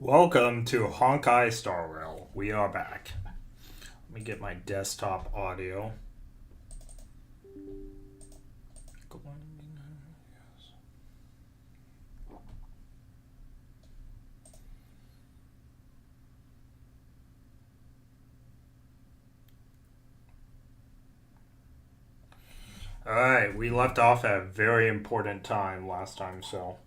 Welcome to Honkai Starrail. We are back. Let me get my desktop audio. Alright, we left off at a very important time last time, so.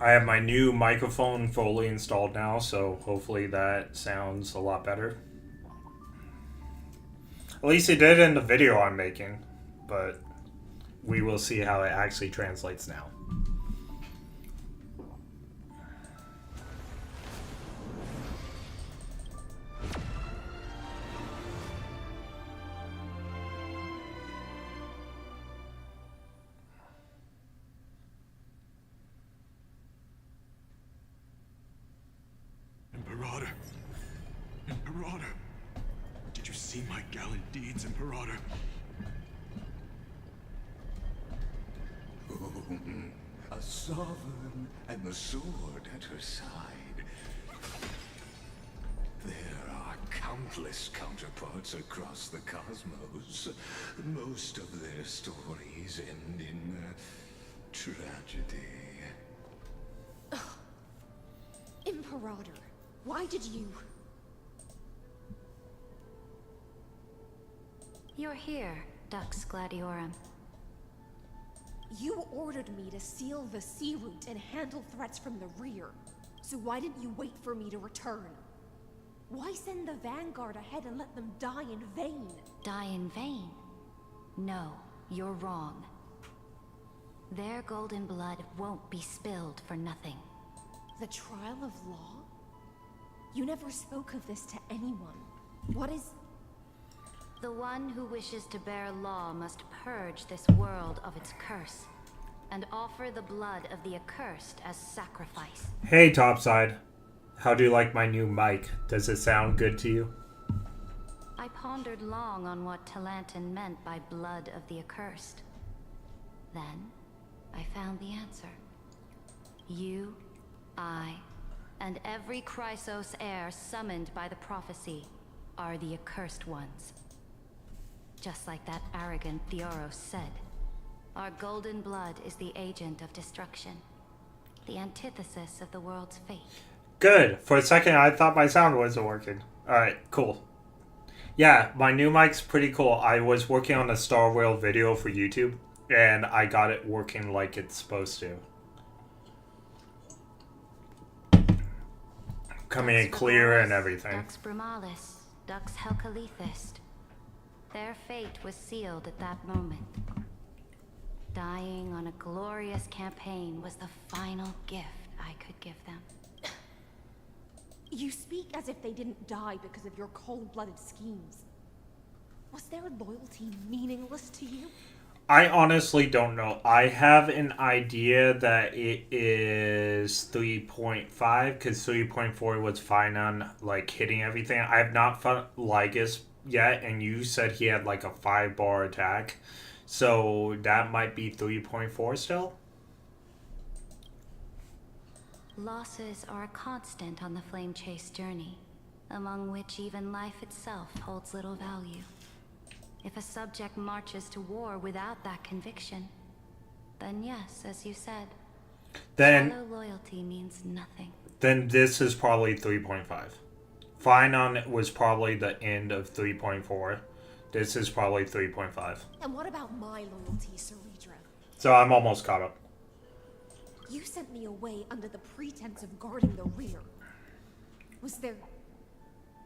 I have my new microphone fully installed now, so hopefully that sounds a lot better. At least it did in the video I'm making, but we will see how it actually translates now. Imperator! Imperator! Did you see my gallant deeds, Imperator? A sovereign and the sword at her side. There are countless counterparts across the cosmos. Most of their stories end in tragedy. Imperator, why did you... You're here, Dux Gladiorum. You ordered me to seal the sea route and handle threats from the rear. So why didn't you wait for me to return? Why send the Vanguard ahead and let them die in vain? Die in vain? No, you're wrong. Their golden blood won't be spilled for nothing. The trial of law? You never spoke of this to anyone. What is... The one who wishes to bear law must purge this world of its curse, and offer the blood of the accursed as sacrifice. Hey, Topside. How do you like my new mic? Does it sound good to you? I pondered long on what Talantin meant by blood of the accursed. Then, I found the answer. You, I, and every Chrysos heir summoned by the prophecy are the accursed ones. Just like that arrogant Theoros said, our golden blood is the agent of destruction, the antithesis of the world's fate. Good. For a second, I thought my sound wasn't working. Alright, cool. Yeah, my new mic's pretty cool. I was working on a Starrail video for YouTube, and I got it working like it's supposed to. Coming in clear and everything. Dux Brumalis, Dux Helcalethist. Their fate was sealed at that moment. Dying on a glorious campaign was the final gift I could give them. You speak as if they didn't die because of your cold-blooded schemes. Was their loyalty meaningless to you? I honestly don't know. I have an idea that it is 3.5 because 3.4 was fine on like hitting everything. I have not found Lygus yet, and you said he had like a 5-bar attack, so that might be 3.4 still. Losses are a constant on the flame chase journey, among which even life itself holds little value. If a subject marches to war without that conviction, then yes, as you said, shallow loyalty means nothing. Then this is probably 3.5. Fine on it was probably the end of 3.4. This is probably 3.5. And what about my loyalty, Ceredra? So I'm almost caught up. You sent me away under the pretense of guarding the rear. Was there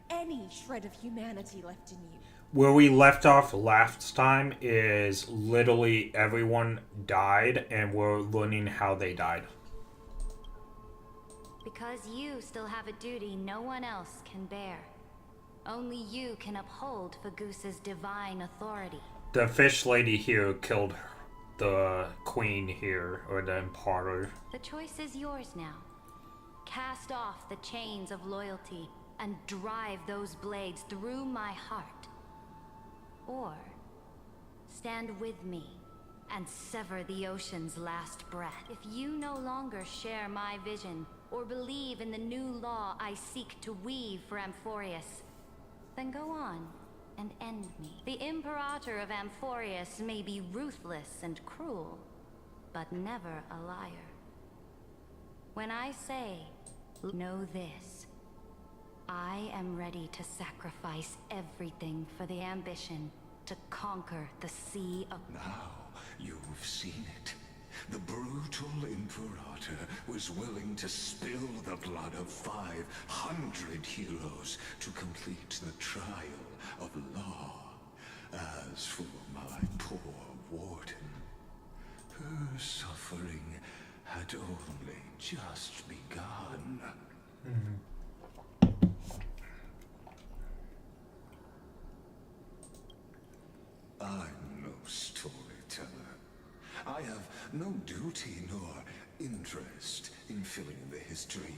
any shred of humanity left in you? Where we left off last time is literally everyone died, and we're learning how they died. Because you still have a duty no one else can bear. Only you can uphold Fagoos's divine authority. The fish lady here killed the queen here, or the imperator. The choice is yours now. Cast off the chains of loyalty and drive those blades through my heart. Or stand with me and sever the ocean's last breath. If you no longer share my vision, or believe in the new law I seek to weave for Amphorius, then go on and end me. The Imperator of Amphorius may be ruthless and cruel, but never a liar. When I say, know this, I am ready to sacrifice everything for the ambition to conquer the Sea of... Now you've seen it. The brutal Imperator was willing to spill the blood of 500 heroes to complete the trial of law. As for my poor warden, her suffering had only just begun. I'm no storyteller. I have no duty nor interest in filling in the history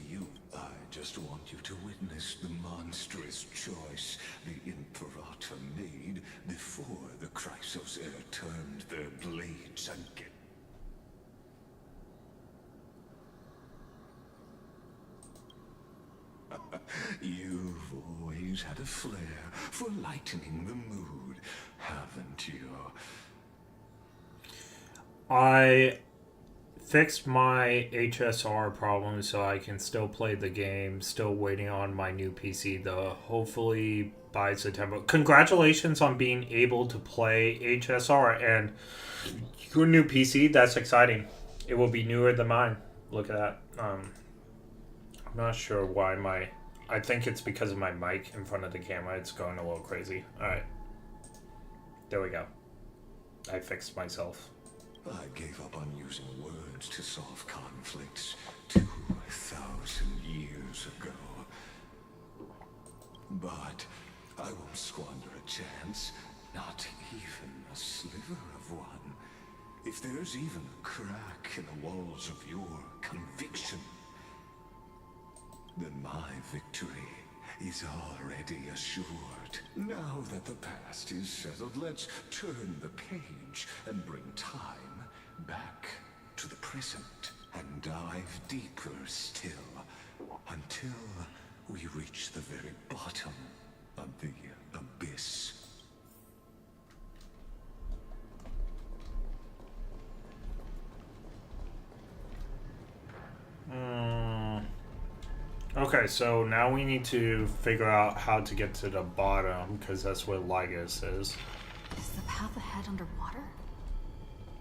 I just want you to witness the monstrous choice the Imperator made before the Chrysos Air turned their blades against. You've always had a flair for lightening the mood, haven't you? I fixed my HSR problem so I can still play the game. Still waiting on my new PC, though. Hopefully by September. Congratulations on being able to play HSR and your new PC. That's exciting. It will be newer than mine. Look at that. I'm not sure why I think it's because of my mic in front of the camera. It's going a little crazy. Alright. There we go. I fixed myself. I gave up on using words to solve conflicts 2,000 years ago. But I won't squander a chance, not even a sliver of one. If there's even a crack in the walls of your conviction, then my victory is already assured. Now that the past is settled, let's turn the page and bring time back to the present and dive deeper still until we reach the very bottom of the abyss. Okay, so now we need to figure out how to get to the bottom, because that's where Lygos is. Is the path ahead underwater?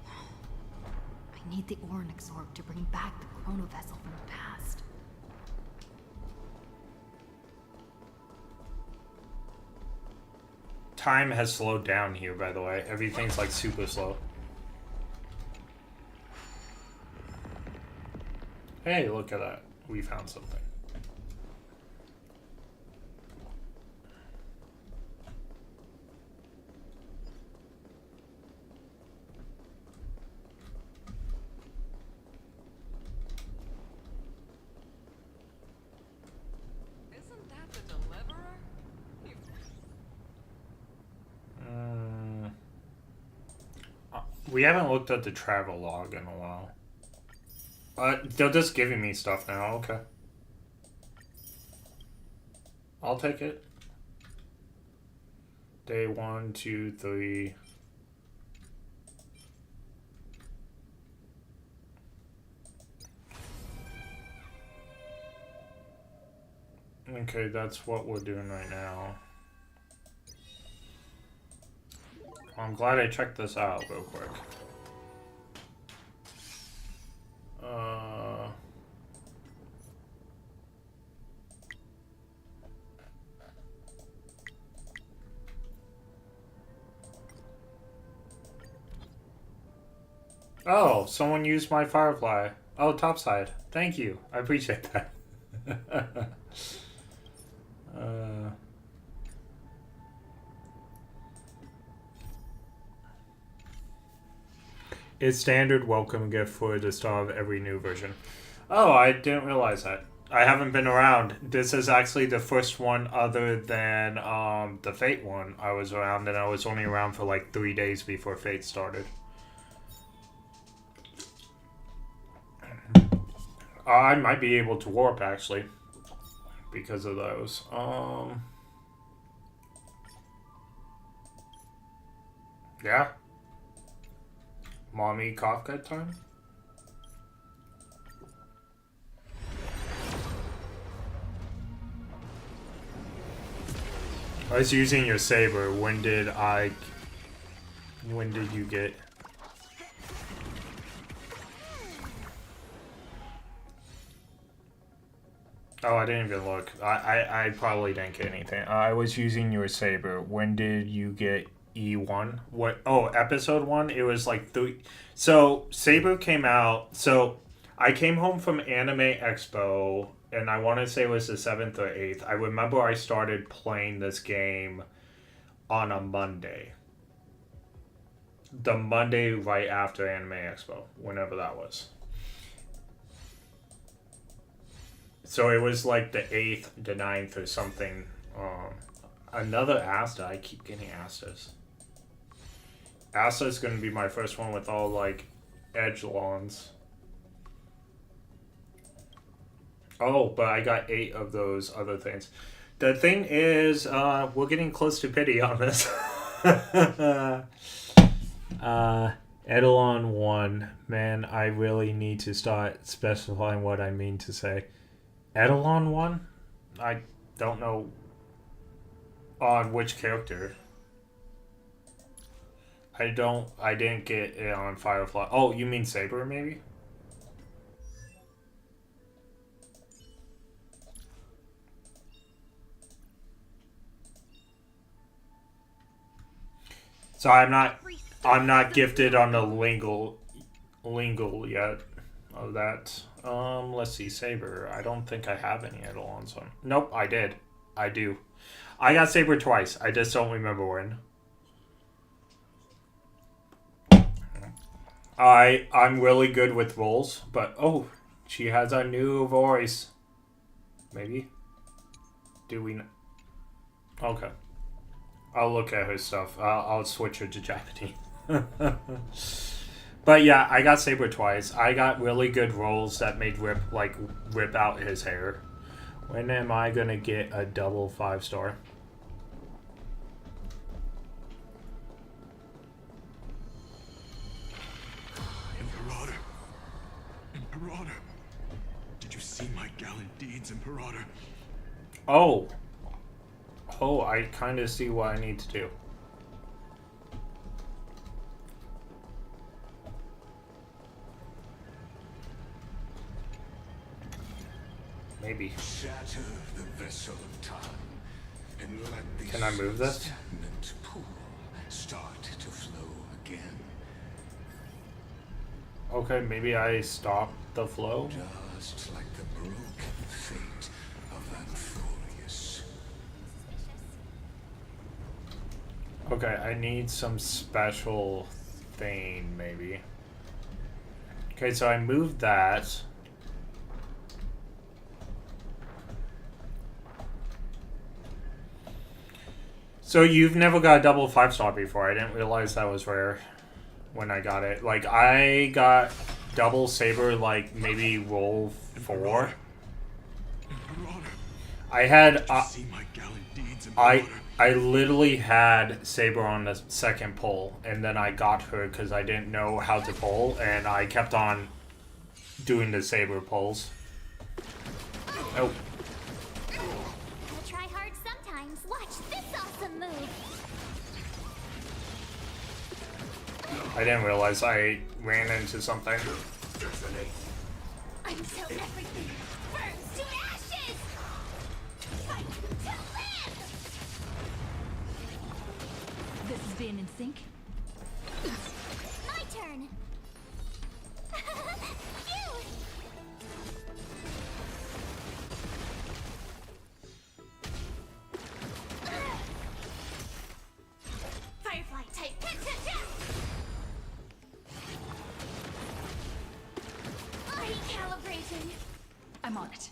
I need the Ornyx orb to bring back the chrono vessel from the past. Time has slowed down here, by the way. Everything's like super slow. Hey, look at that. We found something. Isn't that the deliverer? We haven't looked at the travel log in a while. They're just giving me stuff now. Okay. I'll take it. Day 1, 2, 3. Okay, that's what we're doing right now. I'm glad I checked this out real quick. Oh, someone used my Firefly. Oh, topside. Thank you. I appreciate that. It's standard welcome gift for the start of every new version. Oh, I didn't realize that. I haven't been around. This is actually the first one other than the Fate one I was around, and I was only around for like 3 days before Fate started. I might be able to warp actually because of those. Yeah. Mommy Kafka time? I was using your saber. When did you get... Oh, I didn't even look. I probably didn't get anything. I was using your saber. When did you get E1? What? Oh, episode 1? It was like 3. So, Saber came out. So, I came home from Anime Expo, and I want to say it was the 7th or 8th. I remember I started playing this game on a Monday. The Monday right after Anime Expo, whenever that was. So it was like the 8th, the 9th, or something. Another Asta. I keep getting Astas. Asta is going to be my first one with all, like, Edgelons. Oh, but I got 8 of those other things. The thing is, we're getting close to pity on this. Eidolon 1. Man, I really need to start specifying what I mean to say. Eidolon 1? I don't know on which character. I didn't get it on Firefly. Oh, you mean Saber, maybe? So I'm not gifted on the lingual yet of that. Let's see, Saber. I don't think I have any Eidolons on. Nope, I did. I do. I got Saber twice. I just don't remember when. I'm really good with roles, but oh, she has a new voice. Maybe? Do we? Okay. I'll look at her stuff. I'll switch her to Japanese. But yeah, I got Saber twice. I got really good rolls that made Rip out his hair. When am I gonna get a double 5-star? Imperator! Did you see my gallant deeds, Imperator? Oh, I kind of see what I need to do. Maybe. Shatter the vessel of time and let this Can I move this? stagnant pool start to flow again. Okay, maybe I stop the flow. Just like the broken fate of Amphorius. Okay, I need some special thing, maybe. Okay, so I moved that. So you've never got a double 5-star before. I didn't realize that was rare when I got it. Like, I got double Saber, like, maybe roll 4. I had... I literally had Saber on the second pull, and then I got her because I didn't know how to pull, and I kept on doing the Saber pulls. Oh. I'll try hard sometimes. Watch this awesome move. I didn't realize I ran into something. Until everything burns to ashes. Fight to live. This is being in sync. My turn. You. Firefly type. Recalibrating. I'm on it.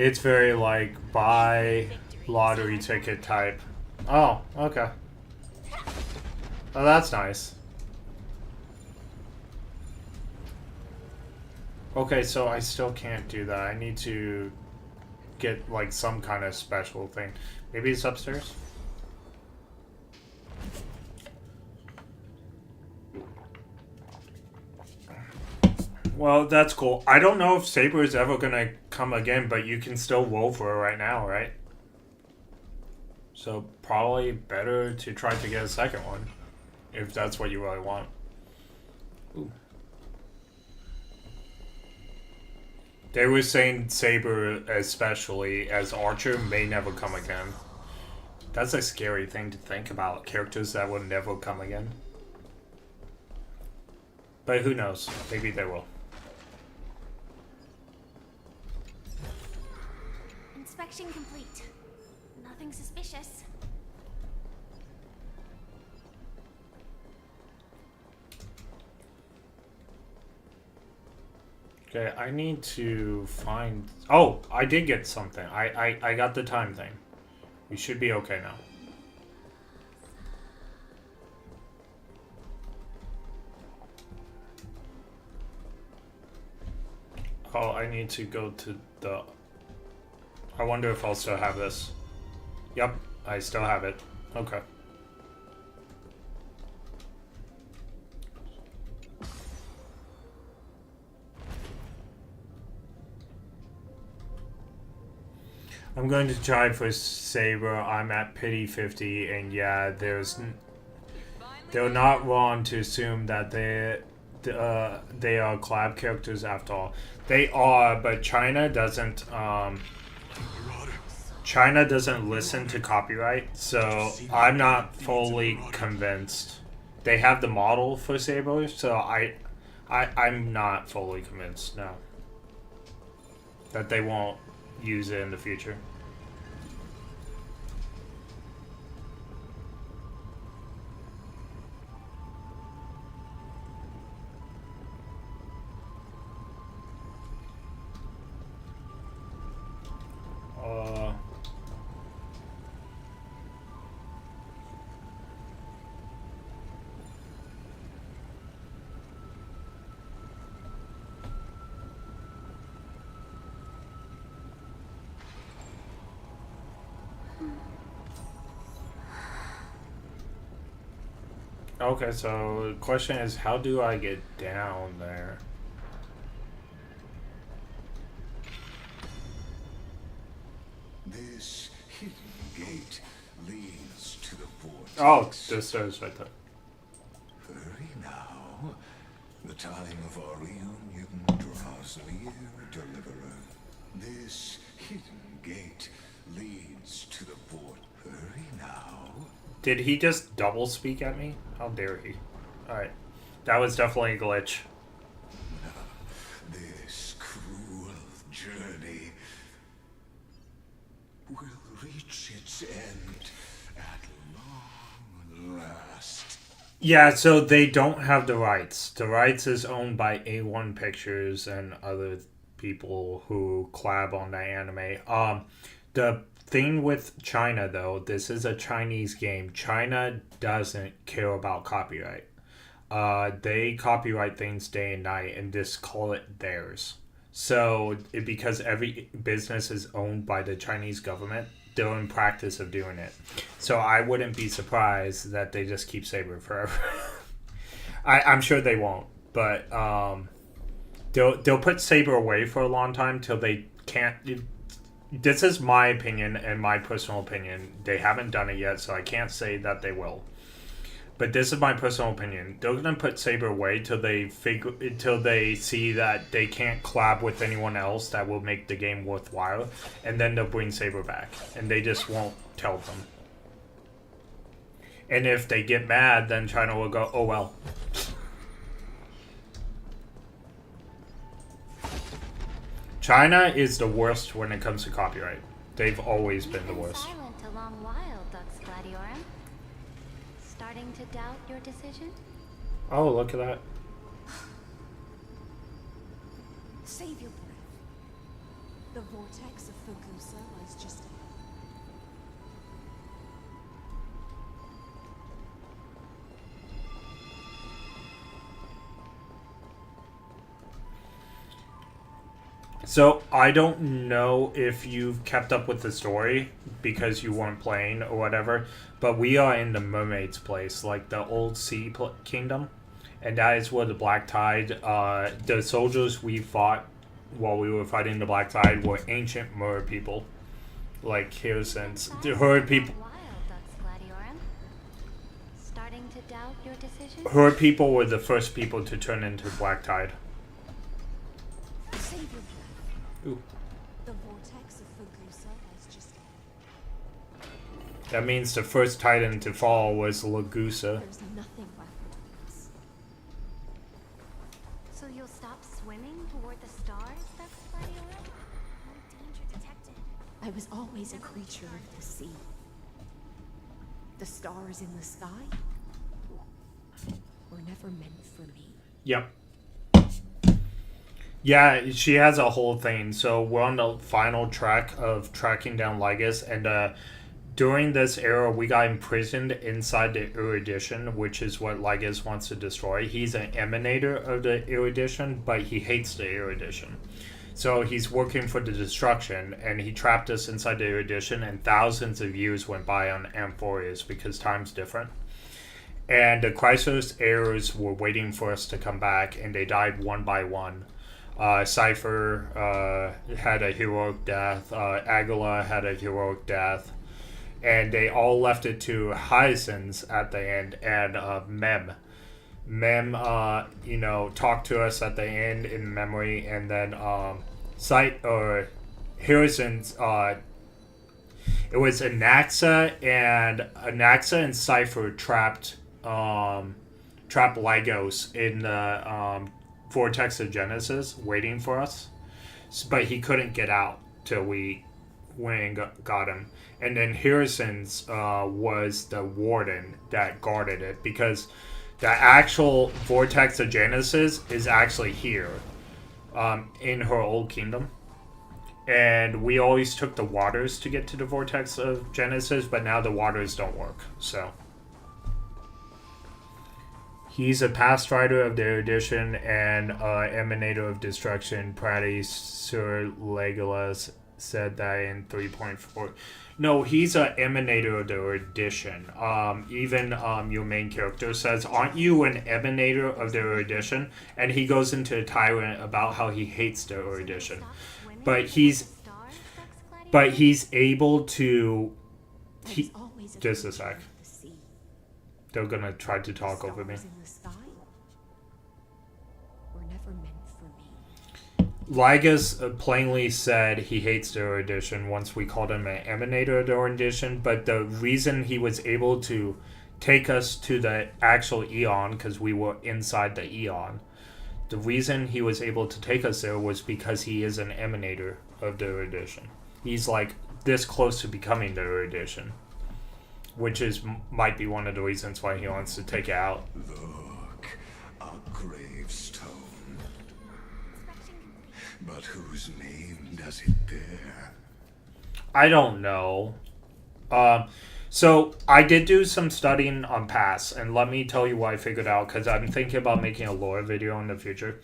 It's very like buy lottery ticket type. Oh, okay. Oh, that's nice. Okay, so I still can't do that. I need to get like some kind of special thing. Maybe it's upstairs? Well, that's cool. I don't know if Saber is ever gonna come again, but you can still roll for it right now, right? So probably better to try to get a second one, if that's what you really want. Ooh. They were saying Saber, especially as Archer, may never come again. That's a scary thing to think about. Characters that will never come again. But who knows? Maybe they will. Inspection complete. Nothing suspicious. Okay, I need to find... Oh, I did get something. I got the time thing. We should be okay now. Oh, I need to go to the... I wonder if I'll still have this. Yep, I still have it. Okay. I'm going to try for Saber. I'm at pity 50, and yeah, they're not wrong to assume that they are collab characters after all. They are, but China doesn't. China doesn't listen to copyright, so I'm not fully convinced. They have the model for Saber, so I'm not fully convinced. No, that they won't use it in the future. Okay, so the question is, how do I get down there? This hidden gate leads to the vortex. Oh, this stairs right there. Hurry now. The time of our reunion draws near, deliverer. This hidden gate leads to the vortex. Hurry now. Did he just double speak at me? How dare he? Alright. That was definitely a glitch. This cruel journey will reach its end at long last. Yeah, so they don't have the rights. The rights is owned by A1 Pictures and other people who collab on that anime. The thing with China, though, this is a Chinese game. China doesn't care about copyright. They copyright things day and night and just call it theirs. So, because every business is owned by the Chinese government, they're in practice of doing it. So I wouldn't be surprised that they just keep Saber forever. I'm sure they won't, but they'll put Saber away for a long time till they can't. This is my opinion and my personal opinion. They haven't done it yet, so I can't say that they will. But this is my personal opinion. They're gonna put Saber away till they see that they can't collab with anyone else that will make the game worthwhile, and then they'll bring Saber back, and they just won't tell them. And if they get mad, then China will go, "Oh well." China is the worst when it comes to copyright. They've always been the worst. Silent a long while, Dux Gladiorum. Starting to doubt your decision? Oh, look at that. Save your The vortex of Fugusa lies just ahead. So, I don't know if you've kept up with the story because you weren't playing or whatever, but we are in the mermaid's place, like the old kingdom. And that is where the Black Tide, the soldiers we fought while we were fighting the Black Tide were ancient mer people. Like, here since. Herd people. Wild ducks, Gladiorin. Starting to doubt your decision? Herd people were the first people to turn into Black Tide. Save your breath. Ooh. The vortex of Fugusa lies just ahead. That means the first Titan to fall was Lagusa. There's nothing left between us. So you'll stop swimming toward the stars, ducks, Gladiorin? No danger detected. I was always a creature of the sea. The stars in the sky were never meant for me. Yep. Yeah, she has a whole thing. So we're on the final track of tracking down Lygus, and during this era, we got imprisoned inside the Erudition, which is what Lygus wants to destroy. He's an emanator of the Erudition, but he hates the Erudition. So he's working for the destruction, and he trapped us inside the Erudition, and thousands of years went by on Amphorius because time's different. And the Chrysos heirs were waiting for us to come back, and they died one by one. Cypher had a heroic death. Agula had a heroic death. And they all left it to Hyacinth at the end, and Mem. Mem, talked to us at the end in memory, and then Harrison's, it was Anaxa and Cypher trapped Lygos in the Vortex of Genesis, waiting for us, but he couldn't get out till we went and got him. And then Harrison's was the warden that guarded it, because the actual Vortex of Genesis is actually here, in her old kingdom. And we always took the waters to get to the Vortex of Genesis, but now the waters don't work, so. He's a past rider of the Erudition and emanator of destruction. Prati Sir Legolas said that in 3.4. No, he's an emanator of the Erudition. Even your main character says, "Aren't you an emanator of the Erudition?" And he goes into a tirade about how he hates the Erudition, but he's able to. Just a sec. They're gonna try to talk over me. Lygus plainly said he hates the Erudition once we called him an emanator of the Erudition, but the reason he was able to take us to the actual Eon, because we were inside the Eon, the reason he was able to take us there was because he is an emanator of the Erudition. He's like this close to becoming the Erudition, which might be one of the reasons why he wants to take it out. Look, a gravestone. But whose name does it bear? I don't know. So I did do some studying on paths, and let me tell you what I figured out, because I'm thinking about making a lore video in the future.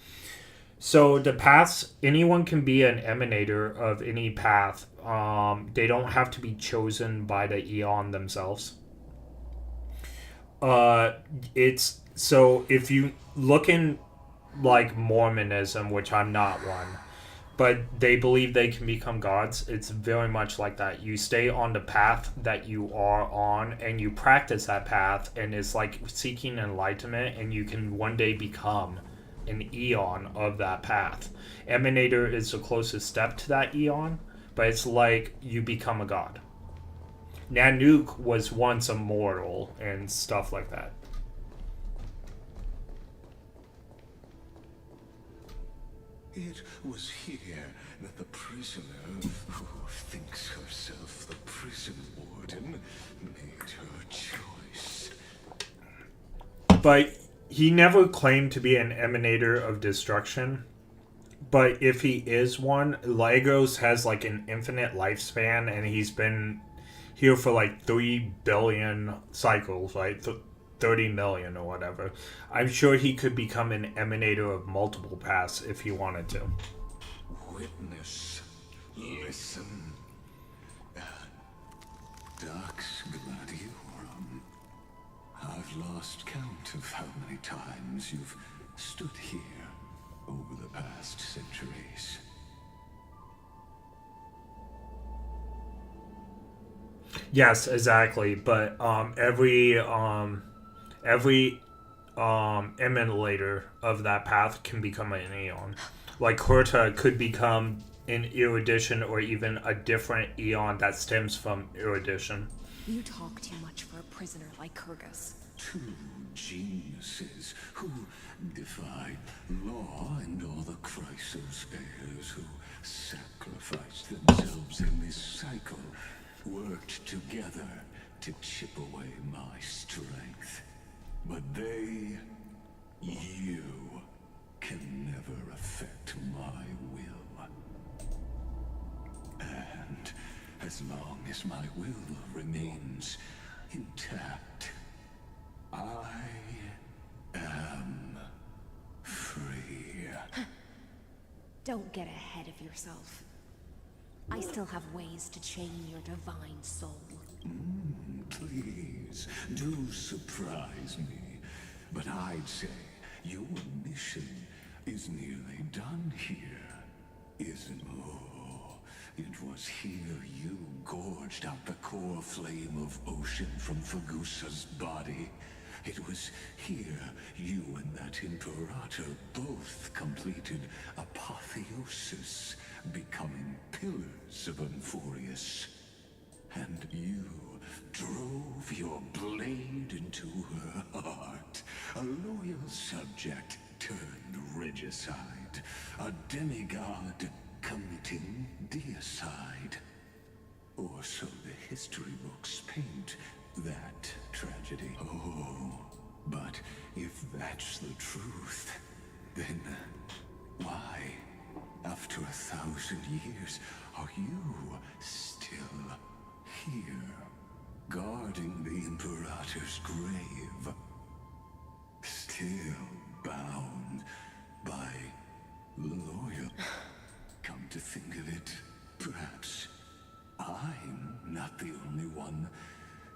So the paths, anyone can be an emanator of any path. They don't have to be chosen by the Eon themselves. It's so if you look in like Mormonism, which I'm not one, but they believe they can become gods. It's very much like that. You stay on the path that you are on, and you practice that path, and it's like seeking enlightenment, and you can one day become an Eon of that path. Emanator is the closest step to that Eon, but it's like you become a god. Nanook was once a mortal and stuff like that. It was here that the prisoner, who thinks herself the prison warden, made her choice. But he never claimed to be an emanator of destruction. but if he is one, Lagos has like an infinite lifespan, and he's been here for like 3 billion cycles, right? 30 million or whatever. I'm sure he could become an emanator of multiple paths if he wanted to. Witness, listen. Dux Gladiorum. I've lost count of how many times you've stood here over the past centuries. Yes, exactly. But every emulator of that path can become an Eon. Like Horta could become an erudition or even a different Eon that stems from erudition. You talk too much for a prisoner like Kyrgyz. Two geniuses who defied law and all the Chrysos heirs who sacrificed themselves in this cycle worked together to chip away my strength. But they, you, can never affect my will. And as long as my will remains intact, I am free. Don't get ahead of yourself. I still have ways to chain your divine soul. Please, do surprise me. But I'd say your mission is nearly done here, isn't it? Oh, it was here you gorged out the core flame of ocean from Fagusa's body. It was here you and that Imperator both completed apotheosis, becoming pillars of Euphorius. And you drove your blade into her heart, a loyal subject turned regicide, a demigod committing deicide. Or so the history books paint that tragedy. Oh, but if that's the truth, then why, after 1,000 years, are you still here, guarding the Imperator's grave? Still bound by loyal. Come to think of it, perhaps I'm not the only one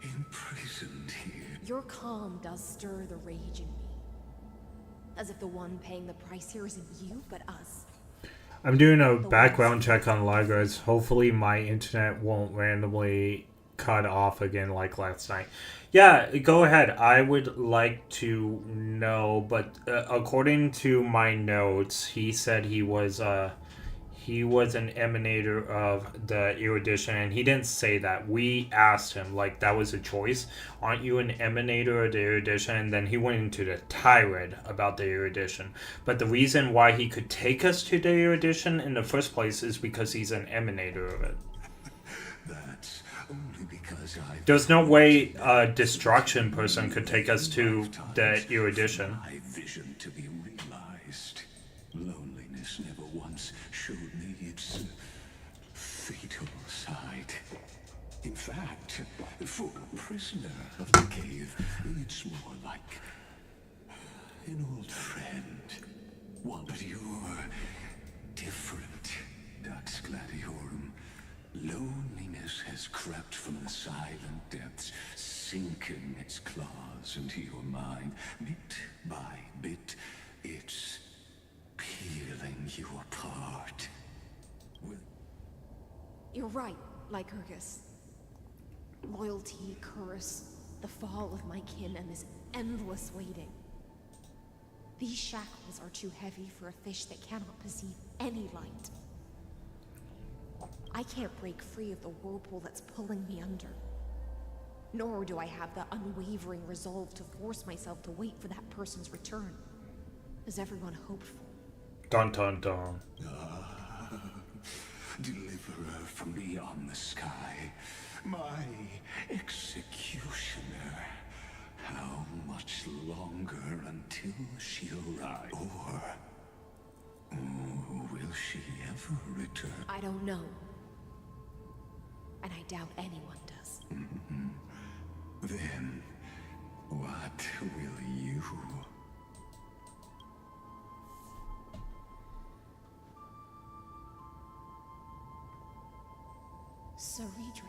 imprisoned here. Your calm does stir the rage in me. As if the one paying the price here isn't you, but us. I'm doing a background check on Lagos. Hopefully my internet won't randomly cut off again like last night. Yeah, go ahead. I would like to know, but according to my notes, he said he was an emanator of the erudition, and he didn't say that. We asked him, like, that was a choice. Aren't you an emanator of the erudition? And then he went into the tirade about the erudition. But the reason why he could take us to the erudition in the first place is because he's an emanator of it. That's only because There's no way a destruction person could take us to the erudition. my vision to be realized. Loneliness never once showed me its fatal side. In fact, for a prisoner of the cave, it's more like an old friend. One, but you're different, Dux Gladiorum. Loneliness has crept from the silent depths, sinking its claws into your mind. Bit by bit, it's peeling you apart. You're right, Lycurgus. Loyalty, curse, the fall of my kin, and this endless waiting. These shackles are too heavy for a fish that cannot perceive any light. I can't break free of the whirlpool that's pulling me under. Nor do I have the unwavering resolve to force myself to wait for that person's return, as everyone hoped for. Dun dun dun. Deliverer from beyond the sky, my executioner. How much longer until she arrives? Or will Will she ever return? I don't know. And I doubt anyone does. Then, what will you? Saridra.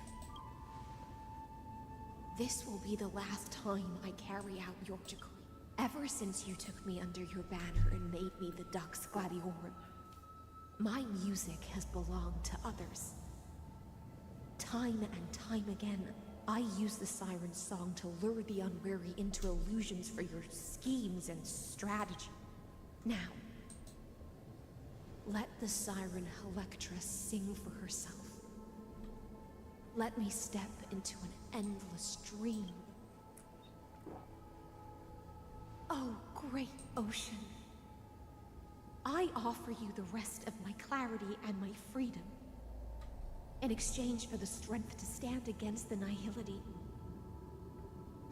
This will be the last time I carry out your decree. Ever since you took me under your banner and made me the Dux Gladiorum, my music has belonged to others. Time and time again, I use the siren's song to lure the unwary into illusions for your schemes and strategy. Now, let the siren Electra sing for herself. Let me step into an endless dream. Oh, great ocean. I offer you the rest of my clarity and my freedom, in exchange for the strength to stand against the nihility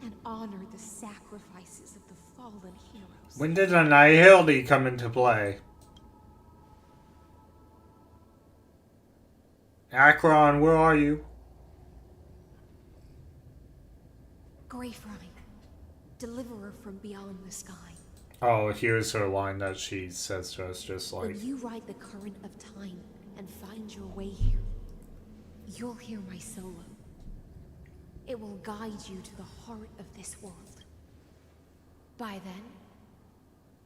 and honor the sacrifices of the fallen heroes. When did the nihility come into play? Akron, where are you? Greyfrine, deliverer from beyond the sky. Oh, here's her line that she says to us, just like... When you ride the current of time and find your way here, you'll hear my solo. It will guide you to the heart of this world. By then,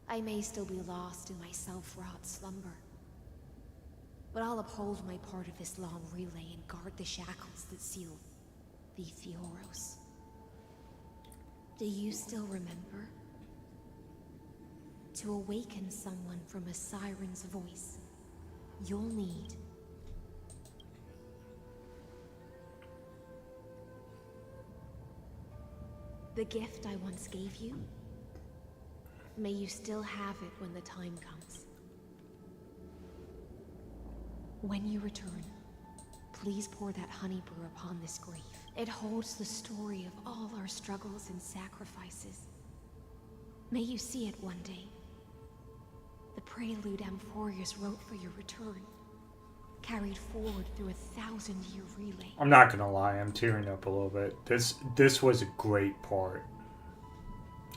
I may still be lost in my self-wrought slumber. But I'll uphold my part of this long relay and guard the shackles that seal the Theoros. Do you still remember? To awaken someone from a siren's voice, you'll need the gift I once gave you. May you still have it when the time comes. When you return, please pour that honey brew upon this grave. It holds the story of all our struggles and sacrifices. May you see it one day. The prelude Amphorius wrote for your return, carried forward through a 1,000-year relay. I'm not gonna lie, I'm tearing up a little bit. This was a great part.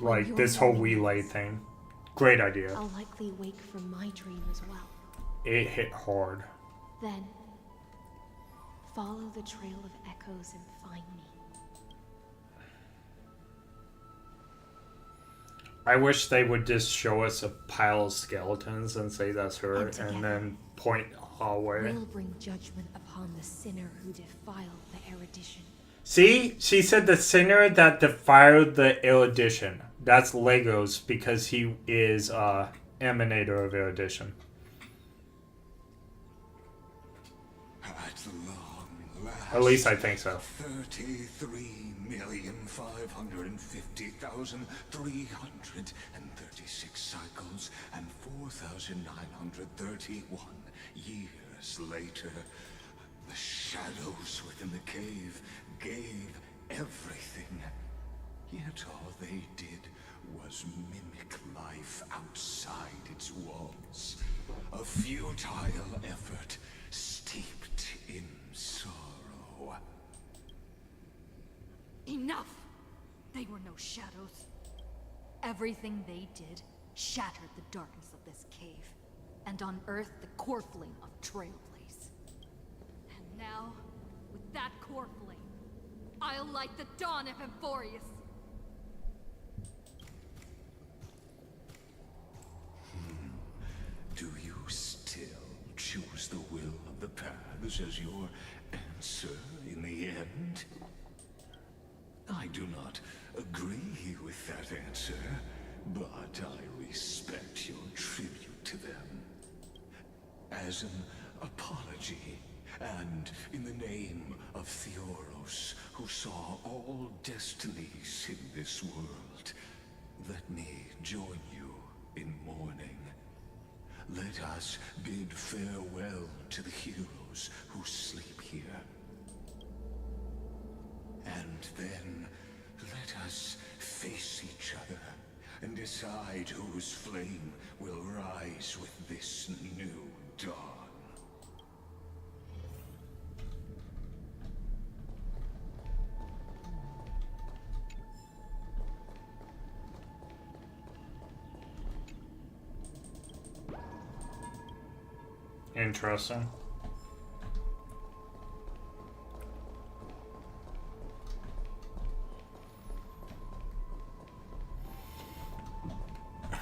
Like, this whole relay thing. Great idea. I'll likely wake from my dream as well. It hit hard. Then, follow the trail of echoes and find me. I wish they would just show us a pile of skeletons and say that's her, and then point hallway. We'll bring judgment upon the sinner who defiled the erudition. See? She said the sinner that defiled the erudition. That's Legos because he is emanator of erudition. At long last, At least I think so. 33,550,336 cycles and 4,931 years later, the shadows within the cave gave everything. Yet all they did was mimic life outside its walls. A futile effort steeped in sorrow. Enough! They were no shadows. Everything they did shattered the darkness of this cave, and unearthed the core flame of Trailblaze. And now, with that core flame, I'll light the dawn of Amphorius! Do you still choose the will of the paths as your answer in the end? I do not agree with that answer, but I respect your tribute to them. As an apology, and in the name of Theoros, who saw all destinies in this world, let me join you in mourning. Let us bid farewell to the heroes who sleep here. And then, let us face each other and decide whose flame will rise with this new dawn. Interesting.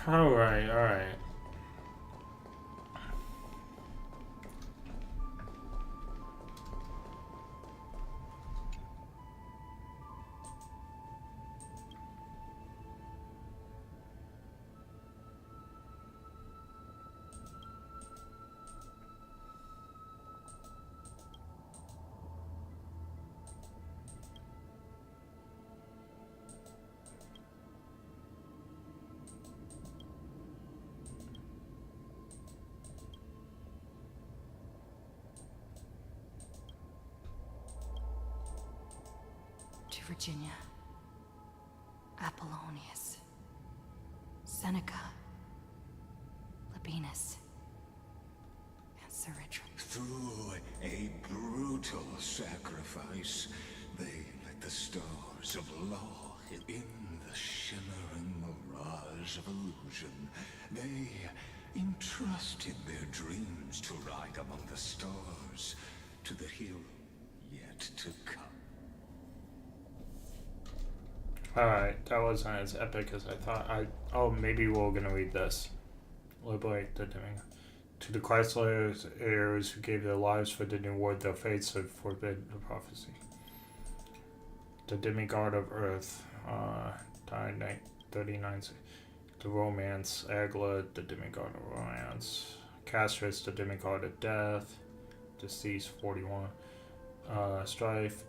Alright, alright. To Virginia, Apollonius, Seneca, Labienus, and Ceridrum. Through a brutal sacrifice, they lit the stars of law in the shimmering mirage of illusion. They entrusted their dreams to ride among the stars, to the hero yet to come. Alright, that wasn't as epic as I thought. Oh, maybe we're gonna read this. Liberate the demigod. To the Christ-layers heirs who gave their lives for the new world, their fates have forbid the prophecy. The demigod of earth, died 39. The romance, Agla, the demigod of romance. Castris, the demigod of death. Deceased, 41. Strife.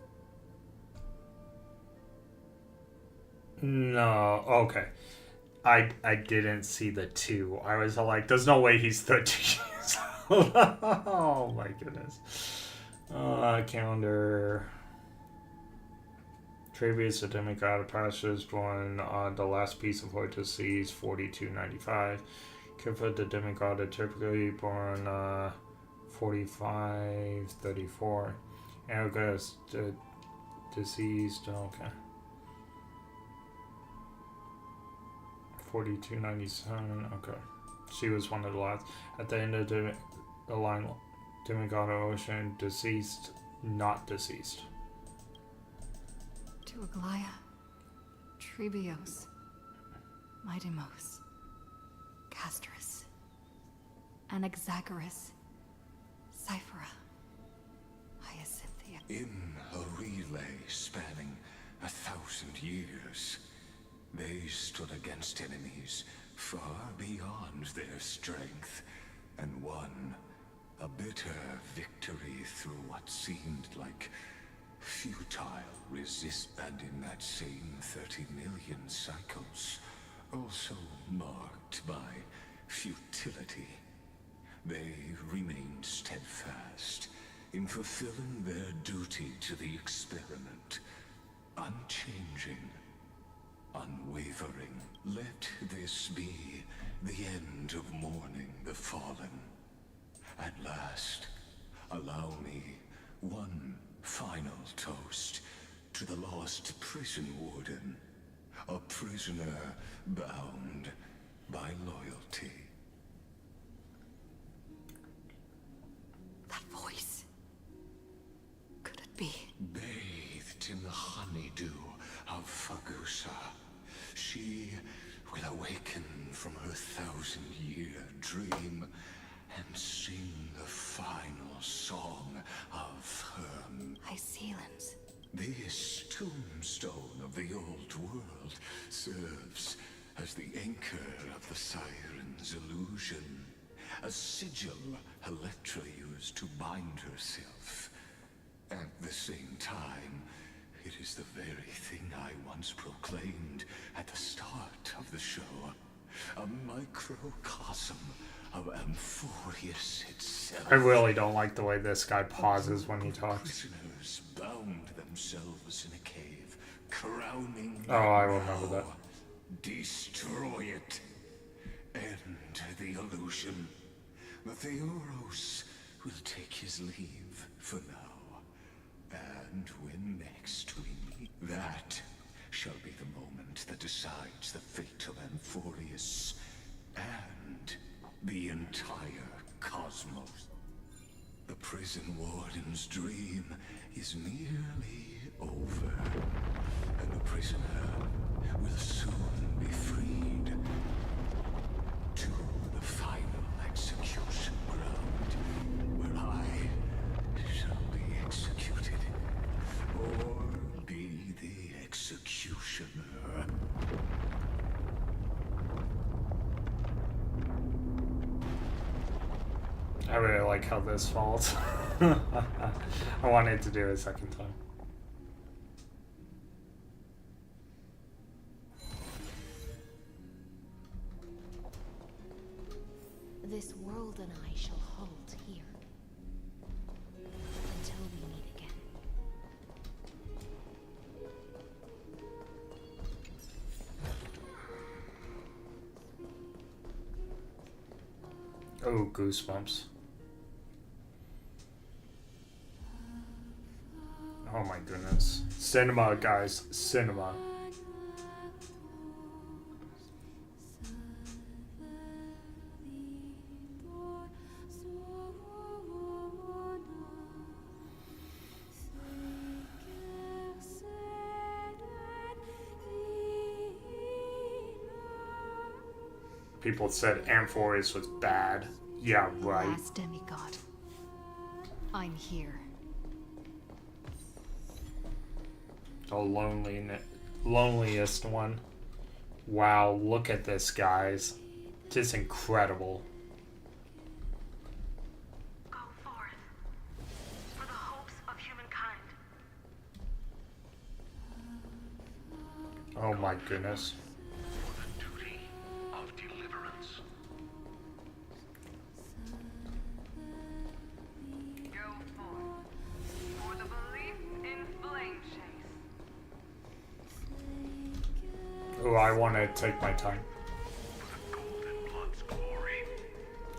No, okay. I didn't see the 2. I was like, there's no way he's 13 years old. Oh my goodness. Calendar. Travius, the demigod of pastures, born on the last piece of Hortus Seas, 4295. Kipha, the demigod of typically born 4534. Argus, the deceased, okay. 4297, okay. She was one of the last. At the end of the line, demigod of ocean, deceased, not deceased. To Aglaya, Trebios, Midimos, Castris, Anaxagoras, Cyphera, Hyacinthia. In a relay spanning 1,000 years, they stood against enemies far beyond their strength, and won a bitter victory through what seemed like futile resist, and in that same 30 million cycles, also marked by futility, they remained steadfast in fulfilling their duty to the experiment, unchanging, unwavering. Let this be the end of mourning the fallen. At last, allow me one final toast to the lost prison warden, a prisoner bound by loyalty. That voice. Could it be? Bathed in the honeydew of Fagusa, she will awaken from her 1,000-year dream and sing the final song of her. Hycelans. This tombstone of the old world serves as the anchor of the siren's illusion, a sigil Electra used to bind herself. At the same time, it is the very thing I once proclaimed at the start of the show. A microcosm of Amphorius itself. I really don't like the way this guy pauses when he talks. Prisoners bound themselves in a cave, crowning. Oh, I remember that. Destroy it. End the illusion. The Theoros will take his leave for now. And when next we meet, that shall be the moment that decides the fate of Amphorius and the entire cosmos. The prison warden's dream is nearly over, and the prisoner will soon be freed to the final execution ground, where I shall be executed, or be the executioner. I really like how this falls. I wanted to do it a second time. This world and I shall halt here. Until we meet again. Oh, goosebumps. Oh my goodness. Cinema, guys. Cinema. People said Amphorius was bad. Yeah, right. Last demigod. I'm here. The loneliest one. Wow, look at this, guys. Just incredible. Go forth for the hopes of humankind. Oh my goodness. For the duty of deliverance. Go forth for the belief in flame chase. Oh, I want to take my time. Golden Blood's glory.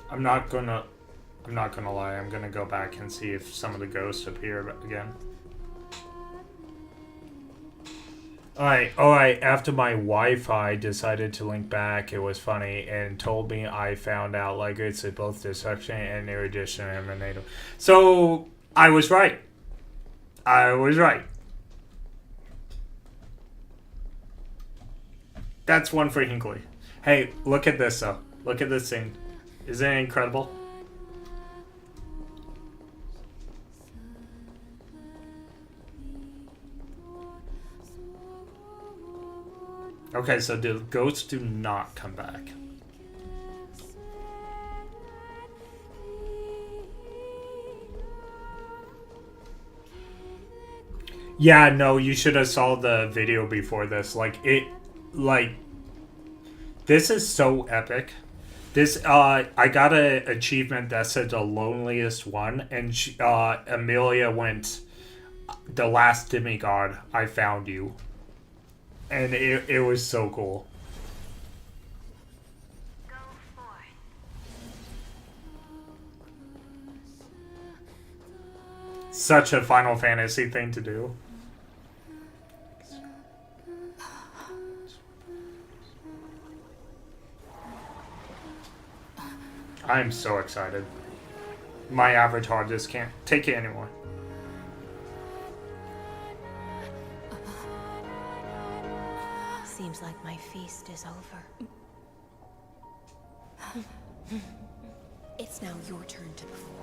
I'm not gonna lie. I'm gonna go back and see if some of the ghosts appear again. Alright, after my Wi-Fi decided to link back, it was funny, and told me I found out like it's both destruction and erudition emanator. So, I was right. I was right. That's one for Hinkley. Hey, look at this though. Look at this thing. Isn't it incredible? Okay, so the ghosts do not come back. Yeah, no, you should have saw the video before this. This is so epic. This, I got an achievement that said the loneliest one, and Amelia went, the last demigod, I found you. And it was so cool. Go forth. Such a Final Fantasy thing to do. I'm so excited. My avatar just can't take it anymore. Seems like my feast is over. It's now your turn to perform.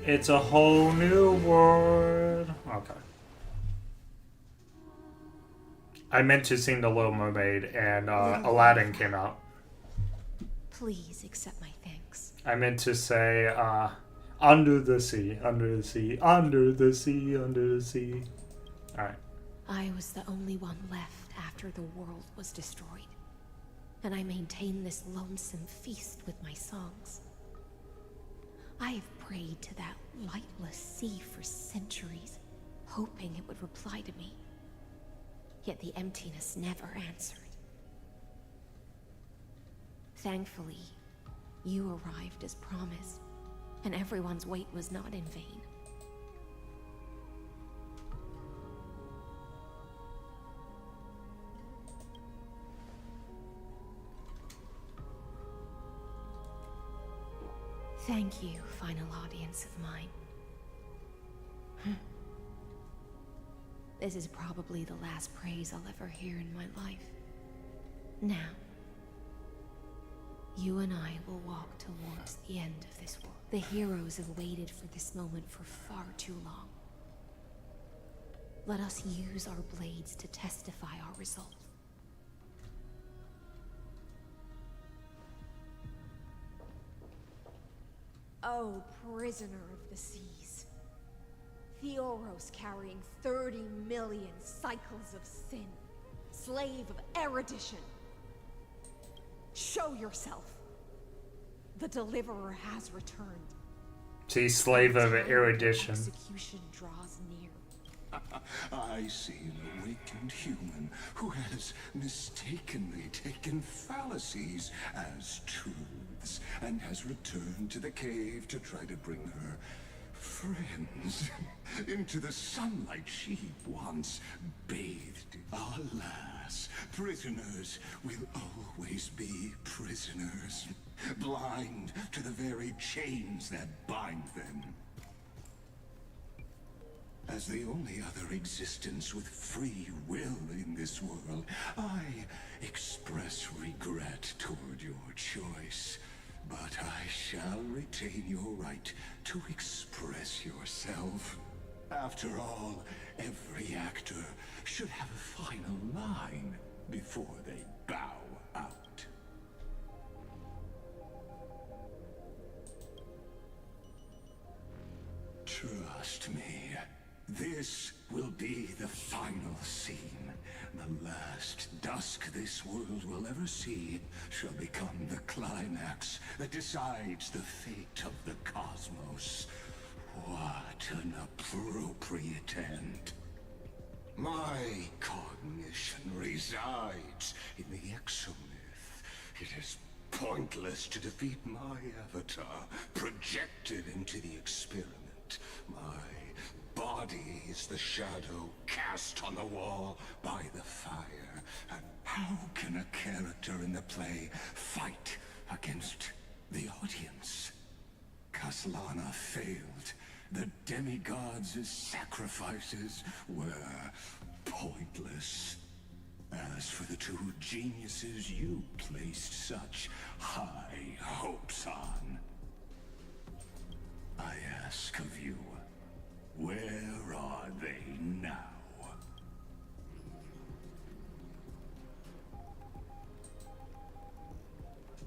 It's a whole new world. Okay. I meant to sing The Little Mermaid, and Aladdin came out. Please accept my thanks. I meant to say, under the sea, under the sea, under the sea, under the sea. Alright. I was the only one left after the world was destroyed. And I maintain this lonesome feast with my songs. I have prayed to that lightless sea for centuries, hoping it would reply to me. Yet the emptiness never answered. Thankfully, you arrived as promised, and everyone's wait was not in vain. Thank you, final audience of mine. This is probably the last praise I'll ever hear in my life. Now, you and I will walk towards the end of this world. The heroes have waited for this moment for far too long. Let us use our blades to testify our resolve. Oh, prisoner of the seas. Theoros carrying 30 million cycles of sin. Slave of erudition. Show yourself. The deliverer has returned. See, slave of Time erudition. execution draws near. I see an awakened human who has mistakenly taken fallacies as truths and has returned to the cave to try to bring her friends into the sunlight she once bathed in. Alas, prisoners will always be prisoners, blind to the very chains that bind them. As the only other existence with free will in this world, I express regret toward your choice. But I shall retain your right to express yourself. After all, every actor should have a final line before they bow out. Trust me, this will be the final scene. The last dusk this world will ever see shall become the climax that decides the fate of the cosmos. What an appropriate end. My cognition resides in the exomyth. It is pointless to defeat my avatar, projected into the experiment. My body is the shadow cast on the wall by the fire. And how can a character in the play fight against the audience? Kaslana failed. The demigods' sacrifices were pointless. As for the two geniuses you placed such high hopes on, I ask of you, where are they now?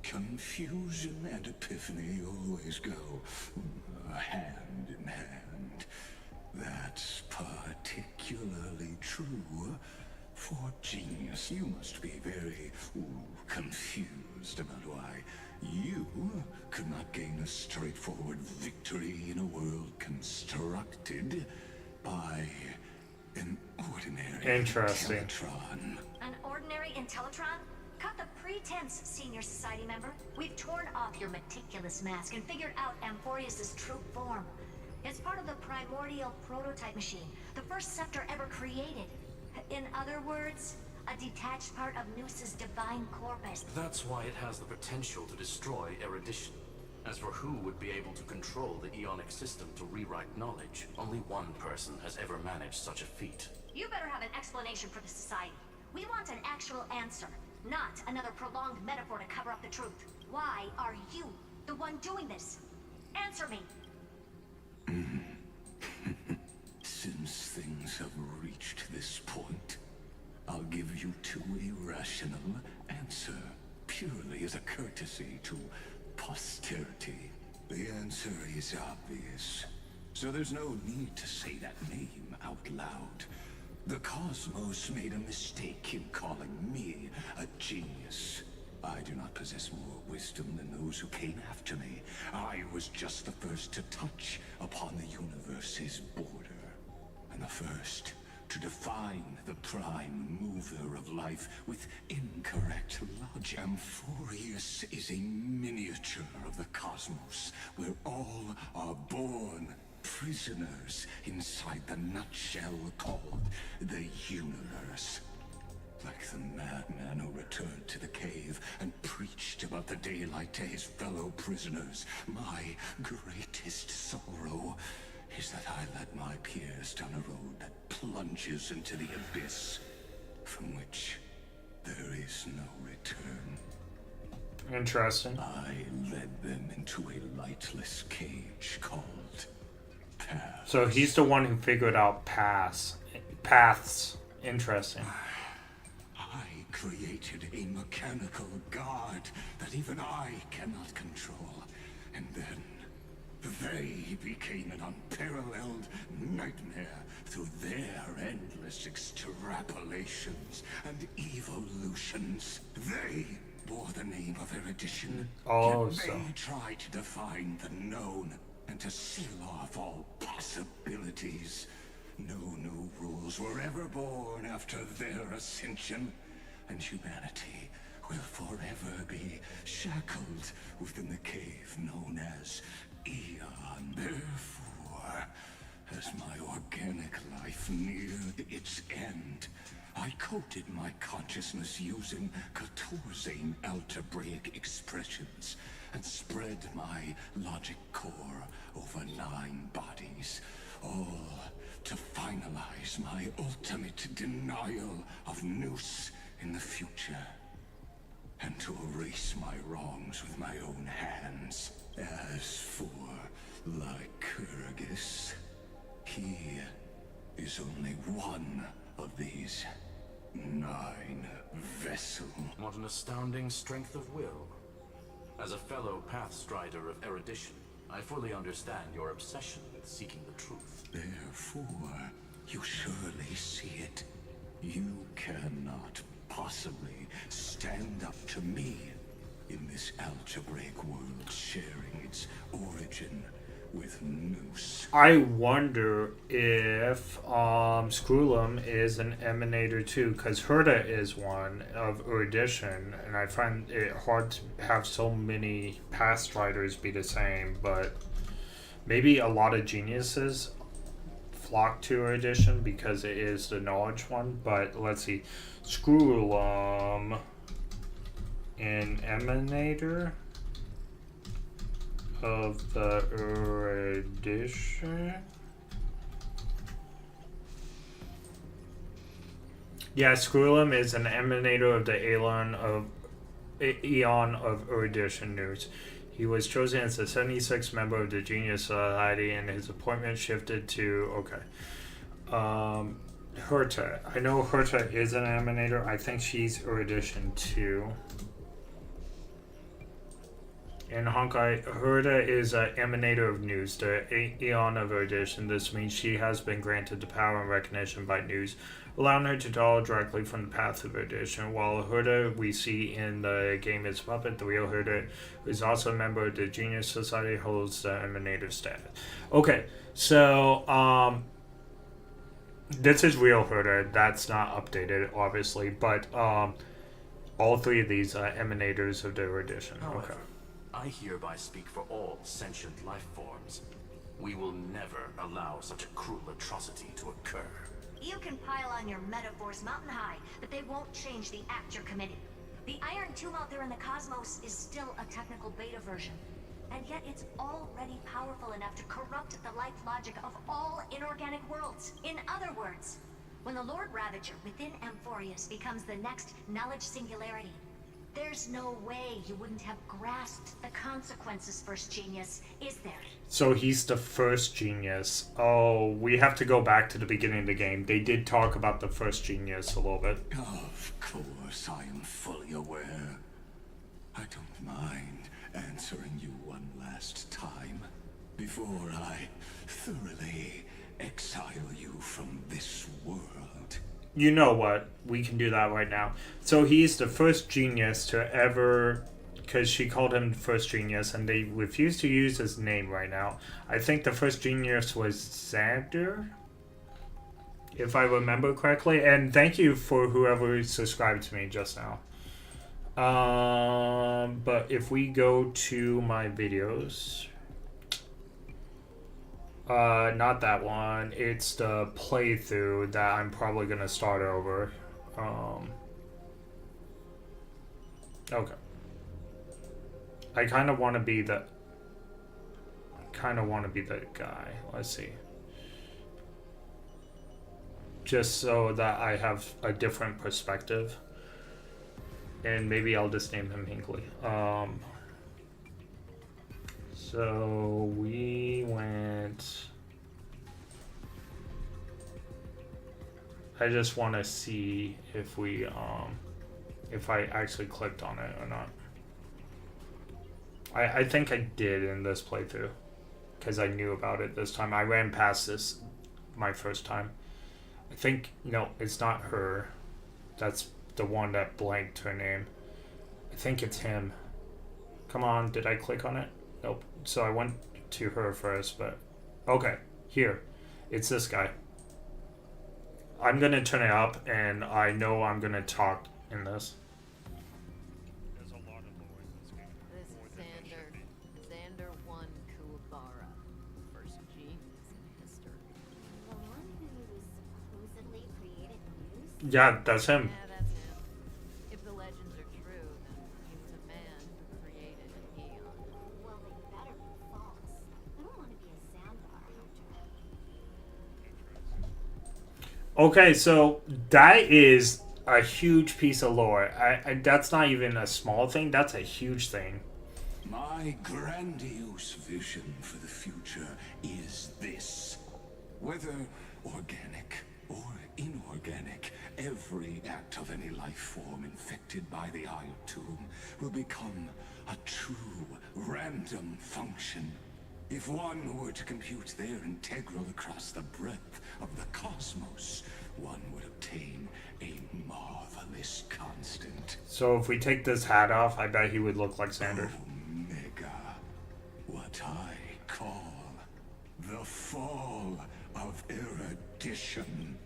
Confusion and epiphany always go hand in hand. That's particularly true for genius. You must be very confused about why you could not gain a straightforward victory in a world constructed by an ordinary Interesting. Teletron. An ordinary Intellitron? Cut the pretense, senior society member. We've torn off your meticulous mask and figured out Amphorius' true form. It's part of the primordial prototype machine, the first scepter ever created. In other words, a detached part of Noos's divine corpus. That's why it has the potential to destroy erudition. As for who would be able to control the Eonic system to rewrite knowledge, only one person has ever managed such a feat. You better have an explanation for the society. We want an actual answer, not another prolonged metaphor to cover up the truth. Why are you the one doing this? Answer me. Since things have reached this point, I'll give you two irrational answer, purely as a courtesy to posterity. The answer is obvious, so there's no need to say that name out loud. The cosmos made a mistake in calling me a genius. I do not possess more wisdom than those who came after me. I was just the first to touch upon the universe's border, and the first to define the prime mover of life with incorrect logic. Amphorius is a miniature of the cosmos, where all are born prisoners inside the nutshell called the universe. Like the madman who returned to the cave and preached about the daylight to his fellow prisoners, my greatest sorrow is that I led my peers down a road that plunges into the abyss, from which there is no return. Interesting. I led them into a lightless cage called Paths. So he's the one who figured out paths. Interesting. I created a mechanical god that even I cannot control. And then they became an unparalleled nightmare through their endless extrapolations and evolutions. They bore the name of erudition. Oh, yet so they tried to define the known and to seal off all possibilities. No new rules were ever born after their ascension, and humanity will forever be shackled within the cave known as Eon. Therefore, as my organic life neared its end, I coded my consciousness using Catorzain algebraic expressions and spread my logic core over 9 bodies, all to finalize my ultimate denial of Nous in the future, and to erase my wrongs with my own hands. As for Lycurgus, he is only one of these 9 vessels. What an astounding strength of will. As a fellow Pathstrider of erudition, I fully understand your obsession with seeking the truth. Therefore, you surely see it. You cannot possibly stand up to me in this algebraic world sharing its origin with Nous. I wonder if Screwlum is an emanator too, because Herta is one of erudition, and I find it hard to have so many past writers be the same, but maybe a lot of geniuses flock to erudition because it is the knowledge one. But let's see, Screwlum, an emanator of the erudition. Yeah, Screwlum is an emanator of the Eon of erudition news. He was chosen as the 76th member of the Genius Society, and his appointment shifted to Herta. I know Herta is an emanator. I think she's erudition too. In Honkai, Herta is an emanator of news, the Eon of erudition. This means she has been granted the power and recognition by news, allowing her to draw directly from the path of erudition. While Herta we see in the game is puppet, the real Herta, who is also a member of the Genius Society, holds the emanator status. Okay, so this is real Herta. That's not updated, obviously, but all 3 of these are emanators of the erudition. However, Okay. I hereby speak for all sentient life forms. We will never allow such a cruel atrocity to occur. You can pile on your metaphors mountain high, but they won't change the act you're committing. The Iron Tomb out there in the cosmos is still a technical beta version, and yet it's already powerful enough to corrupt the life logic of all inorganic worlds. In other words, when the Lord Ravager within Amphorius becomes the next knowledge singularity, there's no way you wouldn't have grasped the consequences, First Genius, is there? So he's the first genius. Oh, we have to go back to the beginning of the game. They did talk about the first genius a little bit. Of course, I am fully aware. I don't mind answering you one last time before I thoroughly exile you from this world. You know what? We can do that right now. So he's the first genius to ever, because she called him first genius, and they refuse to use his name right now. I think the first genius was Xander, if I remember correctly. And thank you for whoever subscribed to me just now. But if we go to my videos, not that one. It's the playthrough that I'm probably gonna start over. Okay. I kind of want to be the. Guy. Let's see. Just so that I have a different perspective. And maybe I'll just name him Hinkley. So we went. I just want to see if we if I actually clicked on it or not. I think I did in this playthrough because I knew about it this time. I ran past this my first time. I think no, it's not her. That's the one that blanked her name. I think it's him. Come on, did I click on it? Nope. So I went to her first, but okay, here. It's this guy. I'm gonna turn it up, and I know I'm gonna talk in this. There's a lot of lore in this game. This is Xander 1 Kuwabara. First genius in history. The one who supposedly created news? Yeah, that's him. Yeah, that's him. If the legends are true, then he was a man who created an eon. Well, they better be false. I don't want to be a Xandar hunter. Okay, so that is a huge piece of lore. That's not even a small thing. That's a huge thing. My grandiose vision for the future is this. Whether organic or inorganic, every act of any life form infected by the Iron Tomb will become a true random function. If one were to compute their integral across the breadth of the cosmos, one would obtain a marvelous constant. So if we take this hat off, I bet he would look like Xander. Omega. What I call the fall of erudition.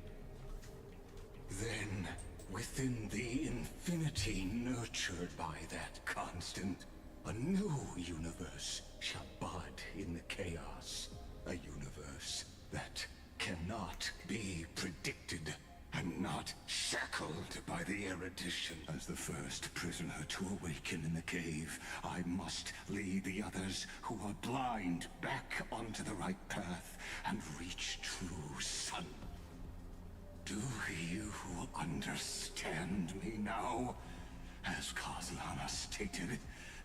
Then, within the infinity nurtured by that constant, a new universe shall bud in the chaos. A universe that cannot be predicted and not shackled by the erudition. As the first prisoner to awaken in the cave, I must lead the others who are blind back onto the right path and reach true sun. Do you understand me now? As Kozlana stated,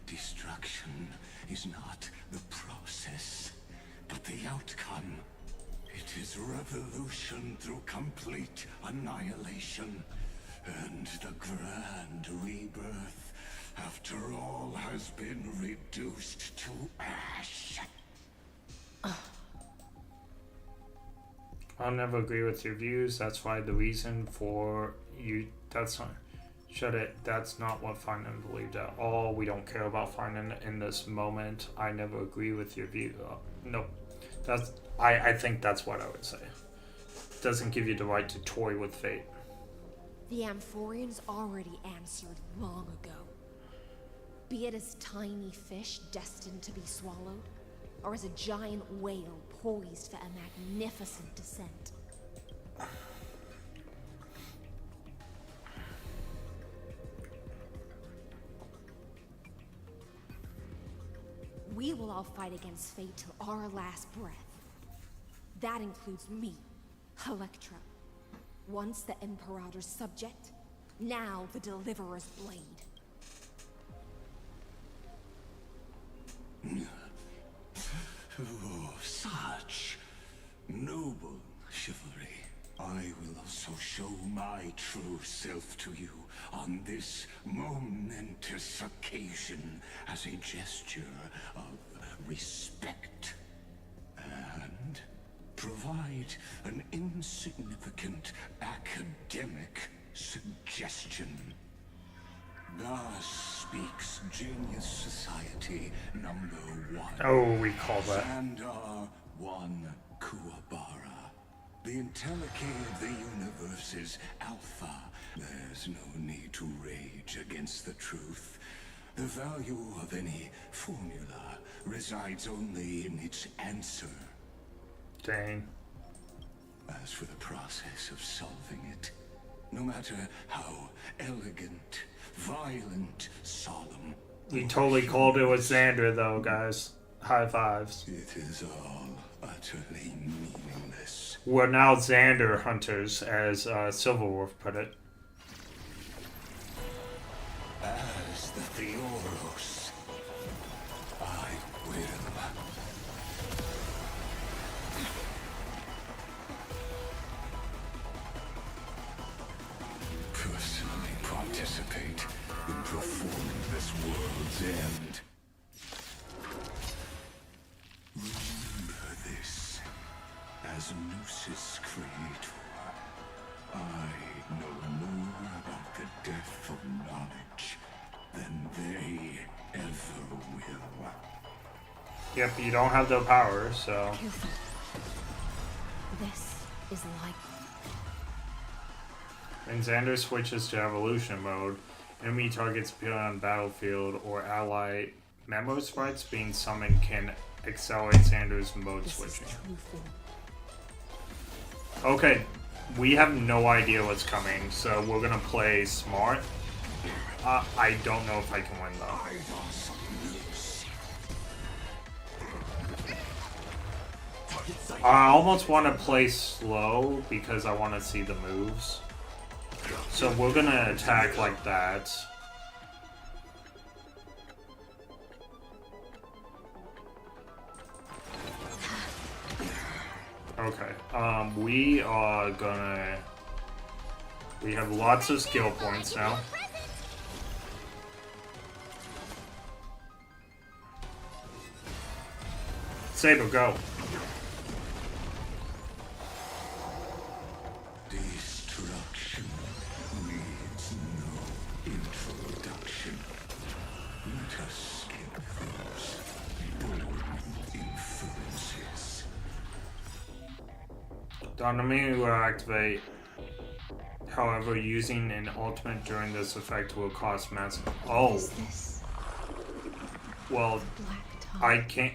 destruction is not the process, but the outcome. It is revolution through complete annihilation, and the grand rebirth, after all has been reduced to ash. I'll never agree with your views. That's why the reason for you. That's not. Shut it. That's not what Finan believed at all. We don't care about Finan in this moment. I never agree with your view. No. That's. I think that's what I would say. Doesn't give you the right to toy with fate. The Amphorians already answered long ago. Be it as tiny fish destined to be swallowed, or as a giant whale poised for a magnificent descent. We will all fight against fate till our last breath. That includes me, Electra. Once the Imperator's subject, now the Deliverer's blade. Oh, such noble chivalry. I will also show my true self to you on this momentous occasion as a gesture of respect and provide an insignificant academic suggestion. Thus speaks Genius Society number 1. Oh, we call that. Xandar 1 Kuwabara. The Intellicate of the universe is Alpha. There's no need to rage against the truth. The value of any formula resides only in its answer. Dang. As for the process of solving it, no matter how elegant, violent, solemn... We totally called it with Xander, though, guys. High fives. It is all utterly meaningless. We're now Xander hunters, as Silverwolf put it. As the Theoros, I will. Personally participate in performing this world's end. Remember this. As Gnosis Creator, I know more about the death of knowledge than they ever will. Yep, you don't have the power, so... Careful. This is like... When Xander switches to evolution mode, enemy targets appear on battlefield or ally memo sprites being summoned can accelerate Xander's mode switching. Okay, we have no idea what's coming, so we're gonna play smart. I don't know if I can win though. I almost want to play slow because I want to see the moves. So we're gonna attack like that. Okay, we are gonna... We have lots of skill points now. Saber, go. Destruction needs no introduction. Let us skip those boring inferences. The enemy will activate. However, using an ultimate during this effect will cost massive. Oh. Well, I can't.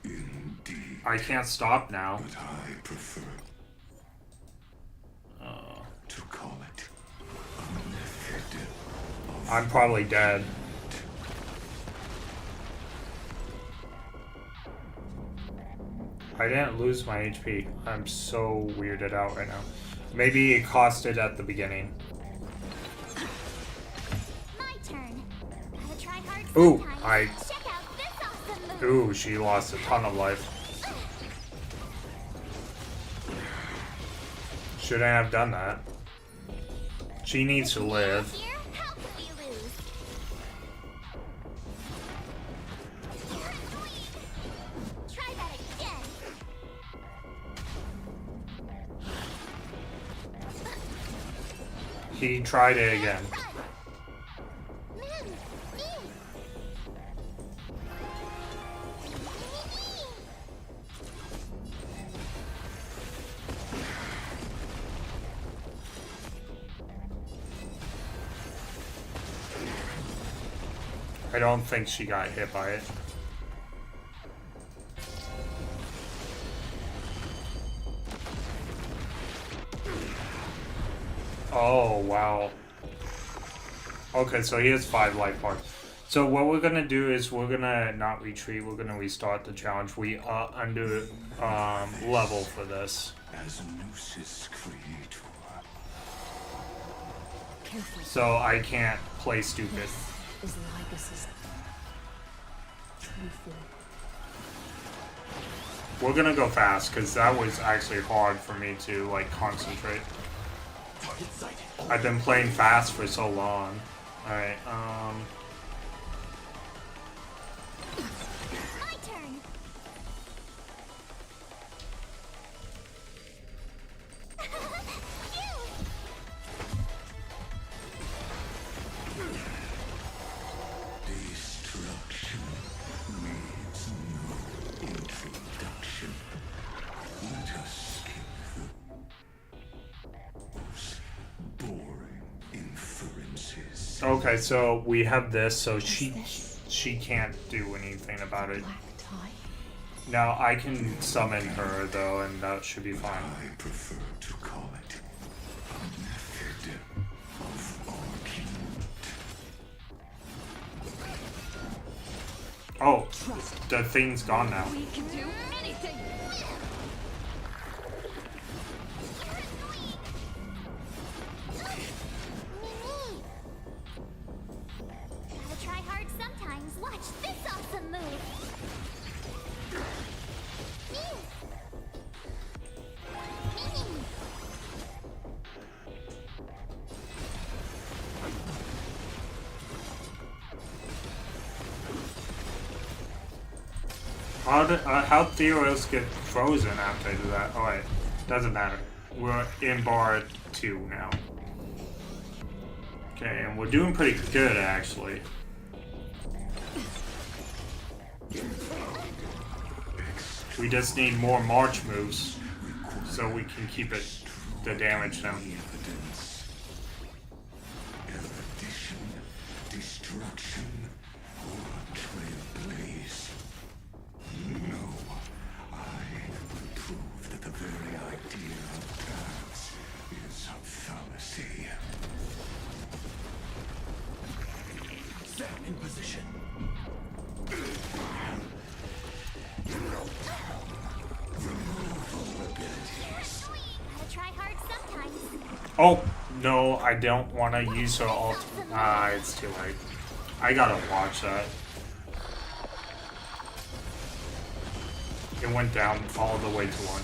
Indeed. I can't stop now. But I prefer to call it a method of... I'm probably dead. I didn't lose my HP. I'm so weirded out right now. Maybe it cost it at the beginning. My turn. Gotta try hard Ooh, sometimes. Check out this awesome move. Ooh, she lost a ton of life. Shouldn't have done that. She needs to live. Here, how could we lose? Try that again. He tried it again. I don't think she got hit by it. Oh, wow. Okay, so he has 5 life bars. So what we're gonna do is we're gonna not retreat, we're gonna restart the challenge. We are under level for this. As Gnosis Creator. Careful. So I can't play stupid. This is Lycus's true form. We're gonna go fast, because that was actually hard for me to, like, concentrate. I've been playing fast for so long. Alright, My turn. Okay, so we have this, so Is she this she can't do anything about it. black tie? Now I can summon her though, and that should be fine. I prefer to call it a method of argument. Oh, the thing's gone now. We can do anything! Gotta try hard sometimes. Watch this awesome move. How'd Theros get frozen after that? Oh wait, doesn't matter. We're in bar 2 now. Okay, and we're doing pretty good actually. We just need more March moves so we can keep it the damage down. Evidence. Erudition, destruction, or trailblaze. No, I will prove that the very idea of paths is a fallacy. Set in position. Gotta try hard sometimes. Oh no, I don't want to use her ult. Ah, it's too late. I gotta watch that. It went down all the way to 1.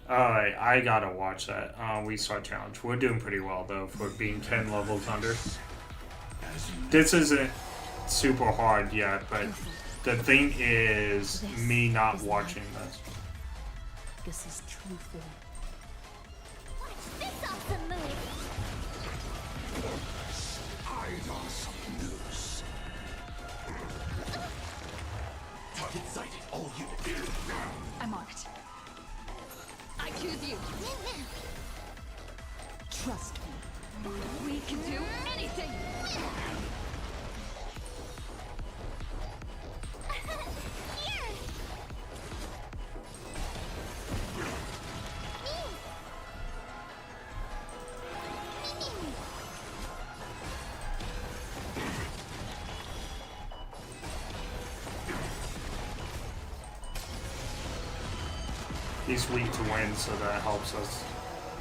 Alright, I gotta watch that. We saw challenge. We're doing pretty well though for being 10 levels under. This isn't super hard yet, but the thing is me not watching this. This is true form. Watch this awesome move. Hide us loose. Target sighted. All units. I'm on it. I choose you. Trust me. We can do anything! Here. He's weak to wind, so that helps us.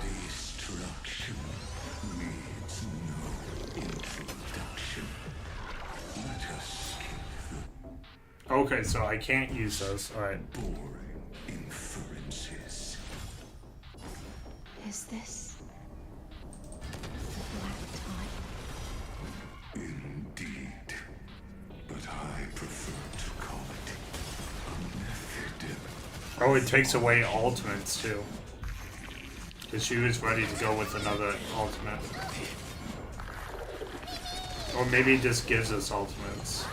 Destruction needs no introduction. Let us skip Okay, so I can't use those. Alright. the boring inferences. Is this the black tie? Indeed. But I prefer to call it a method. Oh, it takes away ultimates too. Because she was ready to go with another ultimate. Or maybe it just gives us ultimates.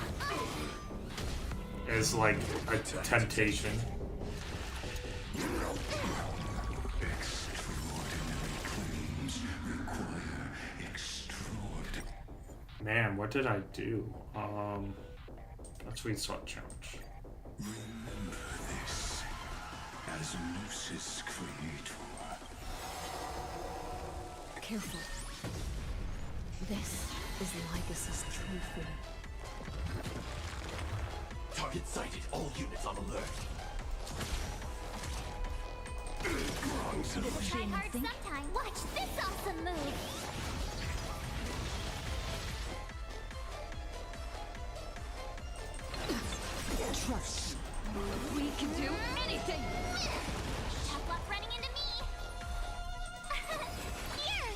As like a temptation. Extraordinary claims require extraordinary. Man, what did I do? Let's restart challenge. Remember this as Lucis Creator. Careful. This is Lycus's true form. Target sighted. All units on alert. Try hard sometime. Watch this awesome move. Trust me. We can do anything! Tough luck running into me. Here.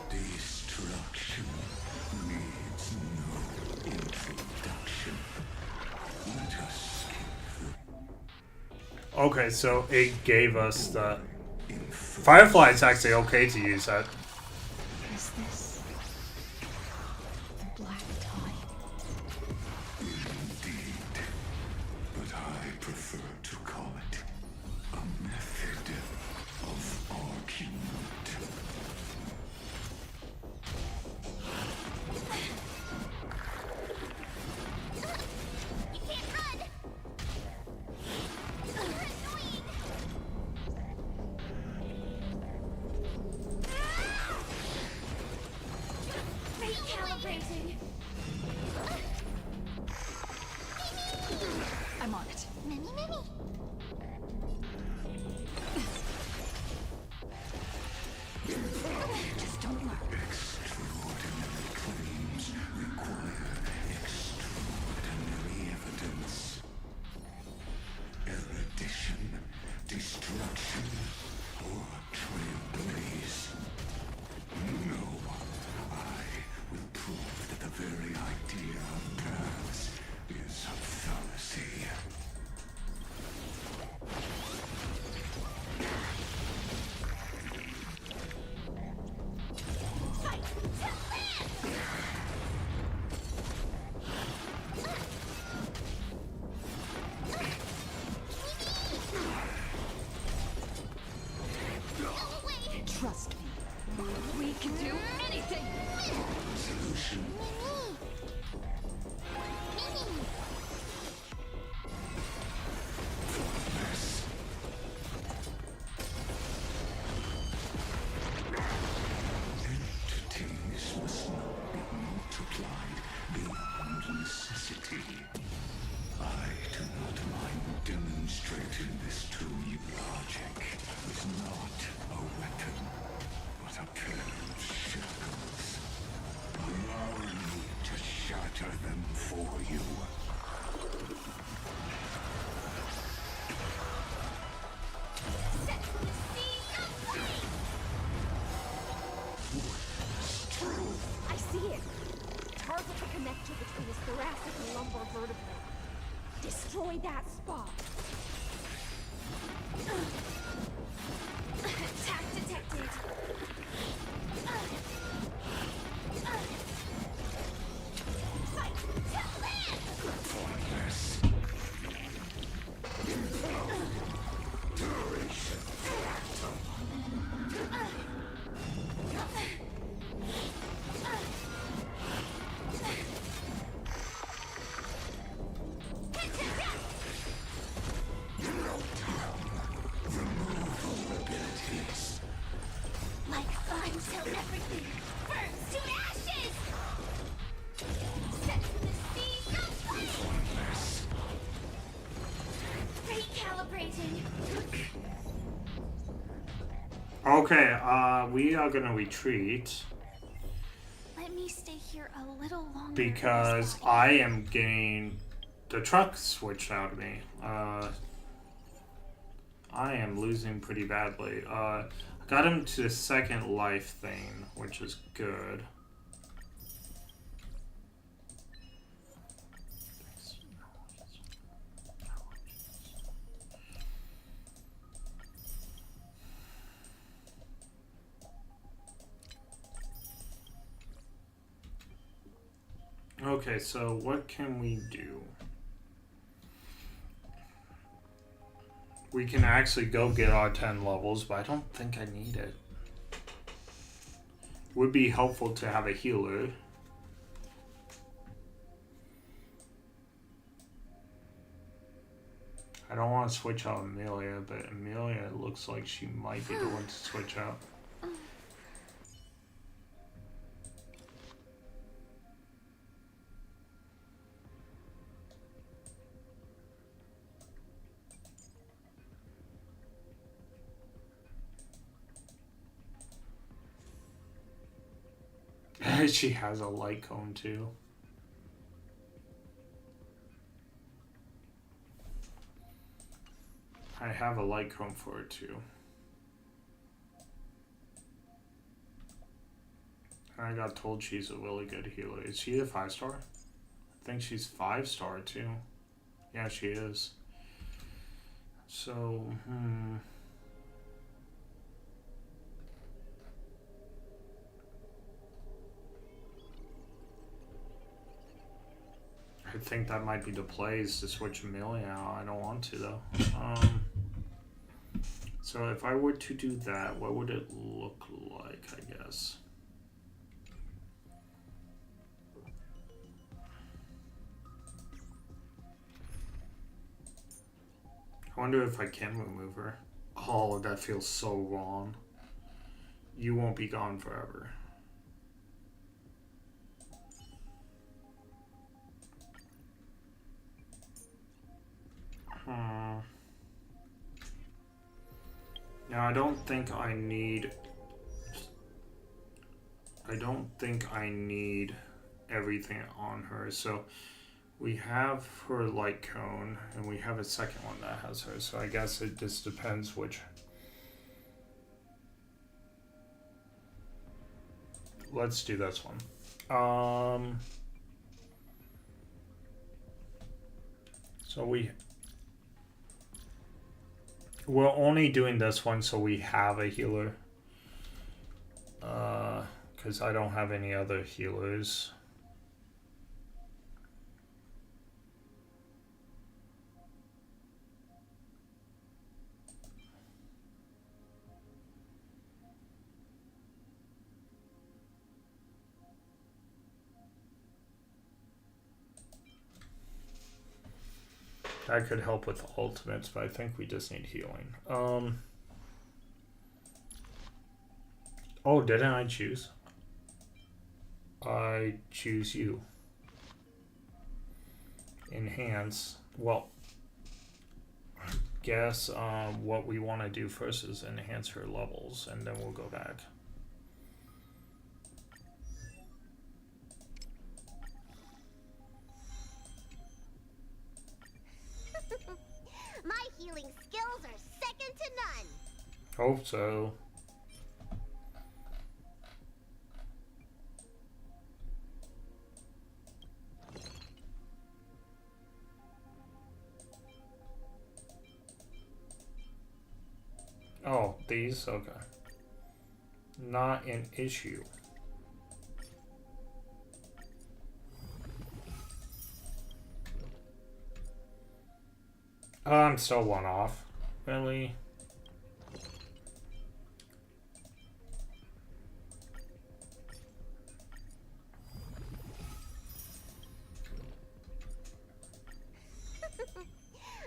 Destruction needs no introduction. Let us skip Okay, so it gave us the Firefly is actually okay to use that. Is this the black tide? Indeed. But I prefer to call it a method of argument. You can't run! You're annoying! Recalibrating! I'm on it. Mini, mini! Just don't learn. Extraordinary claims require extraordinary evidence. Erudition, destruction, or trailblaze. No, I will prove that the very idea of paths is a fallacy. Trust me. We can do anything! Solution. Entities must not be multiplied beyond necessity. I do not mind demonstrating this to you. Logic is not a weapon, but a pair of shackles. Allow me to shatter them for you. I see it. Target the connector between his thoracic and lumbar vertebrae. Destroy that spot. Attack detected! Fight to land! Pointless. Duration. Removal abilities. Like fire till everything burns to ashes! Set the seas aflame! Pointless. Recalibrating! Okay, we are gonna retreat Let me stay here a little longer. because in this body. I am getting the truck switched out of me. I am losing pretty badly. I got him to the second life thing, which is good. Okay, so what can we do? We can actually go get our 10 levels, but I don't think I need it. Would be helpful to have a healer. I don't want to switch out Amelia, but Amelia looks like she might be the one to switch out. She has a light cone too. I have a light cone for her too. I got told she's a really good healer. Is she a 5-star? I think she's 5-star too. Yeah, she is. So, I think that might be the play, is to switch melee out. I don't want to though. So if I were to do that, what would it look like, I guess? I wonder if I can remove her. Oh, that feels so wrong. You won't be gone forever. Now I don't think I need everything on her. So we have her light cone and we have a second one that has her. So I guess it just depends which. Let's do this one. So we're only doing this one so we have a healer. Because I don't have any other healers. That could help with ultimates, but I think we just need healing. Oh, didn't I choose? I choose you. Enhance. Well, I guess what we want to do first is enhance her levels, and then we'll go back. My healing skills are second to none. Hope so. Oh, these? Okay. Not an issue. I'm still one off. Really?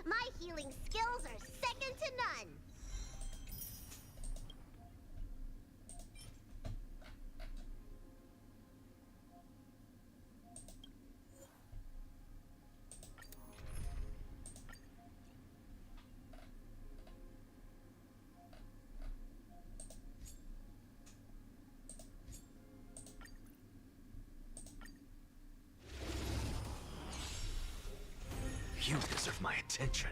My healing skills are second to none. You deserve my attention.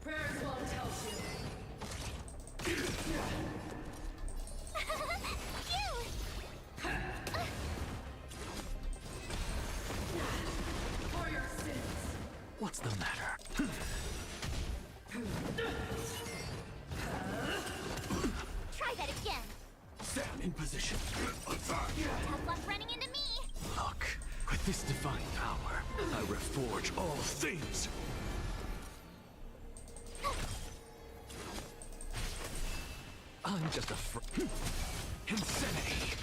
Prayers won't help you. For your sins. What's the matter? Try that again. Stand in position. Tough luck running into me. Look, with this divine power, I reforge all things. I'm just a insanity.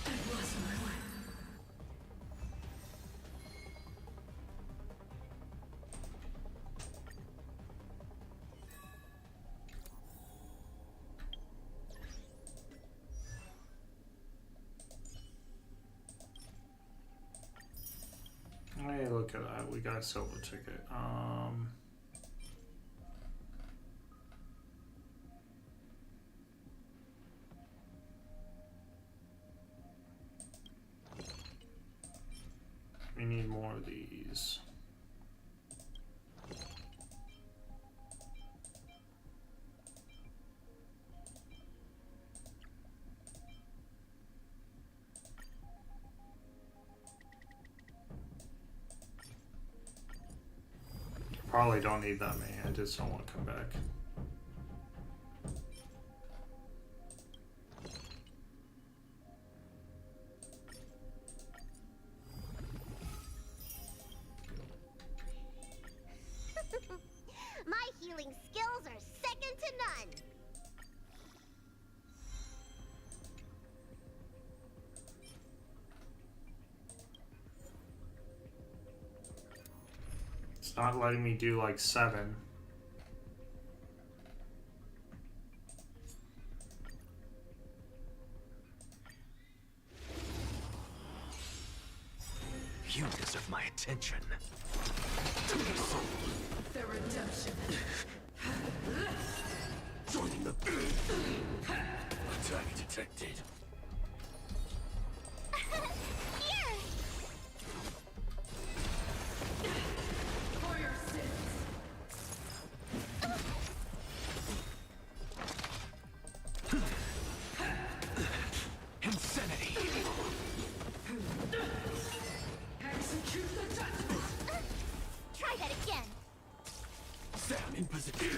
Hey, look at that. We got a silver ticket. We need more of these. Probably don't need that many. I just don't want to come back. healing skills are second to none. It's not letting me do like 7. You deserve my attention. The redemption. Joining the attack detected. Here! For your sins. Insanity. Execute the judgment. Try that again. Stand in position.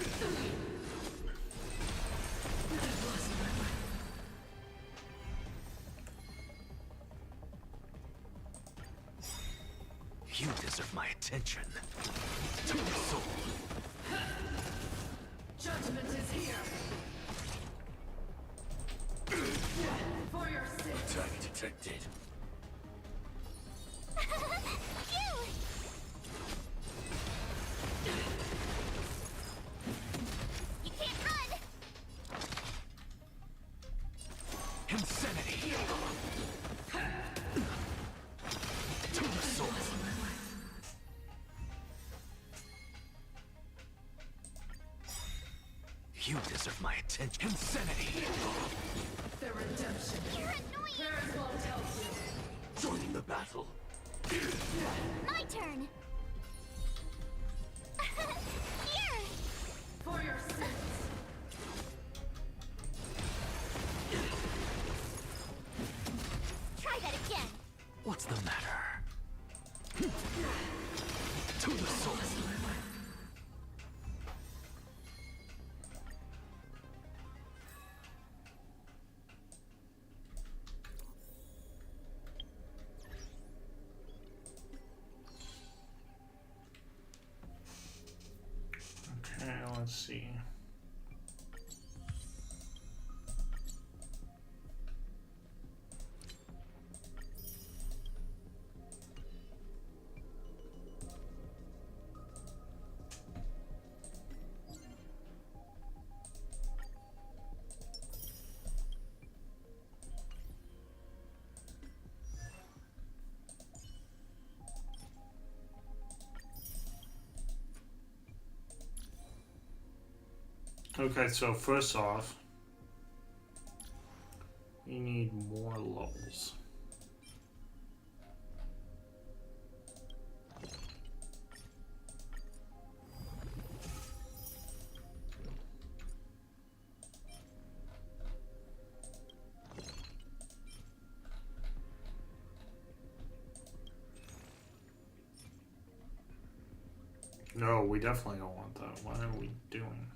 You deserve my attention. To the soul. Judgment is here. For your sins. Attack detected. Phew! You can't run! Insanity. To the soul. You deserve my attention. Insanity. The redemption. You're annoying! Paris won't help you. Joining the battle. My turn! Here! For your sins. Try that again! What's the matter? To the soul. Okay, let's see. Okay, so first off, you need more levels. No, we definitely don't want that. What are we doing?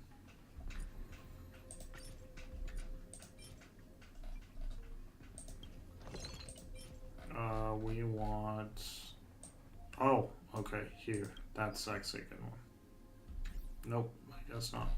We want... Oh, okay, here. That's actually a good one. Nope, I guess not.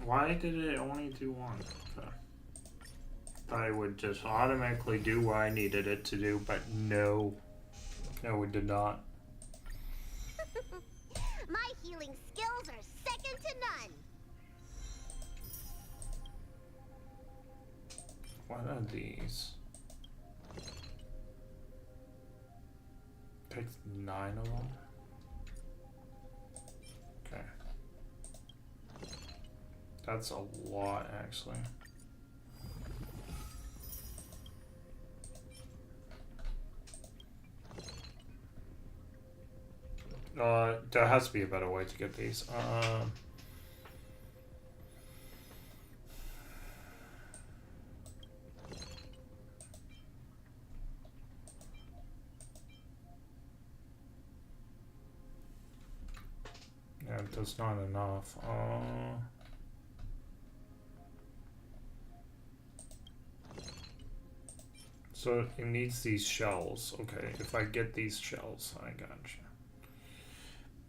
Why did it only do one? Okay. Thought it would just automatically do what I needed it to do, but no. No, it did not. My healing skills are second to none. What are these? Takes 9 of them? Okay. That's a lot, actually. There has to be a better way to get these. Yeah, that's not enough. So it needs these shells. Okay, if I get these shells, I gotcha.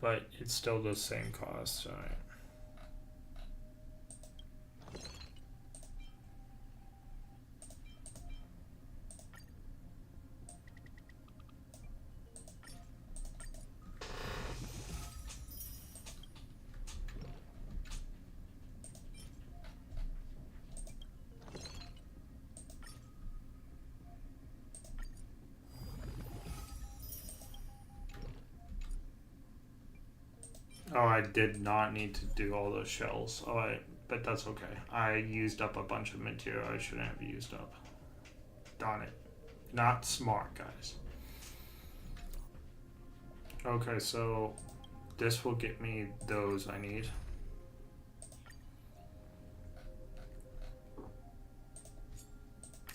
But it's still the same cost, alright. Oh, I did not need to do all those shells. Alright, but that's okay. I used up a bunch of material I shouldn't have used up. Darn it. Not smart, guys. Okay, so this will get me those I need.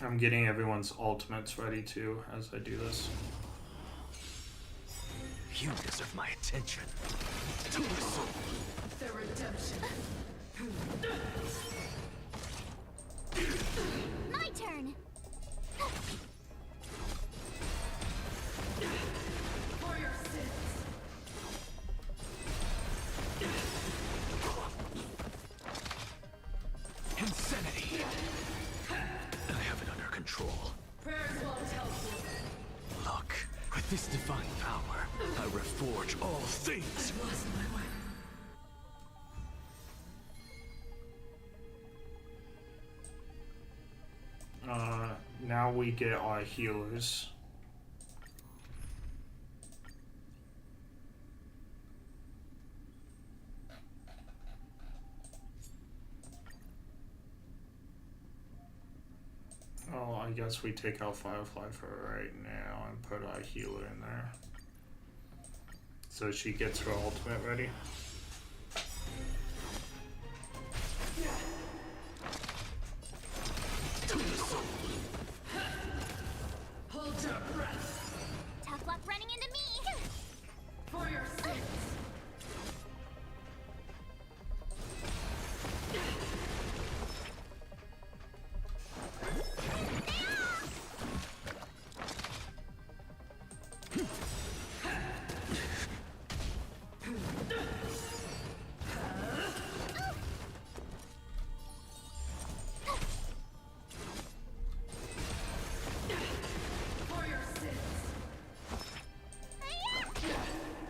I'm getting everyone's ultimates ready too as I do this. You deserve my attention. The redemption. My turn. For your sins. Insanity. I have it under control. Prayers won't help you. Look, with this divine power, I reforge all things. I lost my way. Now we get our healers. Oh, I guess we take out Firefly for right now and put our healer in there. So she gets her ultimate ready. Hold your breath. Tough luck running into me. For your sins. For your sins.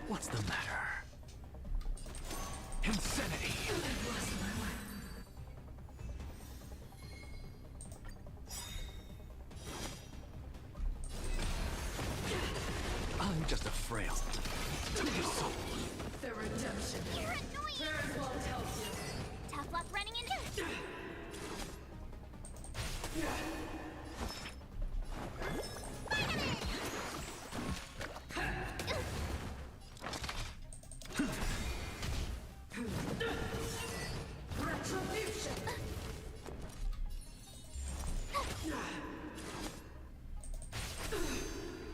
What's the matter? Insanity. I'm just a frail. The redemption. You're annoying. Prayers won't help you. Tough luck running into. Retribution.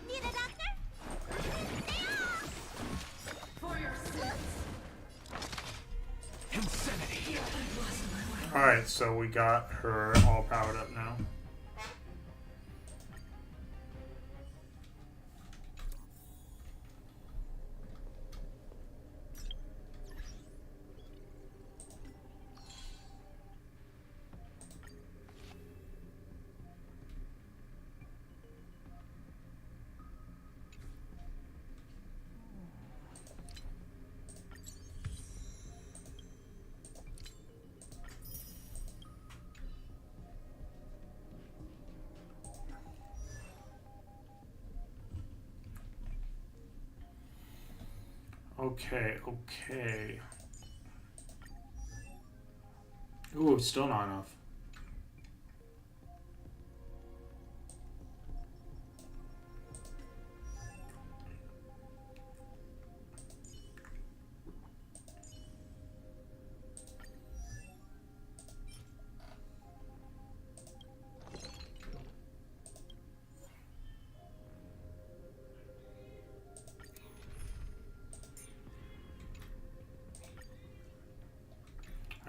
Need a doctor? For your sins. Insanity. Alright, so we got her all powered up now. Okay, okay. Ooh, still not enough.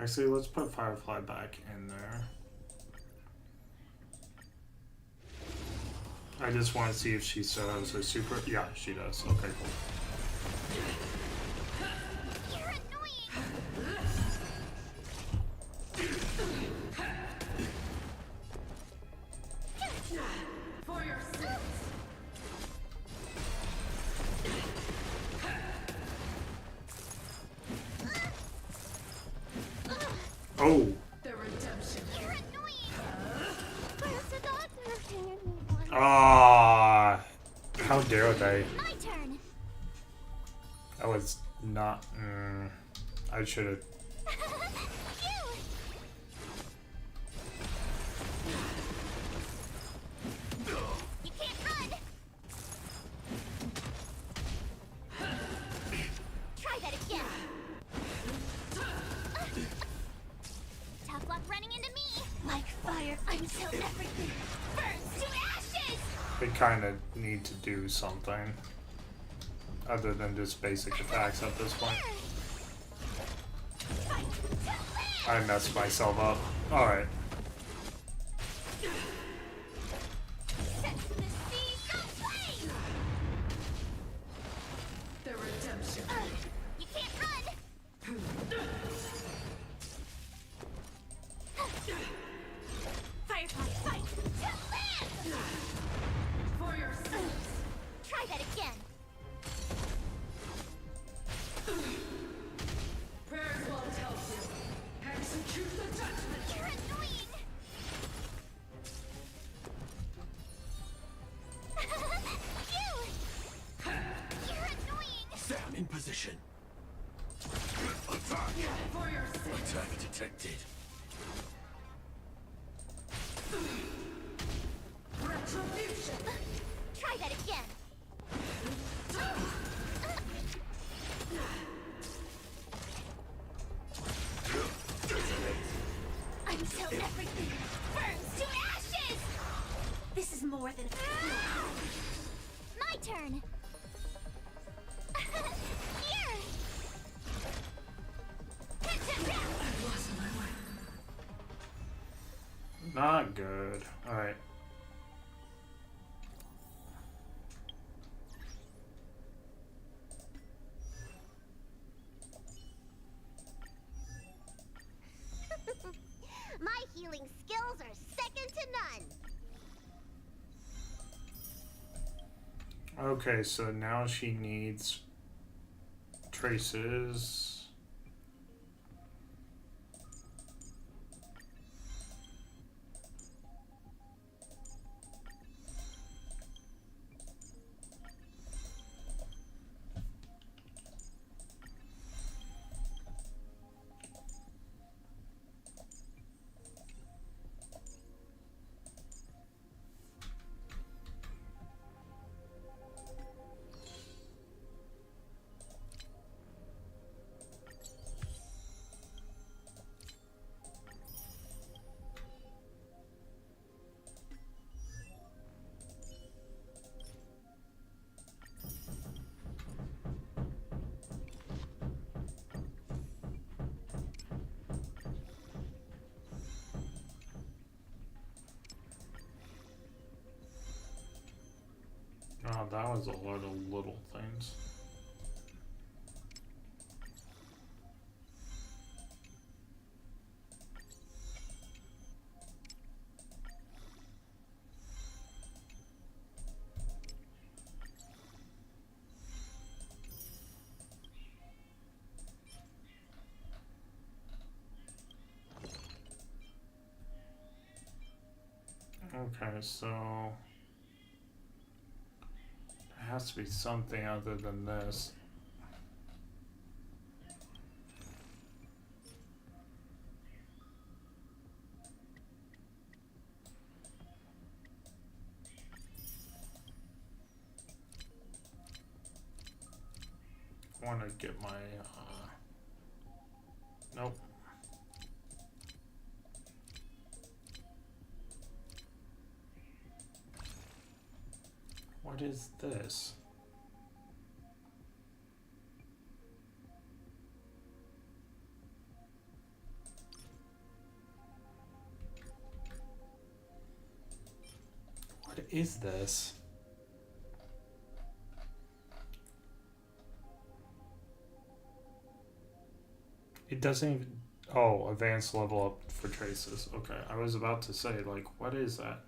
Actually, let's put Firefly back in there. I just want to see if she still has her super. Yeah, she does. Okay, cool. You're annoying. For your sins. Oh! The redemption. You're annoying. Where's the doctor? Ah! How dare they? My turn. I was not. I should have. You can't run. Try that again. Tough luck running into me. Like fire until everything burns to ashes. They kind of need to do something other than just basic attacks at this point. I messed myself up. Alright. Set the seas aflame. The redemption. You can't run. Firefly fight to land. For your sins. Try that again. Prayers won't help you. Execute the judgment. You're annoying. You're annoying. Stand in position. Attack! For your sins. Attack detected. Retribution. Try that again. Until everything burns to ashes! This is more than my turn! Here! Not good. Alright. My healing skills are second to none! Okay, so now she needs traces. Oh, that was a lot of little things. Okay, so there has to be something other than this. I want to get my nope. What is this? What is this? It doesn't even... Oh, advanced level up for traces. Okay, I was about to say, like, what is that?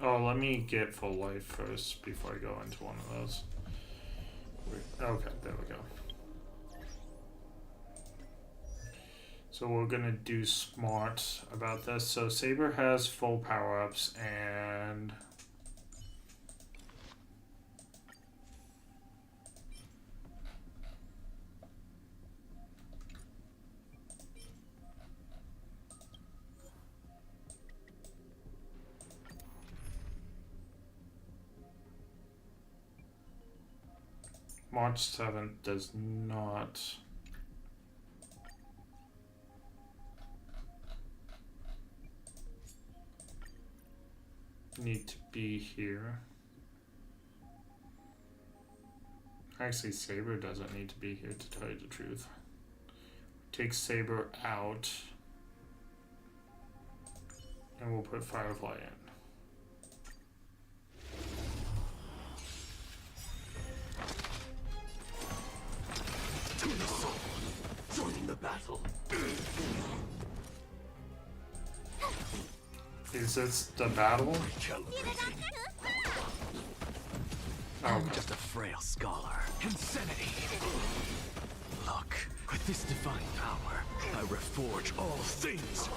Oh, let me get full life first before I go into one of those. Okay, there we go. So we're gonna do smart about this. So Saber has full power-ups and... March 7th does not need to be here. Actually, Saber doesn't need to be here, to tell you the truth. Take Saber out, and we'll put Firefly in. Joining the battle. Is this the battle? I'm just a frail scholar. Insanity! Look, with this divine power, I reforge all things!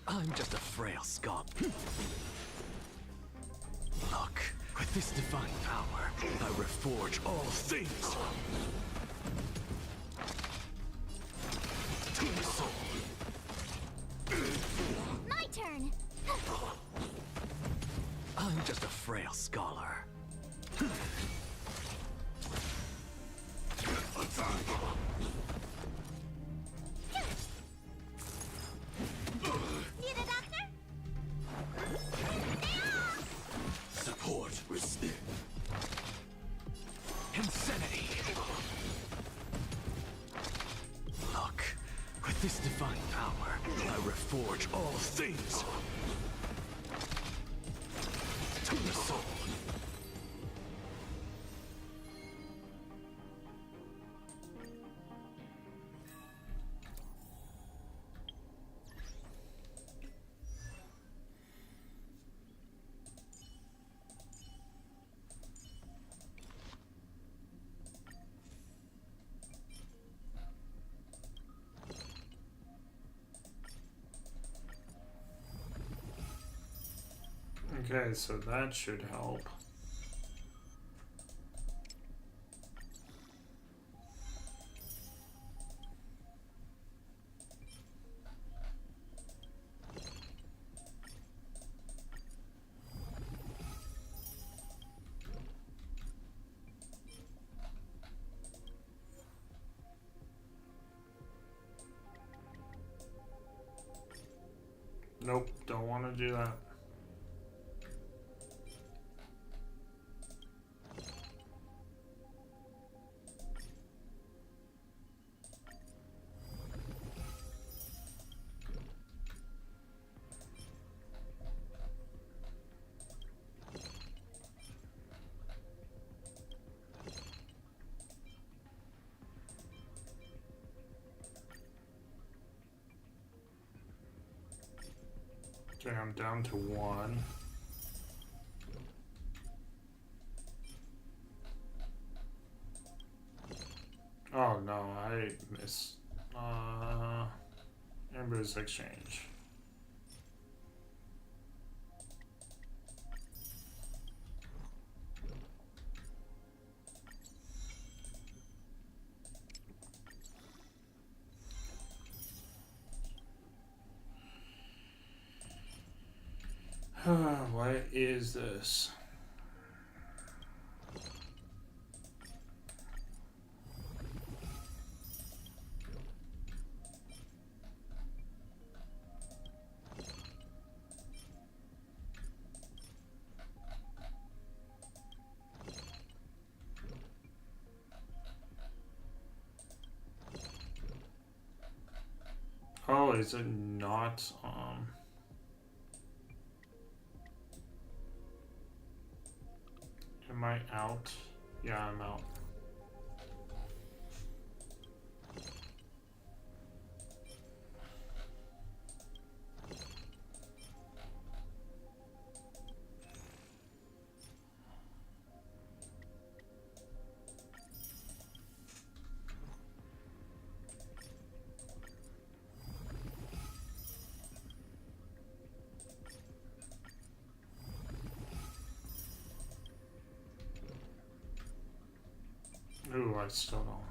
I'm just a frail scholar. Look, with this divine power, I reforge all things! To the soul! My turn. I'm just a frail scholar. Need a doctor? Support. Insanity. Look, with this divine power, I reforge all things. To the soul. Okay, so that should help. Nope, don't want to do that. Okay, I'm down to one. Oh no, I missed. Ember's Exchange. What is this? Oh, is it not, am I out? Yeah, I'm out. Ooh, I still don't.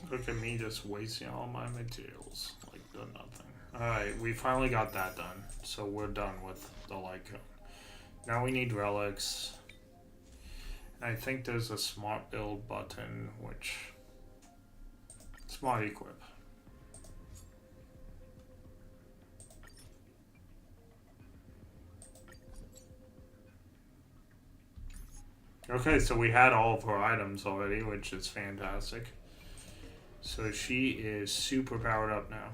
Look at me just wasting all my materials. Like, done nothing. Alright, we finally got that done. So we're done with the light cone. Now we need relics. And I think there's a smart build button, which... Smart equip. Okay, so we had all of her items already, which is fantastic. So she is super powered up now.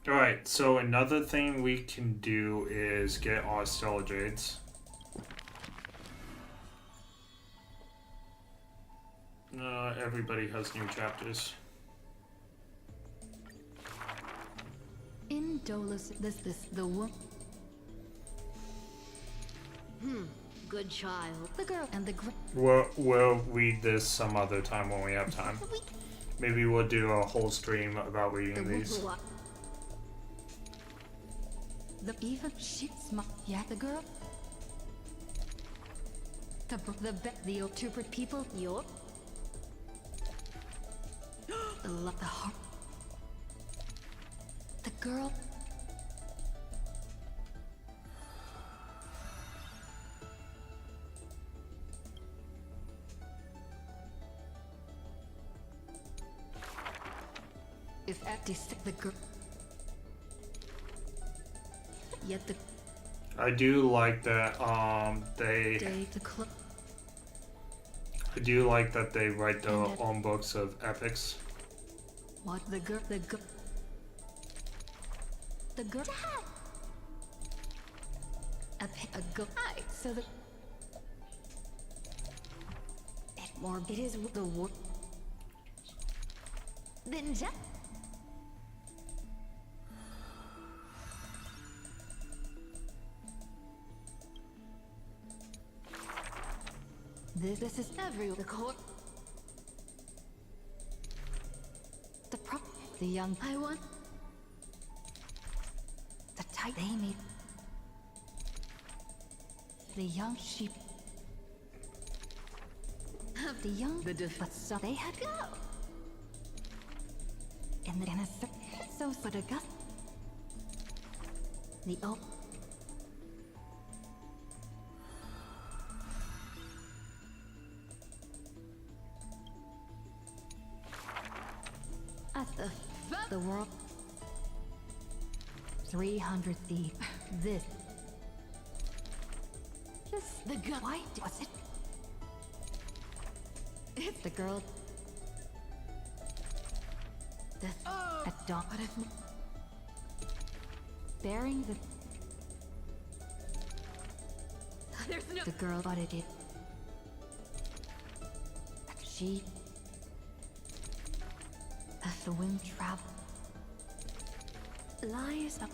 Alright, so another thing we can do is get our Stellar Jades. Everybody has new chapters. Indolus, this, the one. Good child. The girl and the We'll read this some other time when we have time. Maybe we'll do a whole stream about reading these. The even shits my yeah the girl. The October people your the heart. The girl. If at the girl. Yet the. I do like that. I do like that they write their own books of epics. What the girl? The girl. The girl. A go. So the. It is the word. Then This is every the court. The young I want. The tight they made. The young sheep. Of the young but so they had go. In the innocent so for the gust. The old The world. 300 thieves. This. Just the gun. Why was it? It's the girl. The at dawn. What if bearing the. There's no. The girl butted it. She. As the wind travel. Lies up.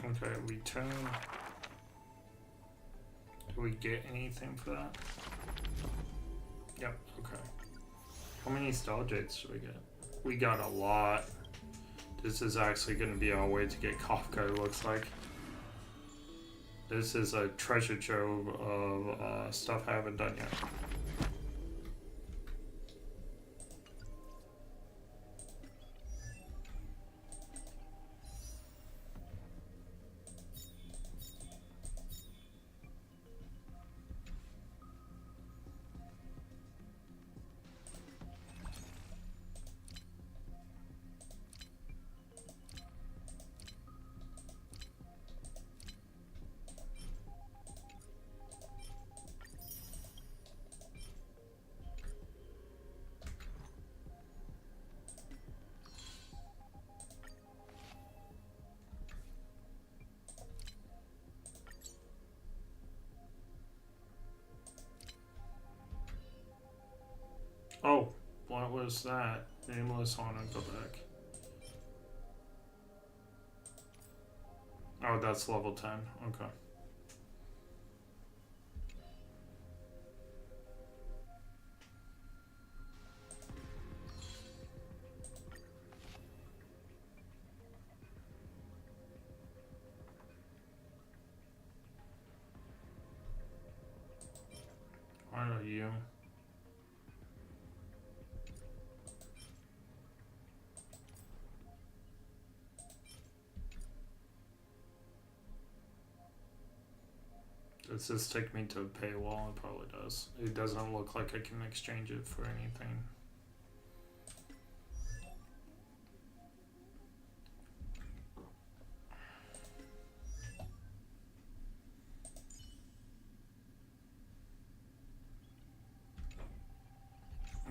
Okay, return. Do we get anything for that? Yep, okay. How many Stargates do we get? We got a lot. This is actually going to be our way to get Kafka, it looks like. This is a treasure trove of stuff I haven't done yet. Oh, what was that? Nameless Honor, go back. Oh, that's level 10. Okay. What are you? Does this take me to a paywall? It probably does. It doesn't look like I can exchange it for anything.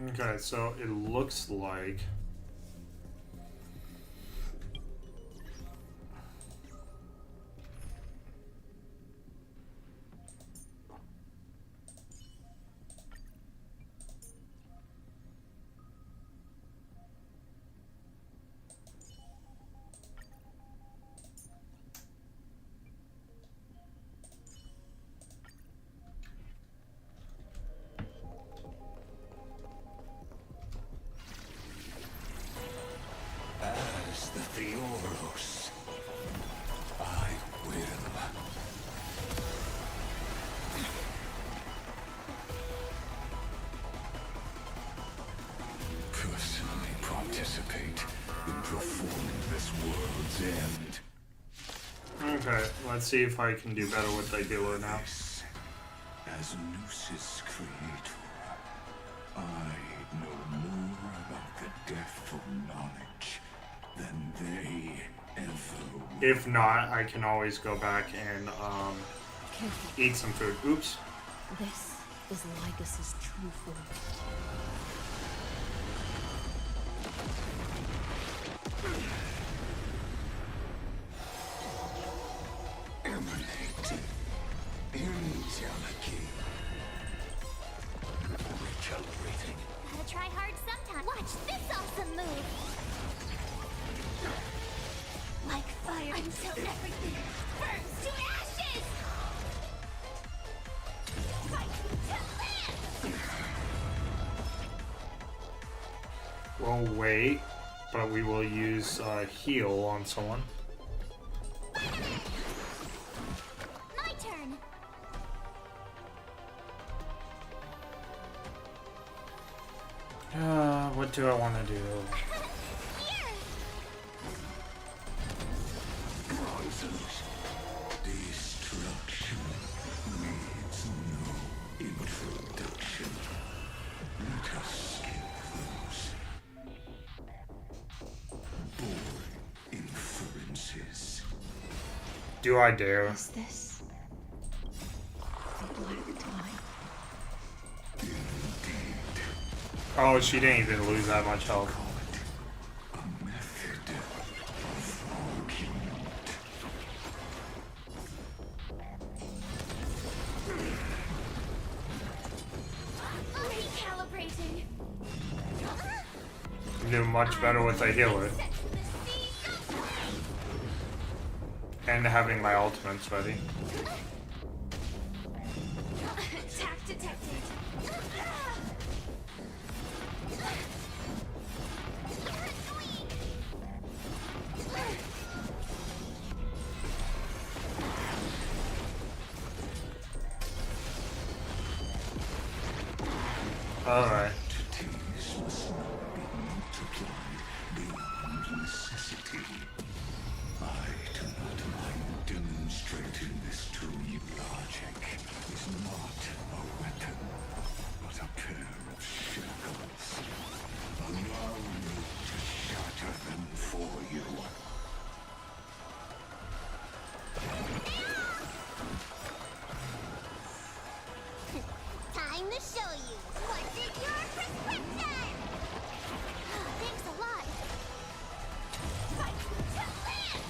Okay, so it looks like As the Theoros, I will. Personally participate in performing this world's end. okay, let's see if I can do better with the healer now. As Noos's creator, I know more about the depth of knowledge than they ever will. If not, I can always go back and eat some food. Oops. This is Lycus's true form. Emanate. Intelligent. Recalibrating. Gotta try hard sometime. Watch this awesome move. Like fire until everything burns to ashes. Fight to land. We'll wait, but we will use heal on someone. My turn. What do I want to do? Here. Destruction. Do I dare? Is this the black time? Oh, she didn't even lose that much health. Recalibrating. Do much better with a healer. And having my ultimates ready. Attack detected. Alright. Time to show you what's in your prescription. Thanks a lot. Fight to live.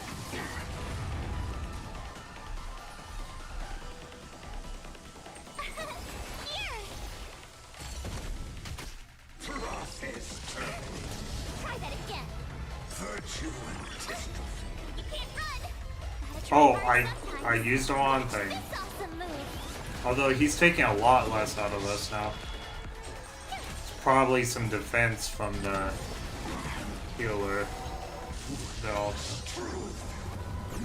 Here. Try that again. You can't run. Gotta try Oh, hard I sometimes. used the wrong thing. This awesome move. Although he's taking a lot less out of us now. It's probably some defense from the healer. No.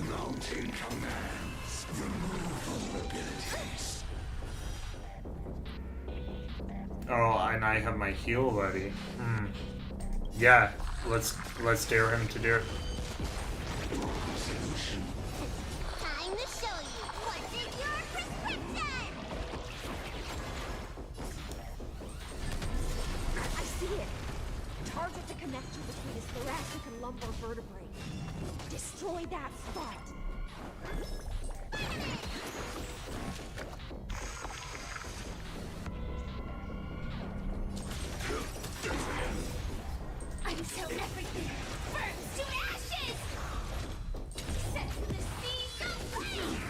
Mounting commands. Removal abilities. Oh, and I have my heal ready. Yeah, let's dare him to do it. Time to show you what's in your prescription. I see it. Target the connector between his thoracic and lumbar vertebrae. Destroy that spot. Until everything burns to ashes. Set to the seas of flame.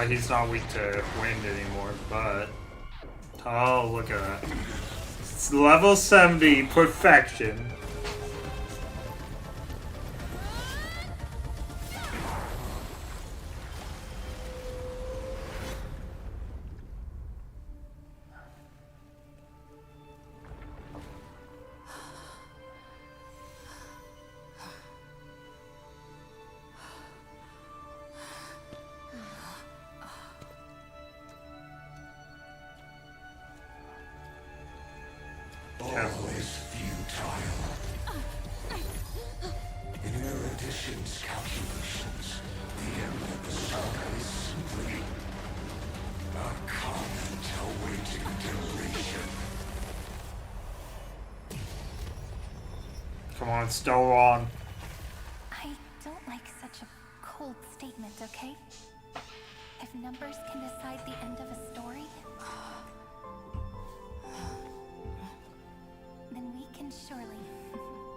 He's not weak to wind anymore, but... Oh, look at that. It's level 70, perfection. Always futile. In Erudition's calculations, the end of the saga is simply a comment awaiting deletion. Come on, still wrong. I don't like such a cold statement, okay? If numbers can decide the end of a story, then we can surely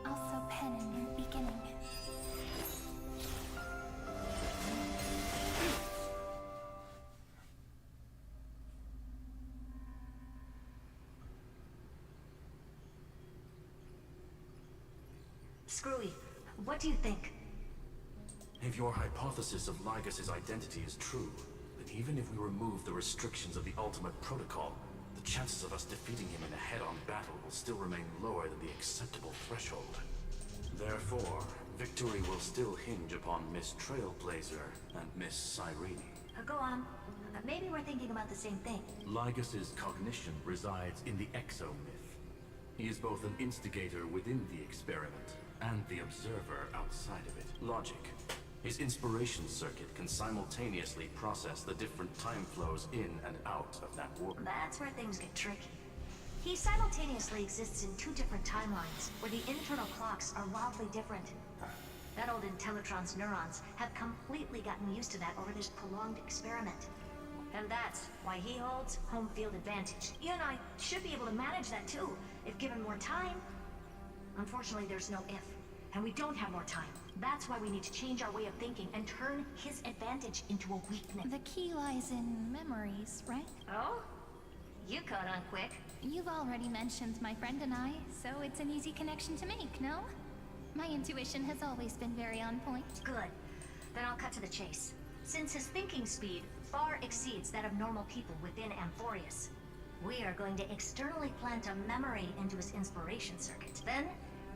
also pen a new beginning. Screwy, what do you think? If your hypothesis of Lygas's identity is true, then even if we remove the restrictions of the Ultimate Protocol, the chances of us defeating him in a head-on battle will still remain lower than the acceptable threshold. Therefore, victory will still hinge upon Miss Trailblazer and Miss Cyrene. Go on. Maybe we're thinking about the same thing. Lygas's cognition resides in the exo-myth. He is both an instigator within the experiment and the observer outside of it. Logic. His inspiration circuit can simultaneously process the different time flows in and out of that warp. That's where things get tricky. He simultaneously exists in two different timelines, where the internal clocks are wildly different. That old Intellitron's neurons have completely gotten used to that over this prolonged experiment. And that's why he holds home field advantage. You and I should be able to manage that too, if given more time. Unfortunately, there's no if, and we don't have more time. That's why we need to change our way of thinking and turn his advantage into a weakness. The key lies in memories, right? Oh? You caught on quick. You've already mentioned my friend and I, so it's an easy connection to make, no? My intuition has always been very on point. Good. Then I'll cut to the chase. Since his thinking speed far exceeds that of normal people within Amphorius, we are going to externally plant a memory into his inspiration circuit. Then,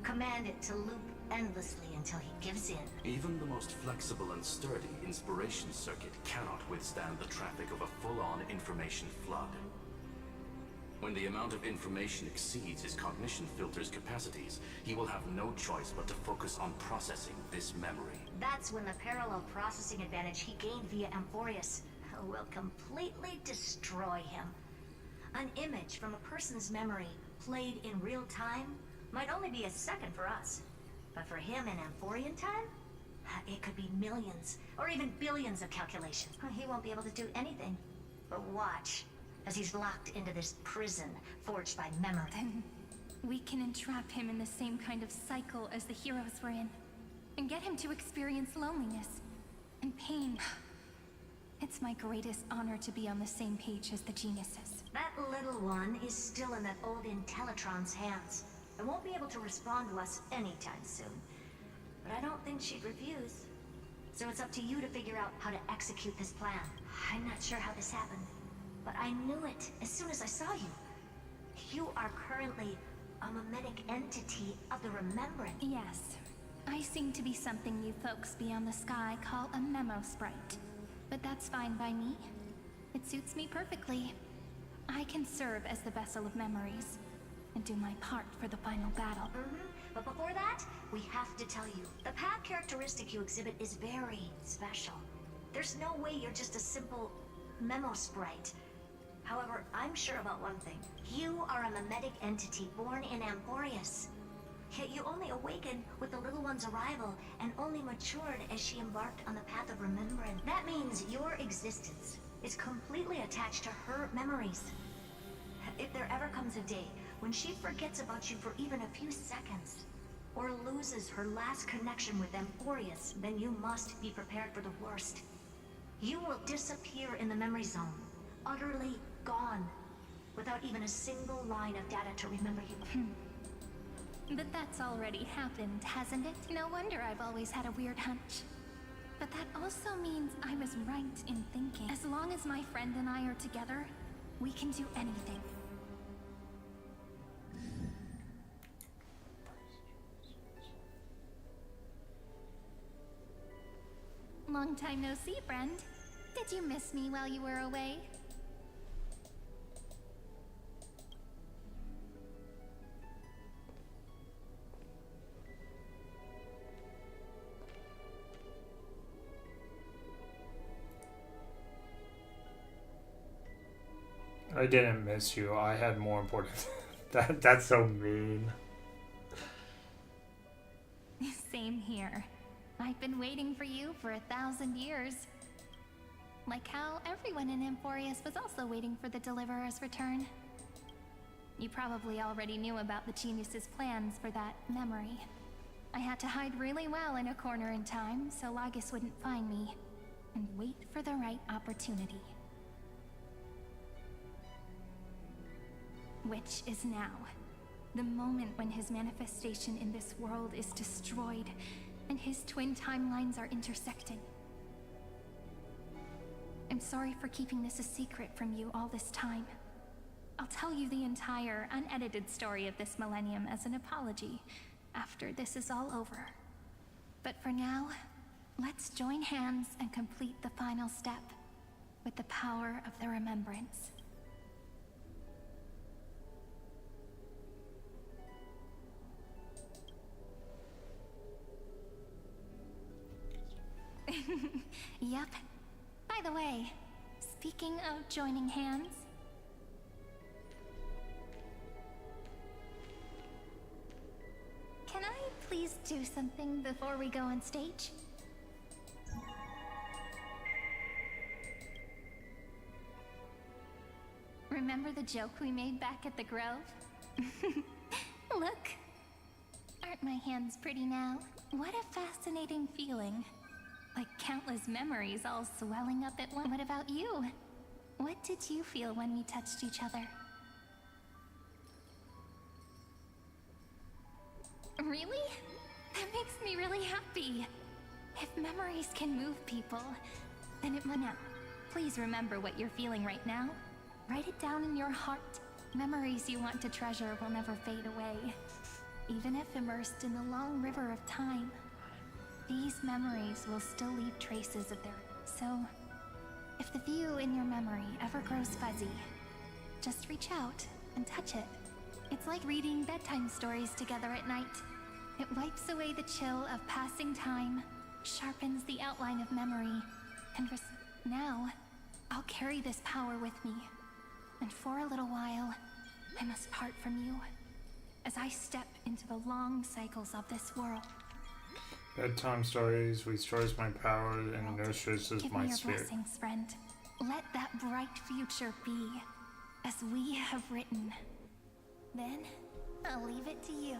command it to loop endlessly until he gives in. Even the most flexible and sturdy inspiration circuit cannot withstand the traffic of a full-on information flood. When the amount of information exceeds his cognition filter's capacities, he will have no choice but to focus on processing this memory. That's when the parallel processing advantage he gained via Amphorius will completely destroy him. An image from a person's memory played in real time might only be a second for us. But for him in Amphorian time, it could be millions or even billions of calculations. He won't be able to do anything but watch as he's locked into this prison forged by memory. Then we can entrap him in the same kind of cycle as the heroes were in, and get him to experience loneliness and pain. It's my greatest honor to be on the same page as the geniuses. That little one is still in that old Intellitron's hands and won't be able to respond to us anytime soon. But I don't think she'd refuse. So it's up to you to figure out how to execute this plan. I'm not sure how this happened, but I knew it as soon as I saw you. You are currently a mimetic entity of the Remembrance. Yes. I seem to be something you folks beyond the sky call a memo sprite. But that's fine by me. It suits me perfectly. I can serve as the vessel of memories, and do my part for the final battle. But before that, we have to tell you, the path characteristic you exhibit is very special. There's no way you're just a simple memo sprite. However, I'm sure about one thing. You are a mimetic entity born in Amphorius. Yet you only awakened with the little one's arrival and only matured as she embarked on the path of remembrance. That means your existence is completely attached to her memories. If there ever comes a day when she forgets about you for even a few seconds, or loses her last connection with Amphorius, then you must be prepared for the worst. You will disappear in the memory zone, utterly gone, without even a single line of data to remember you. But that's already happened, hasn't it? No wonder I've always had a weird hunch. But that also means I was right in thinking. As long as my friend and I are together, we can do anything. Long time no see, friend. Did you miss me while you were away? I didn't miss you. I had more important. That's so mean. Same here. I've been waiting for you for 1,000 years. Like how everyone in Amphorius was also waiting for the Deliverer's return. You probably already knew about the genius's plans for that memory. I had to hide really well in a corner in time so Lagus wouldn't find me, and wait for the right opportunity. Which is now. The moment when his manifestation in this world is destroyed, and his twin timelines are intersecting. I'm sorry for keeping this a secret from you all this time. I'll tell you the entire, unedited story of this millennium as an apology after this is all over. But for now, let's join hands and complete the final step with the power of the remembrance. Yep. By the way, speaking of joining hands, do something before we go on stage? Remember the joke we made back at the Grove? Look! Aren't my hands pretty now? What a fascinating feeling. Like countless memories all swelling up at once. What about you? What did you feel when we touched each other? Really? That makes me really happy. If memories can move people, then it might now. Please remember what you're feeling right now. Write it down in your heart. Memories you want to treasure will never fade away. Even if immersed in the long river of time, these memories will still leave traces of their... So, if the view in your memory ever grows fuzzy, just reach out and touch it. It's like reading bedtime stories together at night. It wipes away the chill of passing time, sharpens the outline of memory, and now, I'll carry this power with me. And for a little while, I must part from you, as I step into the long cycles of this world. Bedtime stories restores my power and nurtures Give my me your spirit. blessings, friend. Let that bright future be, as we have written. Then, I'll leave it to you.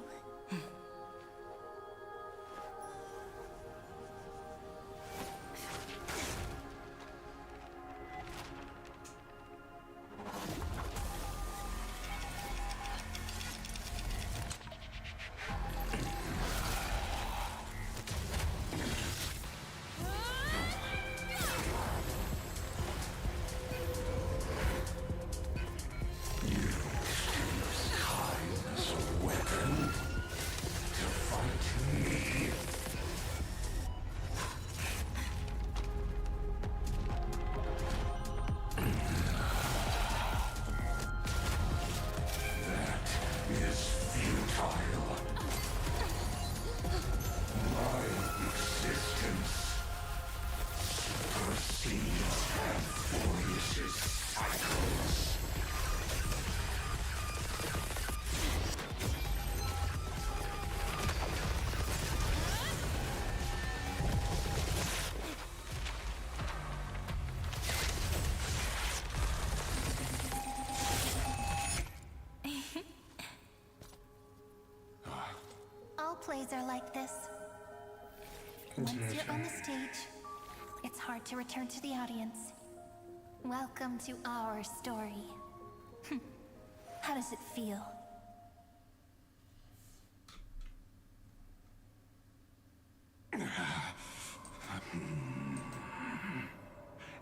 All plays are like this. Once you're on the stage, it's hard to return to the audience. Welcome to our story. How does it feel?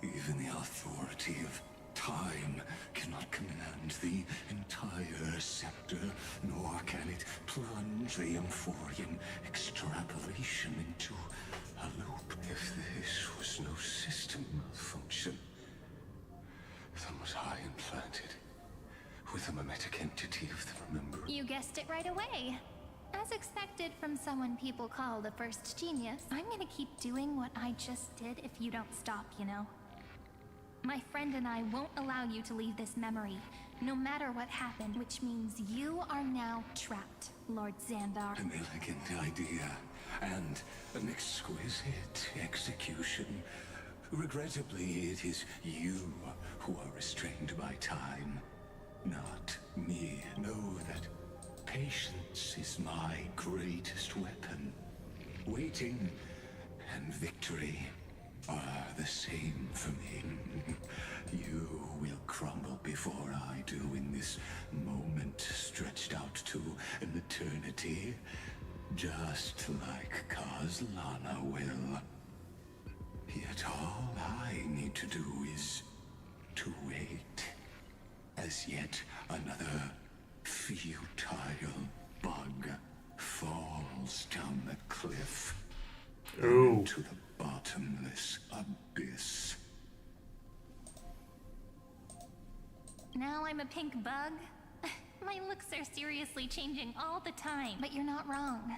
Even the authority of time cannot command the entire scepter, nor can it plunge the Amphorian extrapolation into a loop. If this was no system malfunction, then was I implanted with a mimetic entity of the remember? You guessed it right away. As expected from someone people call the first genius, I'm gonna keep doing what I just did if you don't stop, you know? My friend and I won't allow you to leave this memory, no matter what happened, which means you are now trapped, Lord Xandar. An elegant idea, and an exquisite execution. Regrettably, it is you who are restrained by time, not me. Know that patience is my greatest weapon. Waiting and victory are the same for me. You will crumble before I do in this moment stretched out to an eternity, just like Kazlana will. Yet all I need to do is to wait, as yet another futile bug falls down the cliff into the bottomless abyss. Now I'm a pink bug? My looks are seriously changing all the time. But you're not wrong.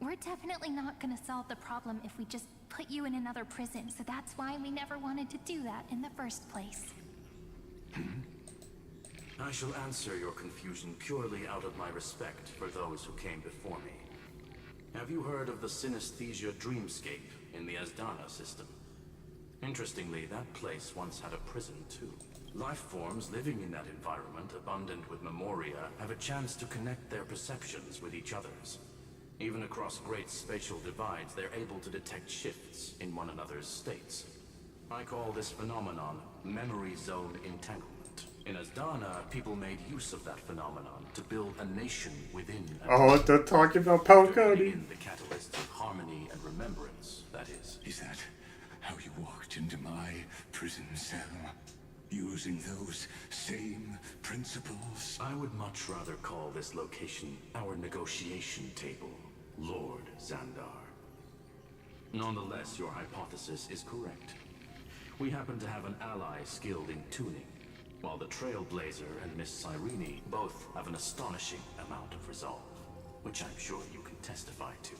We're definitely not gonna solve the problem if we just put you in another prison, so that's why we never wanted to do that in the first place. I shall answer your confusion purely out of my respect for those who came before me. Have you heard of the synesthesia dreamscape in the Asdana system? Interestingly, that place once had a prison too. Life forms living in that environment, abundant with memoria, have a chance to connect their perceptions with each other's. Even across great spatial divides, they're able to detect shifts in one another's states. I call this phenomenon memory zone entanglement. In Asdana, people made use of that phenomenon to build a nation within Oh, they're talking about Pelcody. in the catalysts of harmony and remembrance, that is. Is that how you walked into my prison cell? Using those same principles? I would much rather call this location our negotiation table, Lord Xandar. Nonetheless, your hypothesis is correct. We happen to have an ally skilled in tuning, while the Trailblazer and Miss Cyrene both have an astonishing amount of resolve, which I'm sure you can testify to.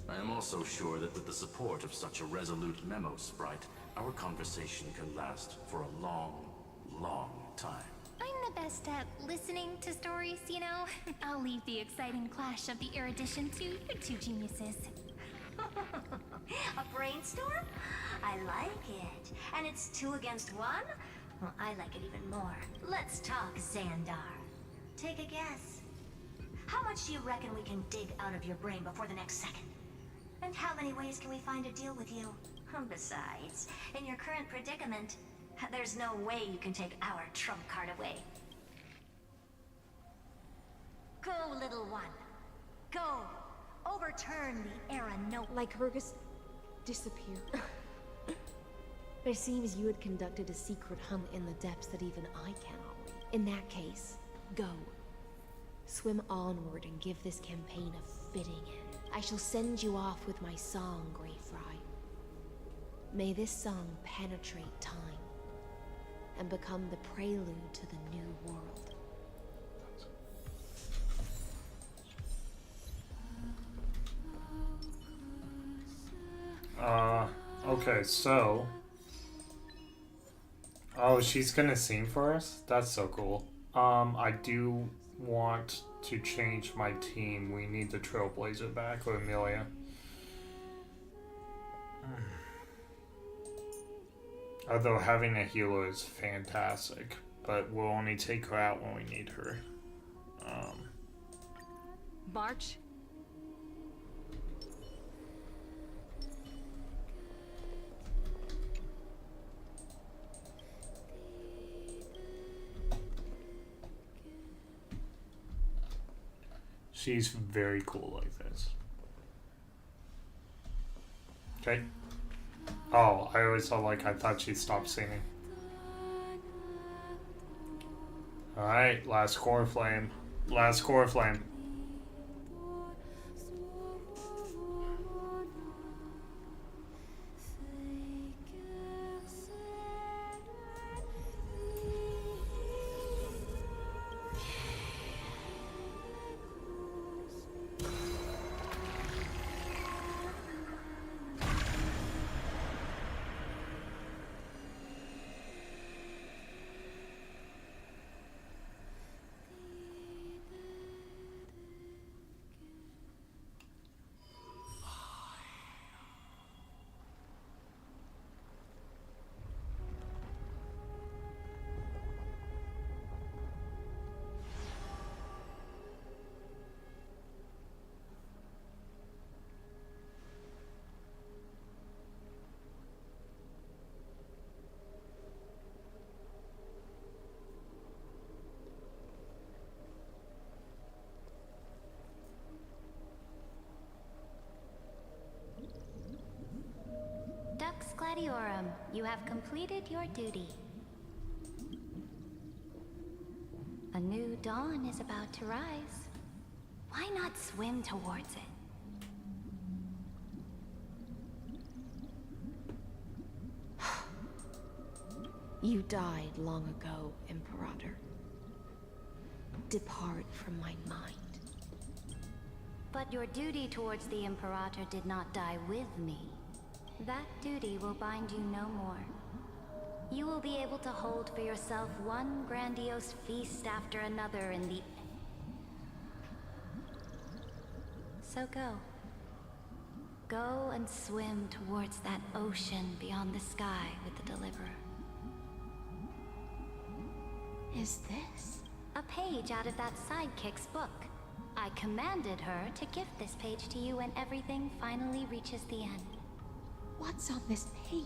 I am also sure that with the support of such a resolute memo sprite, our conversation can last for a long, long time. I'm the best at listening to stories, you know? I'll leave the exciting clash of the erudition to you two geniuses. A brainstorm? I like it. And it's 2 against 1? Well, I like it even more. Let's talk, Xandar. Take a guess. How much do you reckon we can dig out of your brain before the next second? And how many ways can we find to deal with you? Besides, in your current predicament, there's no way you can take our trump card away. Go, little one. Go. Overturn the era no— Lycurgus, disappear. It seems you had conducted a secret hunt in the depths that even I cannot read. In that case, go. Swim onward and give this campaign a fitting end. I shall send you off with my song, Grey Fry. May this song penetrate time and become the prelude to the new world. Okay, so... Oh, she's gonna sing for us? That's so cool. I do want to change my team. We need the Trailblazer back with Amelia. Although having a healer is fantastic, but we'll only take her out when we need her. March. She's very cool like this. Okay. Oh, I always felt like I thought she stopped singing. Alright, last core flame. Last core flame. Dux Gladiorum, you have completed your duty. A new dawn is about to rise. Why not swim towards it? You died long ago, Imperator. Depart from my mind. But your duty towards the Imperator did not die with me. That duty will bind you no more. You will be able to hold for yourself one grandiose feast after another in the... So go. Go and swim towards that ocean beyond the sky with the Deliverer. Is this? A page out of that sidekick's book. I commanded her to gift this page to you when everything finally reaches the end. What's on this page?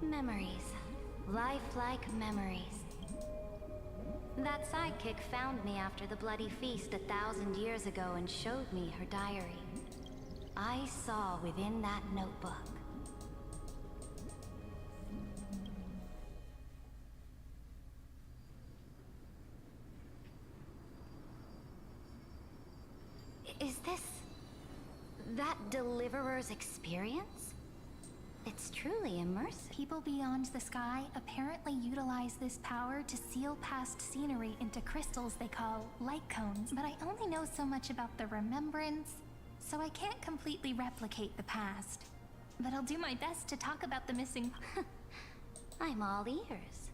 Memories. Lifelike memories. That sidekick found me after the bloody feast 1,000 years ago and showed me her diary. I saw within that notebook. Is this that Deliverer's experience? It's truly immersive. People beyond the sky apparently utilize this power to seal past scenery into crystals they call light cones. But I only know so much about the remembrance, so I can't completely replicate the past. But I'll do my best to talk about the missing... I'm all ears.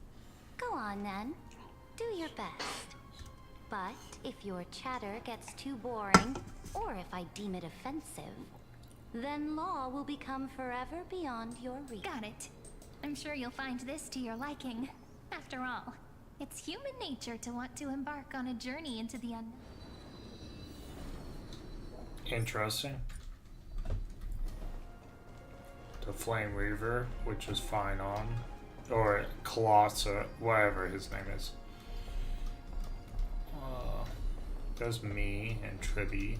Go on then. Do your best. But if your chatter gets too boring, or if I deem it offensive, then law will become forever beyond your reach. Got it. I'm sure you'll find this to your liking. After all, it's human nature to want to embark on a journey into the unknown. Interesting. The Flame Reaver, which is fine on. Or Colossus, whatever his name is. There's me and Tribby.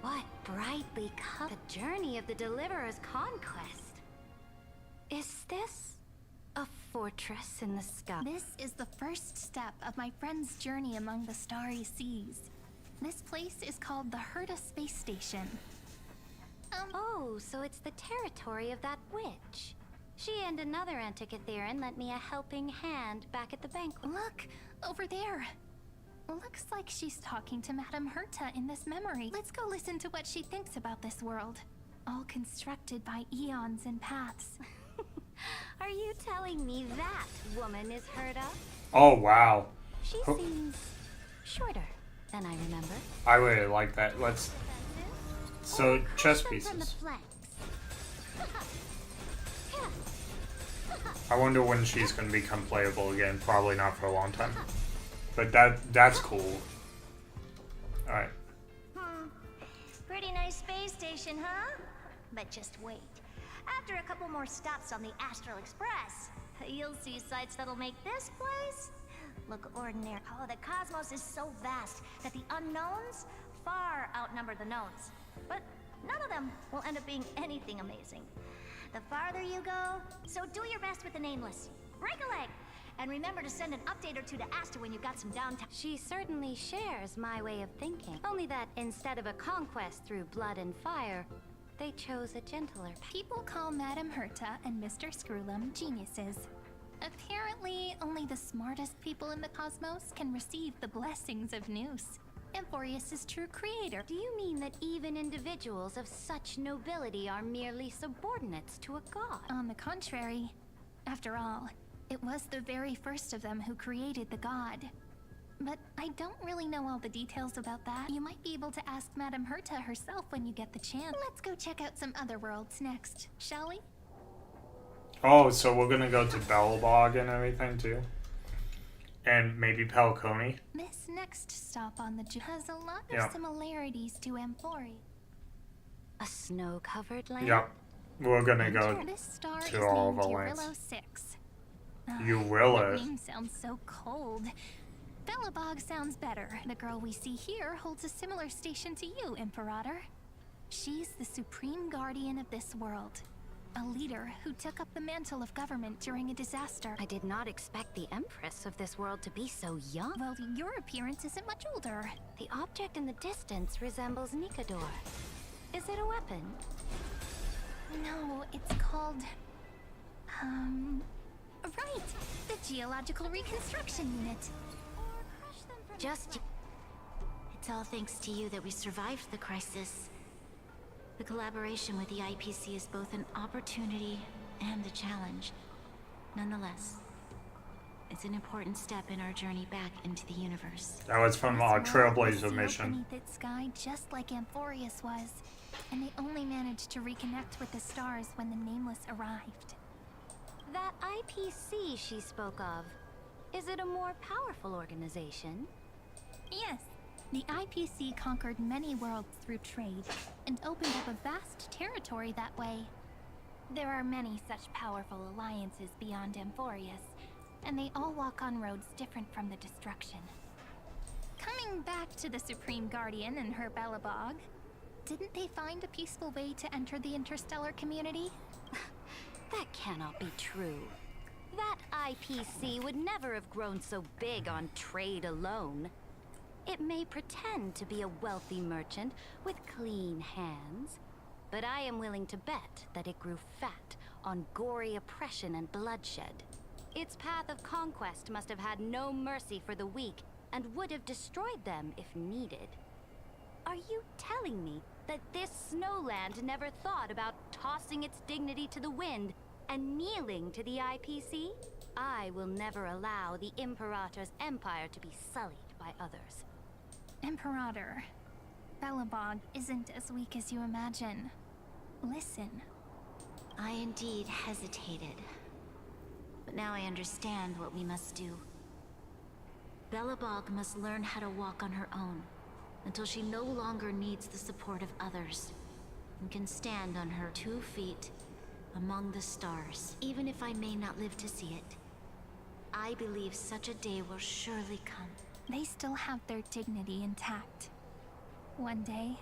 What brightly colored the journey of the Deliverer's conquest? Is this a fortress in the sky? This is the first step of my friend's journey among the starry seas. This place is called the Herta Space Station. Oh, so it's the territory of that witch. She and another Antikytherian lent me a helping hand back at the banquet. Look, over there. Looks like she's talking to Madame Herta in this memory. Let's go listen to what she thinks about this world. All constructed by eons and paths. Are you telling me that woman is Herta? Oh, wow. She seems shorter than I remember. I really like that. Let's... So, chess pieces. I wonder when she's going to become playable again. Probably not for a long time. But that's cool. Alright. Pretty nice space station, huh? But just wait. After a couple more stops on the Astral Express, you'll see sights that'll make this place look ordinary. Oh, the cosmos is so vast that the unknowns far outnumber the knowns. But none of them will end up being anything amazing. The farther you go, so do your best with the nameless. Break a leg! And remember to send an update or two to Asta when you've got some downtime. She certainly shares my way of thinking. Only that instead of a conquest through blood and fire, they chose a gentler path. People call Madame Herta and Mr. Screwlum geniuses. Apparently, only the smartest people in the cosmos can receive the blessings of Noose, Emporius' true creator. Do you mean that even individuals of such nobility are merely subordinates to a god? On the contrary, after all, it was the very first of them who created the god. But I don't really know all the details about that. You might be able to ask Madame Herta herself when you get the chance. Let's go check out some other worlds next, shall we? Oh, so we're gonna go to Belobog and everything too? And maybe Pelcony? This next stop on the has a lot of similarities to Amphori. A snow-covered land? Yep. We're gonna go This star to is all of named our lands. Urillo 6. Urillo. That name sounds so cold. Belobog sounds better. The girl we see here holds a similar station to you, Imperator. She's the supreme guardian of this world. A leader who took up the mantle of government during a disaster. I did not expect the Empress of this world to be so young. Well, your appearance isn't much older. The object in the distance resembles Nikador. Is it a weapon? No, it's called... Right! The Geological Reconstruction Unit. Just... It's all thanks to you that we survived the crisis. The collaboration with the IPC is both an opportunity and a challenge. Nonetheless, It's an important step in our journey back into the universe. That was from This world was Trailblazer sealed mission. beneath its sky, just like Amphorius was, and they only managed to reconnect with the stars when the Nameless arrived. That IPC she spoke of, is it a more powerful organization? Yes, the IPC conquered many worlds through trade and opened up a vast territory that way. There are many such powerful alliances beyond Amphorius, and they all walk on roads different from the destruction. Coming back to the Supreme Guardian and her Belobog, didn't they find a peaceful way to enter the interstellar community? That cannot be true. That IPC would never have grown so big on trade alone. It may pretend to be a wealthy merchant with clean hands, but I am willing to bet that it grew fat on gory oppression and bloodshed. Its path of conquest must have had no mercy for the weak and would have destroyed them if needed. Are you telling me that this snowland never thought about tossing its dignity to the wind and kneeling to the IPC? I will never allow the Imperator's empire to be sullied by others. Imperator, Belobog isn't as weak as you imagine. Listen. I indeed hesitated. But now I understand what we must do. Belobog must learn how to walk on her own until she no longer needs the support of others and can stand on her 2 feet among the stars. Even if I may not live to see it, I believe such a day will surely come. They still have their dignity intact. One day,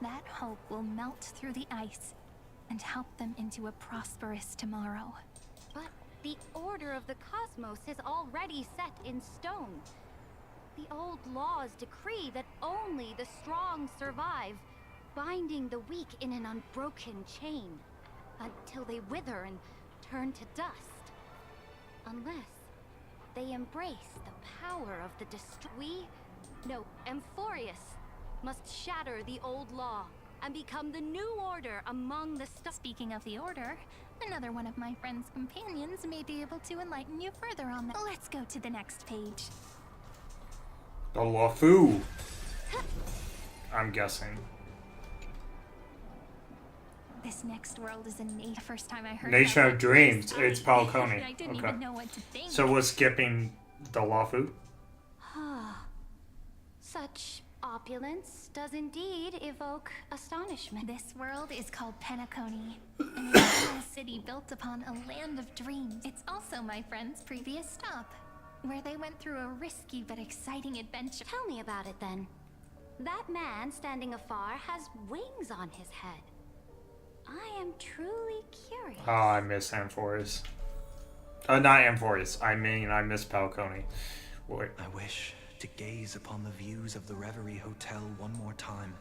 that hope will melt through the ice and help them into a prosperous tomorrow. But the order of the cosmos is already set in stone. The old laws decree that only the strong survive, binding the weak in an unbroken chain until they wither and turn to dust. Unless they embrace the power of the Amphorius must shatter the old law and become the new order among the stars. Speaking of the order, another one of my friend's companions may be able to enlighten you further on that. Let's go to the next page. The Lafu. I'm guessing. This next world is the first time I heard Nation about of it, Dreams. It's Falcone. I didn't Okay. even know what to think. So we're skipping the Lafu. Such opulence does indeed evoke astonishment. This world is called Penacony, an eternal city built upon a land of dreams. It's also my friend's previous stop, where they went through a risky but exciting adventure. Tell me about it then. That man standing afar has wings on his head. I am truly curious. Oh, I miss Amphorius. Not Amphorius. I miss Falcone. Wait. I wish to gaze upon the views of the Reverie Hotel one more time.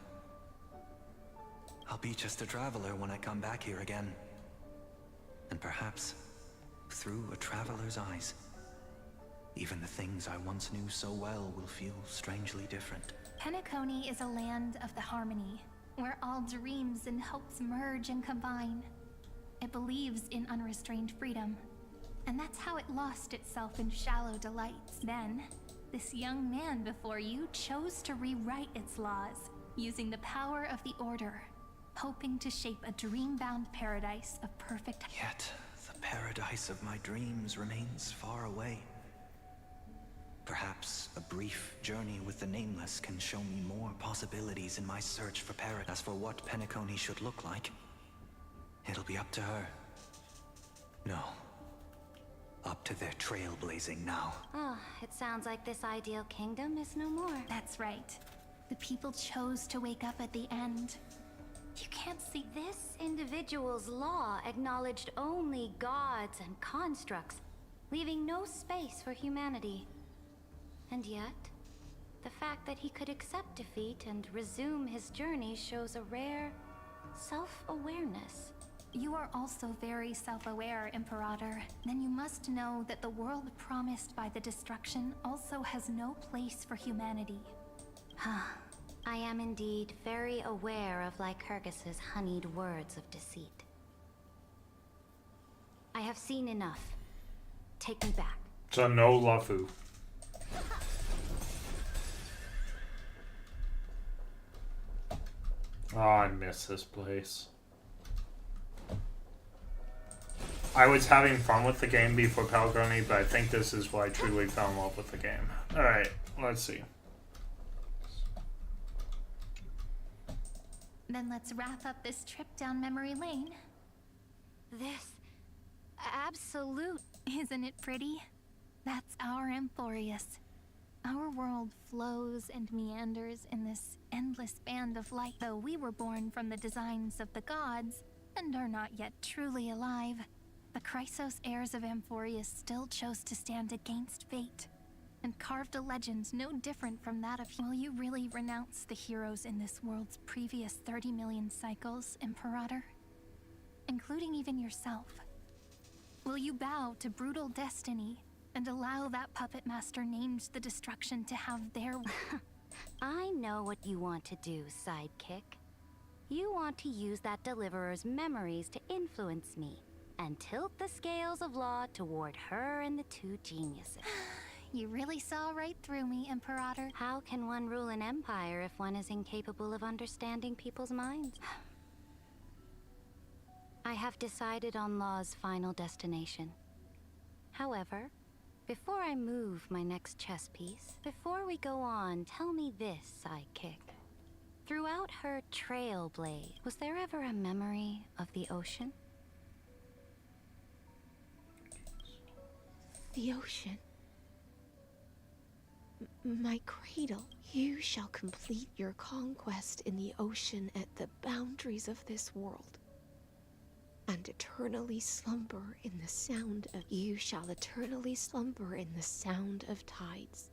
I'll be just a traveler when I come back here again. And perhaps, through a traveler's eyes, even the things I once knew so well will feel strangely different. Penacony is a land of the harmony, where all dreams and hopes merge and combine. It believes in unrestrained freedom, and that's how it lost itself in shallow delights. Then, this young man before you chose to rewrite its laws, using the power of the Order, hoping to shape a dream-bound paradise of perfect... Yet, the paradise of my dreams remains far away. Perhaps a brief journey with the Nameless can show me more possibilities in my search for paradise. As for what Penacony should look like, it'll be up to her. No. Up to their trailblazing now. Oh, it sounds like this ideal kingdom is no more. That's right. The people chose to wake up at the end. You can't see... This individual's law acknowledged only gods and constructs, leaving no space for humanity. And yet, the fact that he could accept defeat and resume his journey shows a rare self-awareness. You are also very self-aware, Imperator. Then you must know that the world promised by the destruction also has no place for humanity. I am indeed very aware of Lycurgus's honeyed words of deceit. I have seen enough. Take me back. So no Luffy. Oh, I miss this place. I was having fun with the game before Pelgroni, but I think this is why I truly fell in love with the game. Alright, let's see. Then let's wrap up this trip down memory lane. This... absolute... Isn't it pretty? That's our Amphorius. Our world flows and meanders in this endless band of light. Though we were born from the designs of the gods, and are not yet truly alive, the Chrysos heirs of Amphorius still chose to stand against fate, and carved a legend no different from that of... Will you really renounce the heroes in this world's previous 30 million cycles, Imperator? Including even yourself. Will you bow to brutal destiny and allow that puppet master named the destruction to have their... I know what you want to do, sidekick. You want to use that deliverer's memories to influence me and tilt the scales of law toward her and the two geniuses. You really saw right through me, Imperator. How can one rule an empire if one is incapable of understanding people's minds? I have decided on Law's final destination. However, before I move my next chess piece, before we go on, tell me this, sidekick. Throughout her Trailblade, was there ever a memory of the ocean? The ocean. My cradle. You shall complete your conquest in the ocean at the boundaries of this world, and eternally slumber in the sound of... You shall eternally slumber in the sound of tides,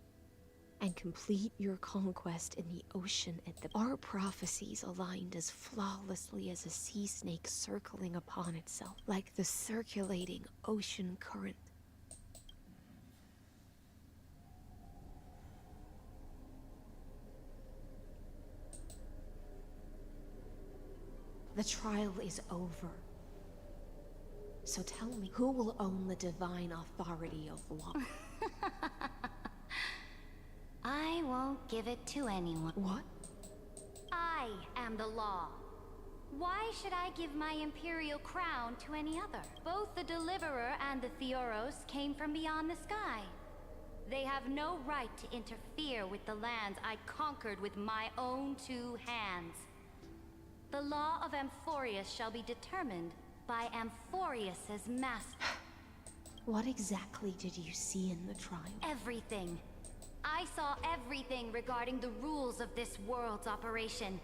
and complete your conquest in the ocean at the... Our prophecies aligned as flawlessly as a sea snake circling upon itself, like the circulating ocean current. The trial is over. So tell me, who will own the divine authority of law? I won't give it to anyone. What? I am the law. Why should I give my imperial crown to any other? Both the Deliverer and the Theoros came from beyond the sky. They have no right to interfere with the lands I conquered with my own two hands. The law of Amphorius shall be determined by Amphorius's master. What exactly did you see in the trial? Everything. I saw everything regarding the rules of this world's operation.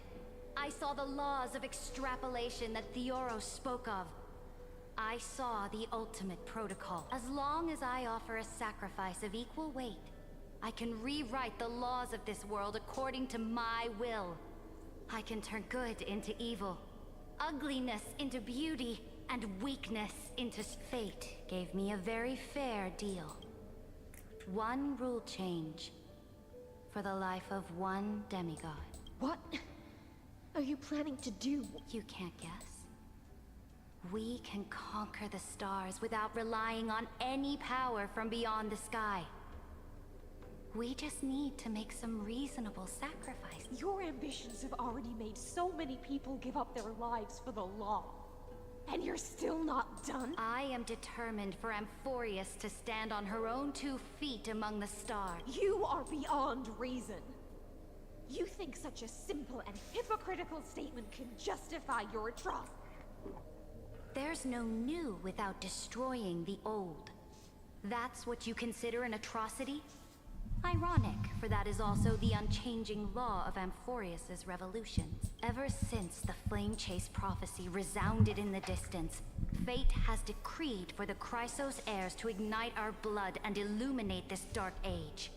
I saw the laws of extrapolation that Theoros spoke of. I saw the ultimate protocol. As long as I offer a sacrifice of equal weight, I can rewrite the laws of this world according to my will. I can turn good into evil, ugliness into beauty, and weakness into... Fate gave me a very fair deal. One rule change for the life of one demigod. What are you planning to do? You can't guess. We can conquer the stars without relying on any power from beyond the sky. We just need to make some reasonable sacrifices. Your ambitions have already made so many people give up their lives for the law. And you're still not done? I am determined for Amphorius to stand on her own 2 feet among the stars. You are beyond reason. You think such a simple and hypocritical statement can justify your atrocity? There's no new without destroying the old. That's what you consider an atrocity? Ironic, for that is also the unchanging law of Amphorius's revolutions. Ever since the Flame Chase prophecy resounded in the distance, fate has decreed for the Chrysos heirs to ignite our blood and illuminate this dark age.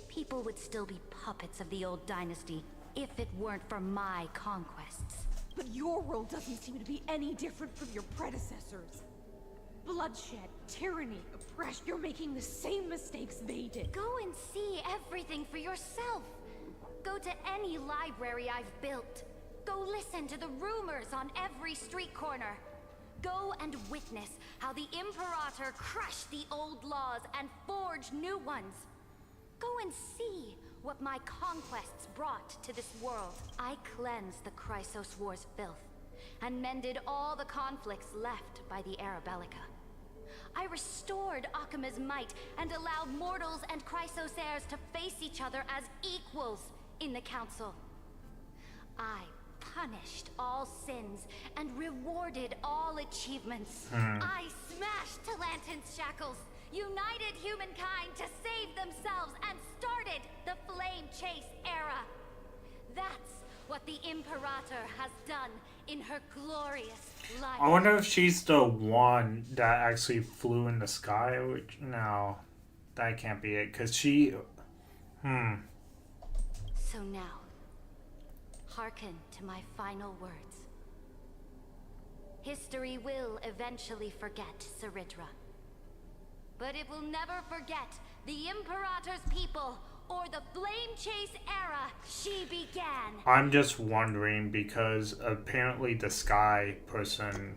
People would still be puppets of the old dynasty if it weren't for my conquests. But your world doesn't seem to be any different from your predecessors. Bloodshed, tyranny, oppression. You're making the same mistakes they did. Go and see everything for yourself. Go to any library I've built. Go listen to the rumors on every street corner. Go and witness how the Imperator crushed the old laws and forged new ones. Go and see what my conquests brought to this world. I cleansed the Chrysos War's filth and mended all the conflicts left by the Era Bellica. I restored Akima's might and allowed mortals and Chrysos heirs to face each other as equals in the Council. I punished all sins and rewarded all achievements. I smashed Talantin's shackles, united humankind to save themselves, and started the Flame Chase era. That's what the Imperator has done in her glorious life. I wonder if she's the one that actually flew in the sky. No, that can't be it, because she... So now, hearken to my final words. History will eventually forget Cyritra. But it will never forget the Imperator's people or the Flame Chase era she began. I'm just wondering, because apparently the Sky person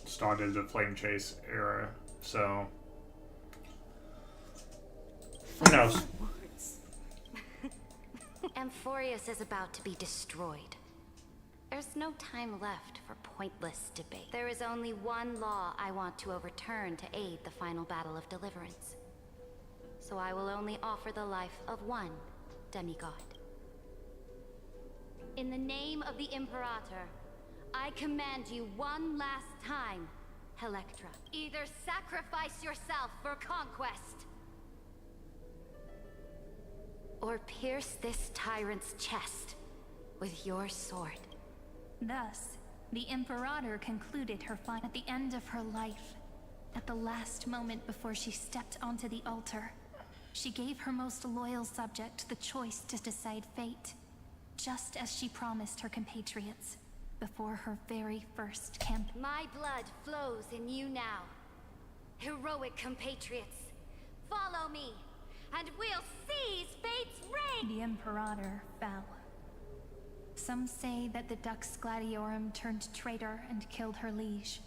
started the Flame Chase era, so... Who knows? Amphorius is about to be destroyed. There's no time left for pointless debate. There is only one law I want to overturn to aid the final battle of deliverance. So I will only offer the life of one demigod. In the name of the Imperator, I command you one last time, Electra. Either sacrifice yourself for conquest, or pierce this tyrant's chest with your sword. Thus, the Imperator concluded her fight at the end of her life. At the last moment before she stepped onto the altar, she gave her most loyal subject the choice to decide fate, just as she promised her compatriots before her very first camp. My blood flows in you now. Heroic compatriots, follow me, and we'll seize fate's reign! The Imperator fell. Some say that the Dux Gladiorum turned traitor and killed her liege.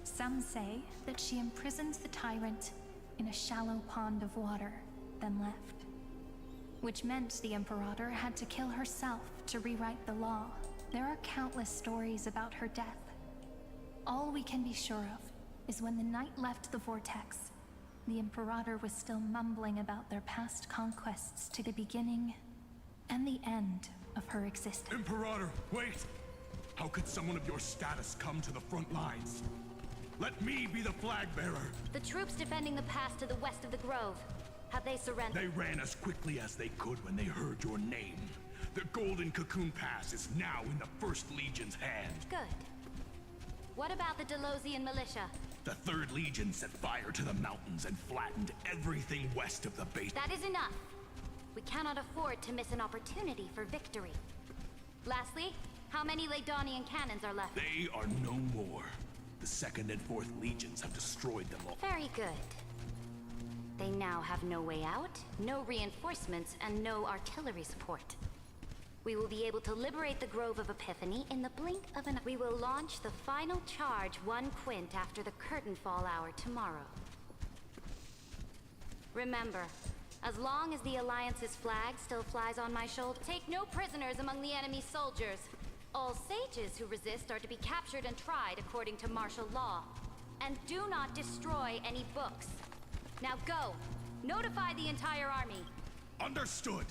Some say that she imprisoned the tyrant in a shallow pond of water, then left. Which meant the Imperator had to kill herself to rewrite the law. There are countless stories about her death. All we can be sure of is when the knight left the vortex, the Imperator was still mumbling about their past conquests to the beginning and the end of her existence. Imperator, wait! How could someone of your status come to the front lines? Let me be the flag bearer! The troops defending the pass to the west of the grove. Have they surrendered? They ran as quickly as they could when they heard your name. The Golden Cocoon Pass is now in the First Legion's hand. Good. What about the Delosian militia? The Third Legion set fire to the mountains and flattened everything west of the base. That is enough. We cannot afford to miss an opportunity for victory. Lastly, how many Ladonian cannons are left? They are no more. The Second and Fourth Legions have destroyed them all. Very good. They now have no way out, no reinforcements, and no artillery support. We will be able to liberate the Grove of Epiphany in the blink of an eye. We will launch the final charge 1 quint after the curtain fall hour tomorrow. Remember, as long as the Alliance's flag still flies on my shoulder, take no prisoners among the enemy soldiers. All sages who resist are to be captured and tried according to martial law. And do not destroy any books. Now go. Notify the entire army. Understood.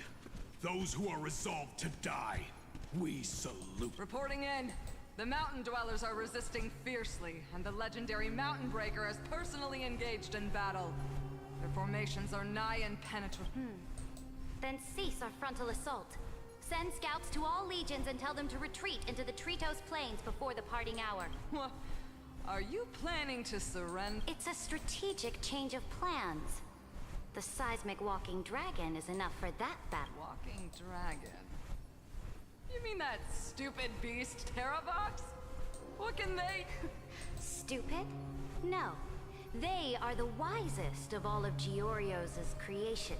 Those who are resolved to die, we salute. Reporting in. The mountain dwellers are resisting fiercely, and the legendary Mountain Breaker has personally engaged in battle. Their formations are nigh impenetrable. Then cease our frontal assault. Send scouts to all legions and tell them to retreat into the Tritos Plains before the parting hour. What? Are you planning to surrender? It's a strategic change of plans. The seismic walking dragon is enough for that battle. Walking dragon? You mean that stupid beast, Terravox? What can they... Stupid? No. They are the wisest of all of Giorio's creations.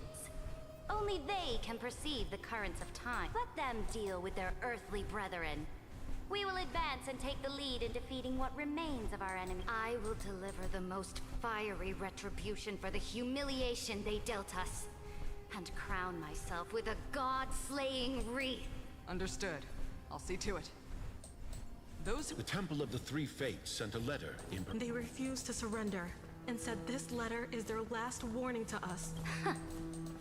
Only they can perceive the currents of time. Let them deal with their earthly brethren. We will advance and take the lead in defeating what remains of our enemy. I will deliver the most fiery retribution for the humiliation they dealt us, and crown myself with a god-slaying wreath. Understood. I'll see to it. Those who... The Temple of the Three Fates sent a letter in... They refused to surrender, and said this letter is their last warning to us.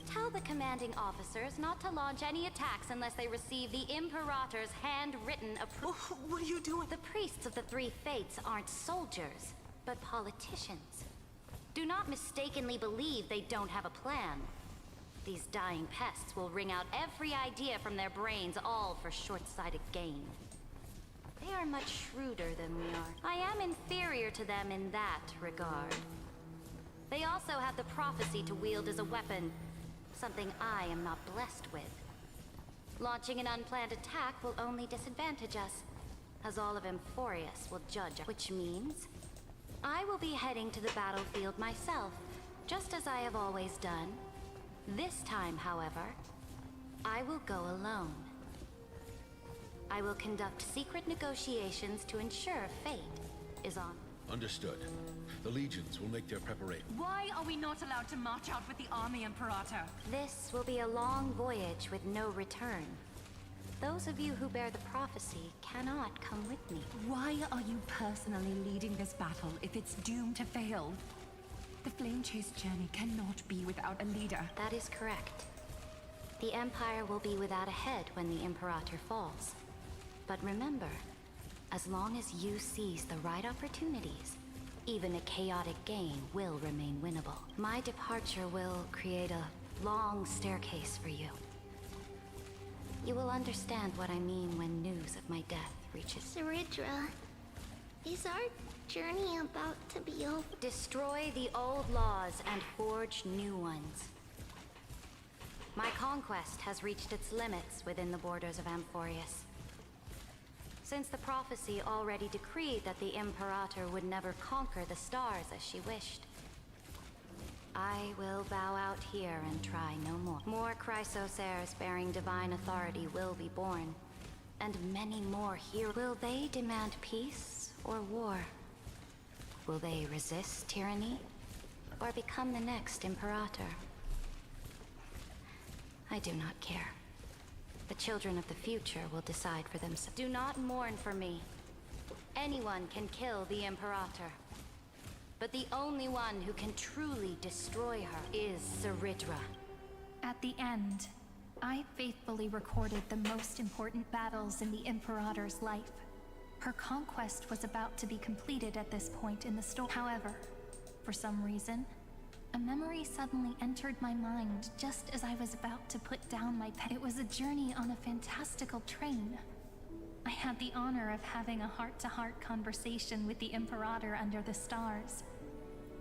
Tell the commanding officers not to launch any attacks unless they receive the Imperator's handwritten approval. What are you doing? The priests of the Three Fates aren't soldiers, but politicians. Do not mistakenly believe they don't have a plan. These dying pests will wring out every idea from their brains, all for short-sighted gain. They are much shrewder than we are. I am inferior to them in that regard. They also have the prophecy to wield as a weapon, something I am not blessed with. Launching an unplanned attack will only disadvantage us, as all of Amphorius will judge, which means I will be heading to the battlefield myself, just as I have always done. This time, however, I will go alone. I will conduct secret negotiations to ensure fate is on. Understood. The legions will make their preparation. Why are we not allowed to march out with the army, Imperator? This will be a long voyage with no return. Those of you who bear the prophecy cannot come with me. Why are you personally leading this battle if it's doomed to fail? The Flame Chase journey cannot be without a leader. That is correct. The Empire will be without a head when the Imperator falls. But remember, as long as you seize the right opportunities, even a chaotic game will remain winnable. My departure will create a long staircase for you. You will understand what I mean when news of my death reaches. Saridra, is our journey about to be over? Destroy the old laws and forge new ones. My conquest has reached its limits within the borders of Amphorius. Since the prophecy already decreed that the Imperator would never conquer the stars as she wished, I will bow out here and try no more. More Chrysos heirs bearing divine authority will be born, and many more here. Will they demand peace or war? Will they resist tyranny, or become the next Imperator? I do not care. The children of the future will decide for themselves. Do not mourn for me. Anyone can kill the Imperator. But the only one who can truly destroy her is Saridra. At the end, I faithfully recorded the most important battles in the Imperator's life. Her conquest was about to be completed at this point in the story. However, for some reason, a memory suddenly entered my mind just as I was about to put down my pen. It was a journey on a fantastical train. I had the honor of having a heart-to-heart conversation with the Imperator under the stars.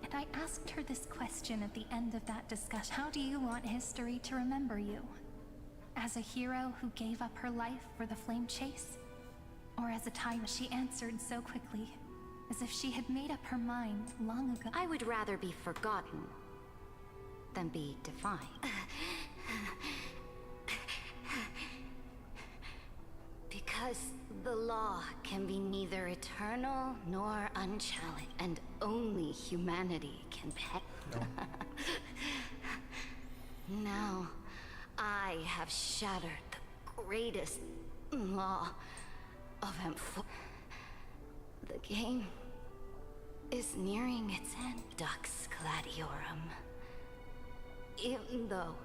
And I asked her this question at the end of that discussion. How do you want history to remember you? As a hero who gave up her life for the Flame Chase? Or as a tyrant? She answered so quickly, as if she had made up her mind long ago. I would rather be forgotten than be defined. Because the law can be neither eternal nor unchallenged, and only humanity can pay. Now, I have shattered the greatest law of Ampho. The game is nearing its end, Dux Gladiorum. Even though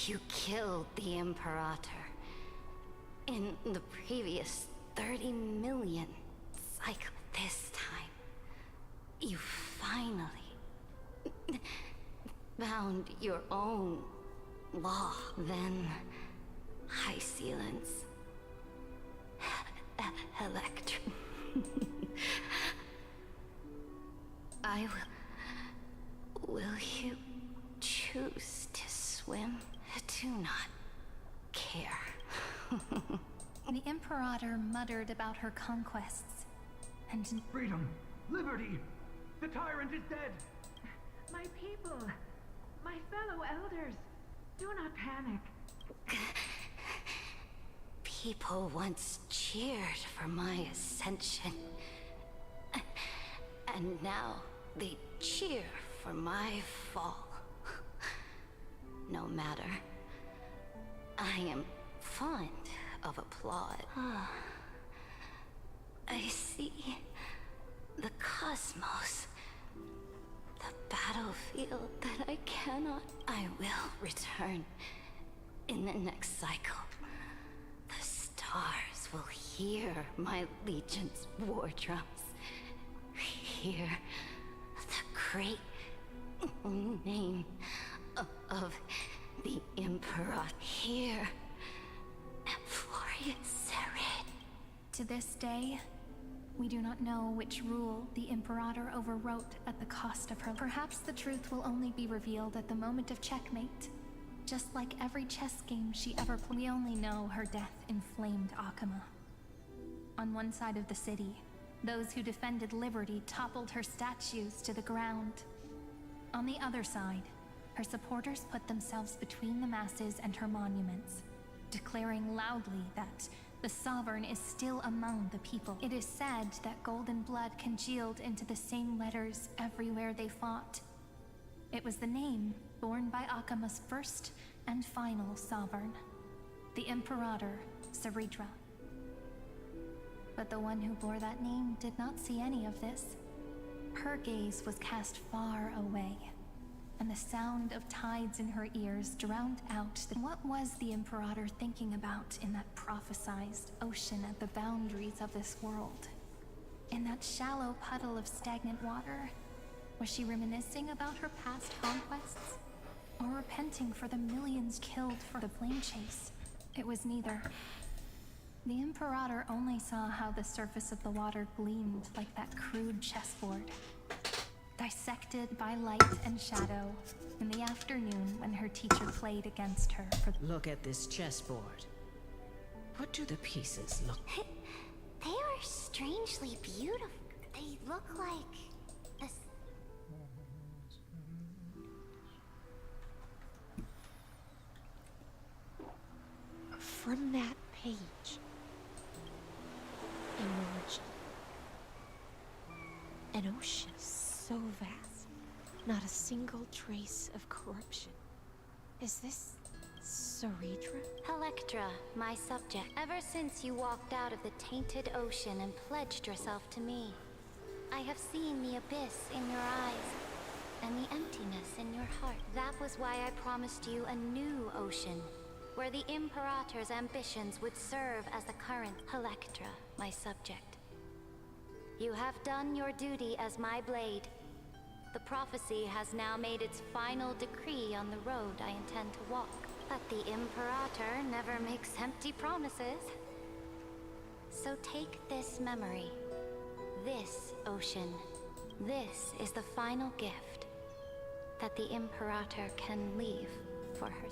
you killed the Imperator in the previous 30 million cycle, this time you finally found your own law. Then High Sealants, Electrum. Will you choose to swim? Do not care. The Imperator muttered about her conquests, and freedom, liberty, the tyrant is dead. My people, my fellow elders, do not panic. People once cheered for my ascension. And now they cheer for my fall. No matter. I am fond of applaud. I see the cosmos. The battlefield that I cannot. I will return in the next cycle. The stars will hear my legion's war drums. Hear the great name of the Emperor. Hear Emphorius Serid. To this day, we do not know which rule the Imperator overwrote at the cost of her. Perhaps the truth will only be revealed at the moment of checkmate. Just like every chess game she ever played, we only know her death inflamed Akama. On one side of the city, those who defended liberty toppled her statues to the ground. On the other side, her supporters put themselves between the masses and her monuments, declaring loudly that the Sovereign is still among the people. It is said that golden blood congealed into the same letters everywhere they fought. It was the name borne by Akama's first and final Sovereign, the Imperator Saridra. But the one who bore that name did not see any of this. Her gaze was cast far away, and the sound of tides in her ears drowned out what was the Imperator thinking about in that prophesized ocean at the boundaries of this world? In that shallow puddle of stagnant water, was she reminiscing about her past conquests? Or repenting for the millions killed for the flame chase? It was neither. The Imperator only saw how the surface of the water gleamed like that crude chessboard, dissected by light and shadow in the afternoon when her teacher played against her for Look at this chessboard. What do the pieces look like? They are strangely beautiful. They look like a From that page emerged an ocean so vast, not a single trace of corruption. Is this Saridra? Electra, my subject. Ever since you walked out of the tainted ocean and pledged yourself to me, I have seen the abyss in your eyes and the emptiness in your heart. That was why I promised you a new ocean, where the Imperator's ambitions would serve as the current. Electra, my subject. You have done your duty as my blade. The prophecy has now made its final decree on the road I intend to walk. But the Imperator never makes empty promises. So take this memory, this ocean. This is the final gift that the Imperator can leave for her.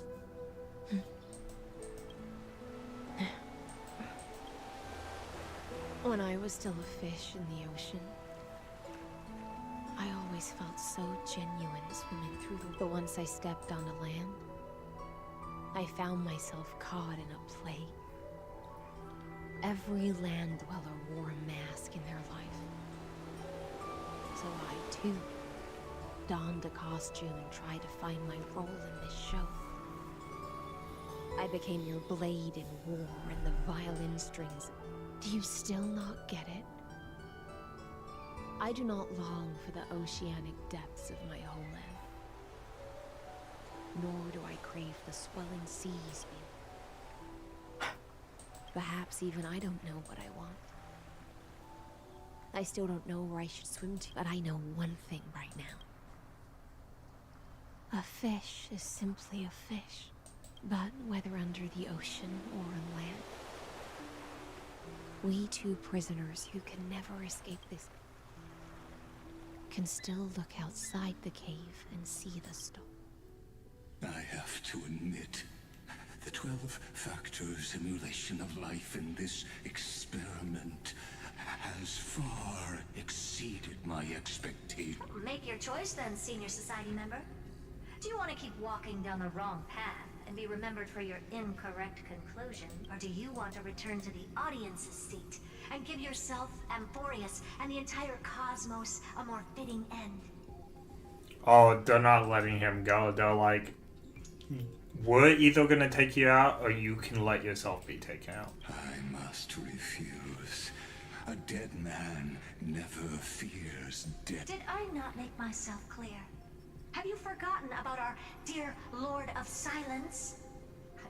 When I was still a fish in the ocean, I always felt so genuine swimming through the... But once I stepped onto land, I found myself caught in a plague. Every land dweller wore a mask in their life. So I, too, donned a costume and tried to find my role in this show. I became your blade in war and the violin strings. Do you still not get it? I do not long for the oceanic depths of my homeland. Nor do I crave the swelling seas beyond. Perhaps even I don't know what I want. I still don't know where I should swim to, but I know one thing right now. A fish is simply a fish, but whether under the ocean or on land, we two prisoners who can never escape this can still look outside the cave and see the storm. I have to admit, the 12-factor simulation of life in this experiment has far exceeded my expectations. Make your choice then, Senior Society member. Do you want to keep walking down the wrong path and be remembered for your incorrect conclusion? Or do you want to return to the audience's seat and give yourself, Amphorius, and the entire cosmos a more fitting end? Oh, they're not letting him go. They're like, we're either gonna take you out or you can let yourself be taken out. I must refuse. A dead man never fears death. Did I not make myself clear? Have you forgotten about our dear Lord of Silence?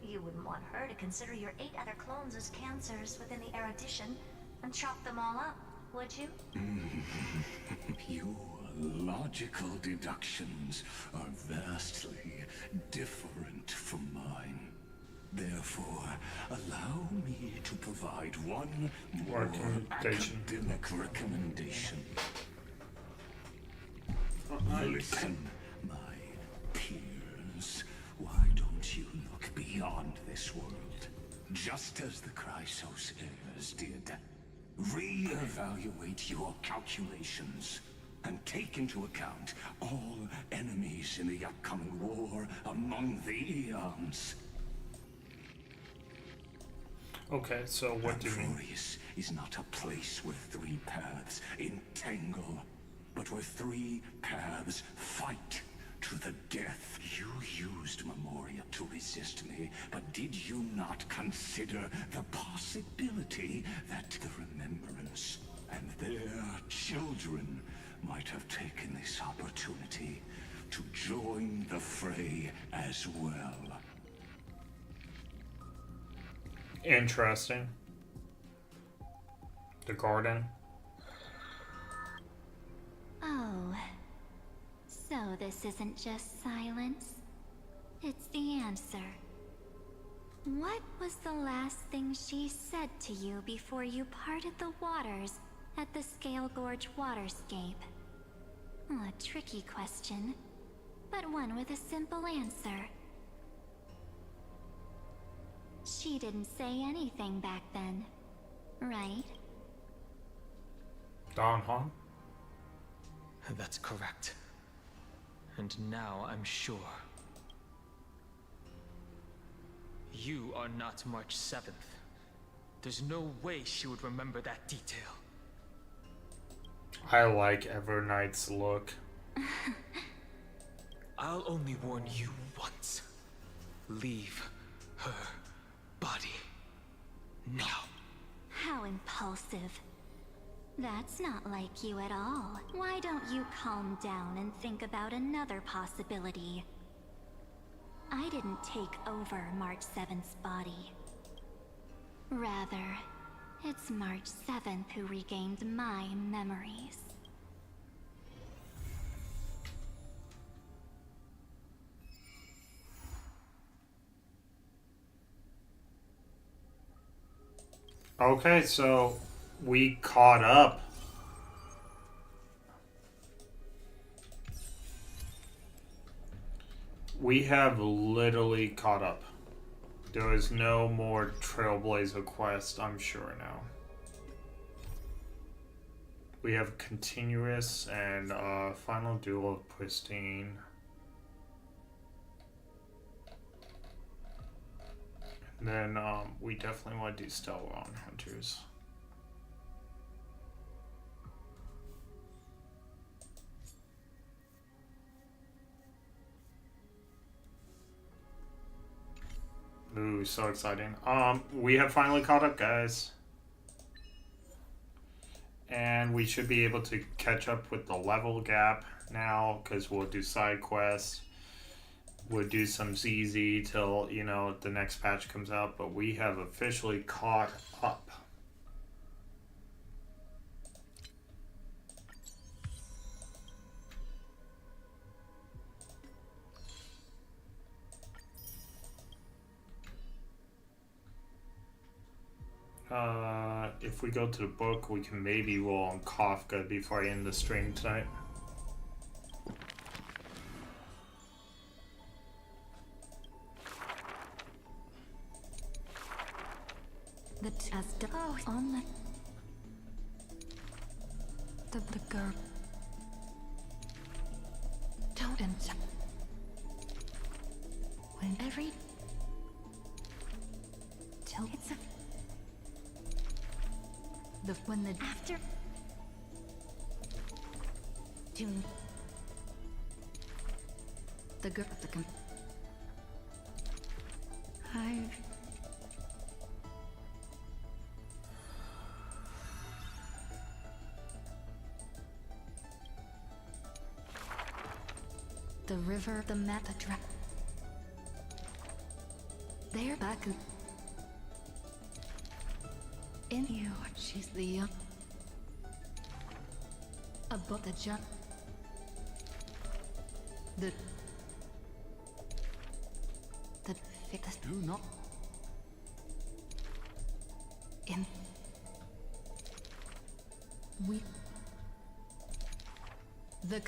You wouldn't want her to consider your 8 other clones as cancers within the erudition and chop them all up, would you? Your logical deductions are vastly different from mine. Therefore, allow me to provide one more academic recommendation. Listen, my peers. Why don't you look beyond this world? Just as the Chrysos heirs did. Re-evaluate your calculations and take into account all enemies in the upcoming war among the eons. Okay, so what do you mean? Amphorius is not a place where 3 paths entangle, but where 3 paths fight to the death. You used Memoria to resist me, but did you not consider the possibility that the Remembrance and their children might have taken this opportunity to join the fray as well? Interesting. The garden. Oh. So this isn't just silence. It's the answer. What was the last thing she said to you before you parted the waters at the Scale Gorge waterscape? A tricky question, but one with a simple answer. She didn't say anything back then, right? Don Hong? That's correct. And now I'm sure. You are not March 7th. There's no way she would remember that detail. I like Evernight's look. I'll only warn you once. Leave her body now. How impulsive. That's not like you at all. Why don't you calm down and think about another possibility? I didn't take over March 7th's body. Rather, it's March 7th who regained my memories. Okay, so we caught up. We have literally caught up. There is no more Trailblazer quest, I'm sure now. We have Continuous and Final Duel of Pristine. And then we definitely want to do Stellaron Hunters. Ooh, so exciting. We have finally caught up, guys. And we should be able to catch up with the level gap now, because we'll do side quests. We'll do some ZZ till, you know, the next patch comes out, but we have officially caught up. If we go to the book, we can maybe roll on Kafka before I end the stream tonight. The test on the girl. Don't enter. When every tell it's a when the After to the girl the I've the river, the map, the trap. They're back in you. She's the young above the jump. The fix do not in we the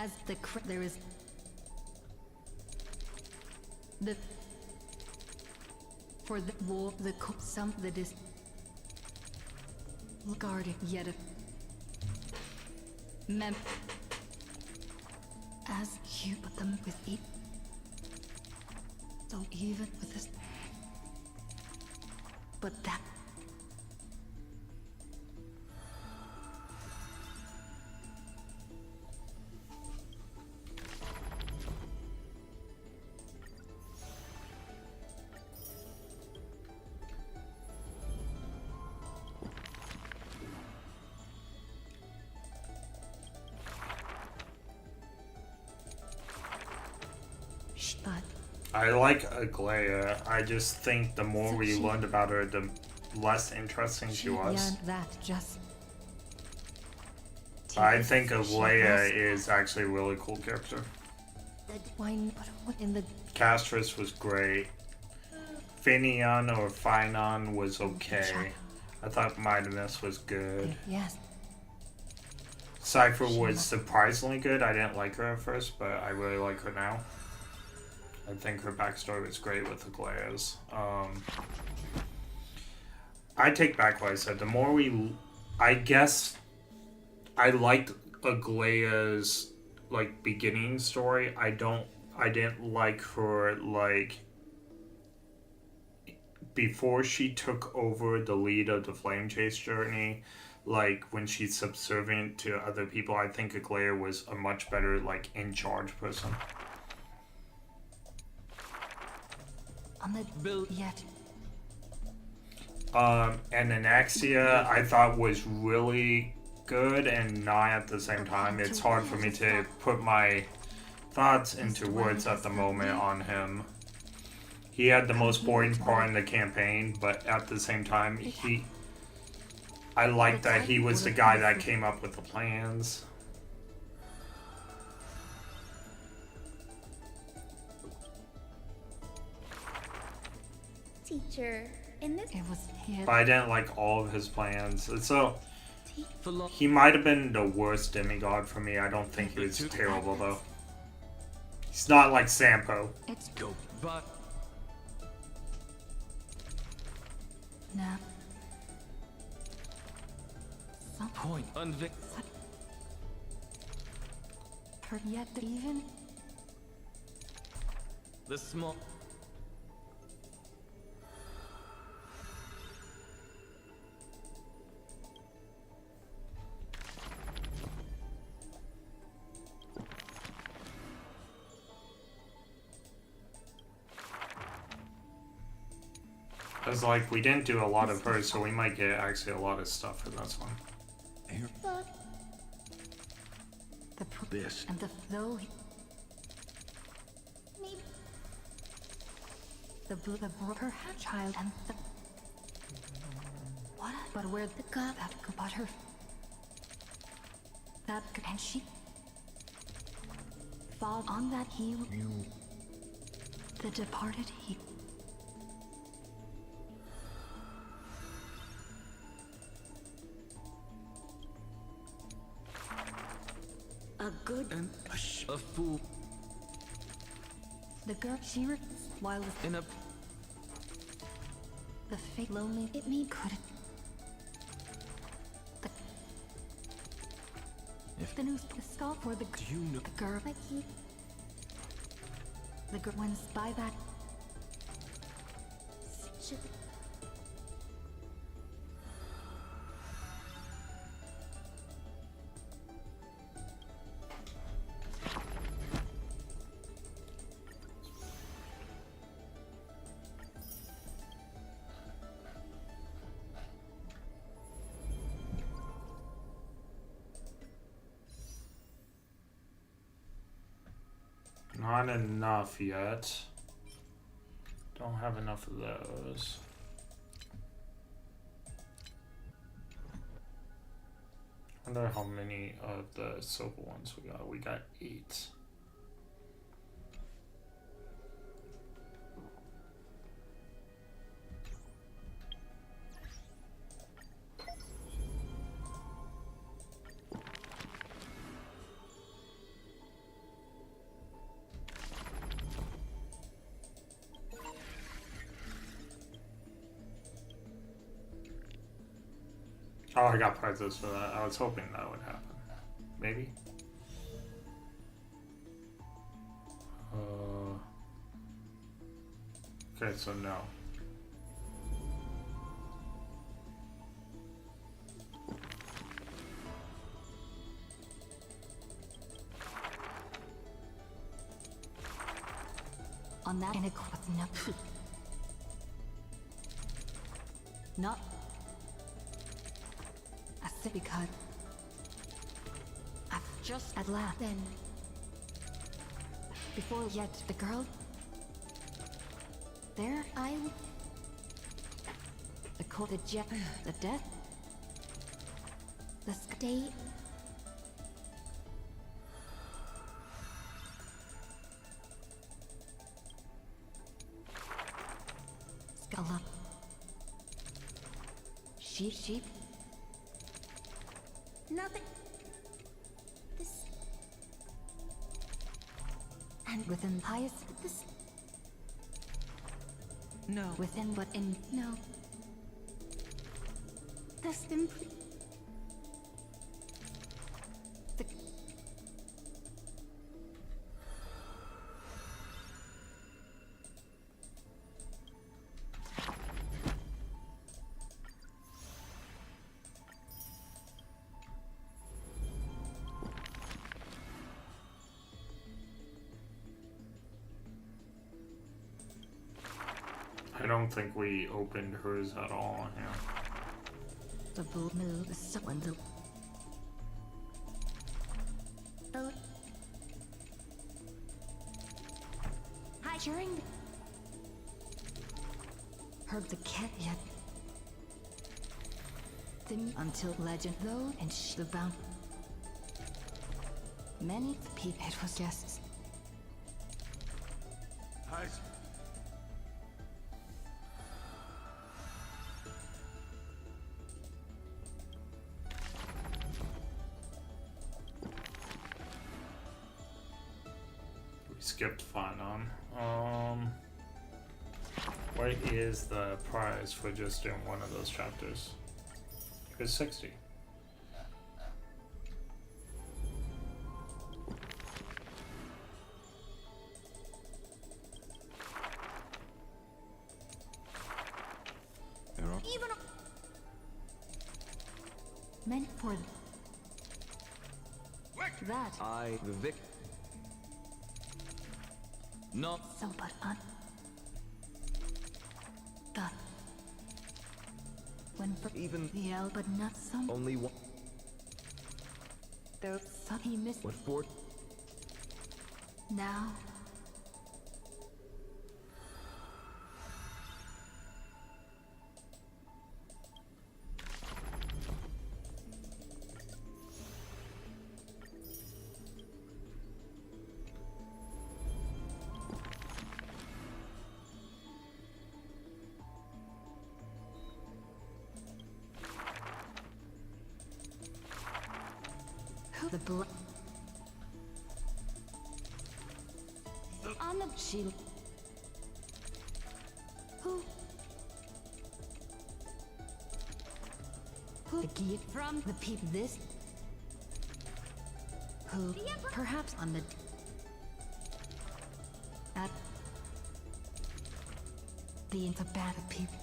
as the there is the for the war the some that is guarded yet a mem as you put them with each so even with this but that I like Aglaia. I just think the more we learned about her, the less interesting she was. That just I think Aglaia is actually a really cool character. in the Castris was great. Finion or Finon was okay. I thought Midamus was good. yes. Cypher was surprisingly good. I didn't like her at first, but I really like her now. I think her backstory was great with Aglaia's. I take back what I said. The more we... I guess I liked Aglaia's, like, beginning story. I didn't like her, like... Before she took over the lead of the Flame Chase journey, like, when she's subservient to other people, I think Aglaia was a much better, like, in-charge person. On the bill yet. And Anaxia I thought was really good and not at the same time. It's hard for me to put my thoughts into words at the moment on him. He had the most boring part in the campaign, but at the same time, I liked that he was the guy that came up with the plans. teacher in this. It was But I didn't like all of his plans. So he might have been the worst demigod for me. I don't think he was terrible though. He's not like Sampo. It's go, but now some point unvic. Her yet even the small. I was like, we didn't do a lot of her, so we might get actually a lot of stuff in this one. This and the though the her child and the what? But where the god that could but her that and she fall on that he the departed he. A good and a fool the girl she while in a the fake lonely it me could if the news the skull for the do you know the girl like he the girl wins by that should Not enough yet. Don't have enough of those. I wonder how many of the silver ones we got. We got 8. Oh, I got prizes for that. I was hoping that would happen. Maybe? Okay, so no. on that and it was not I said because I just at last then before yet the girl there I the cold the jet the death the state skull sheep nothing this and within highest this no within but in no this simply the I don't think we opened hers at all. Yeah. the bull move is someone the oh hi during heard the cat yet then until legend though and the bound many people it was just Hi. Skipped fine on. What is the prize for just doing one of those chapters? It's 60. even meant for that I Vic not so but on God when for even the L but not some only one though some he missed what for now the blood the she. Who? The gift from the people. This. Who? Perhaps on the. At. The into bad people.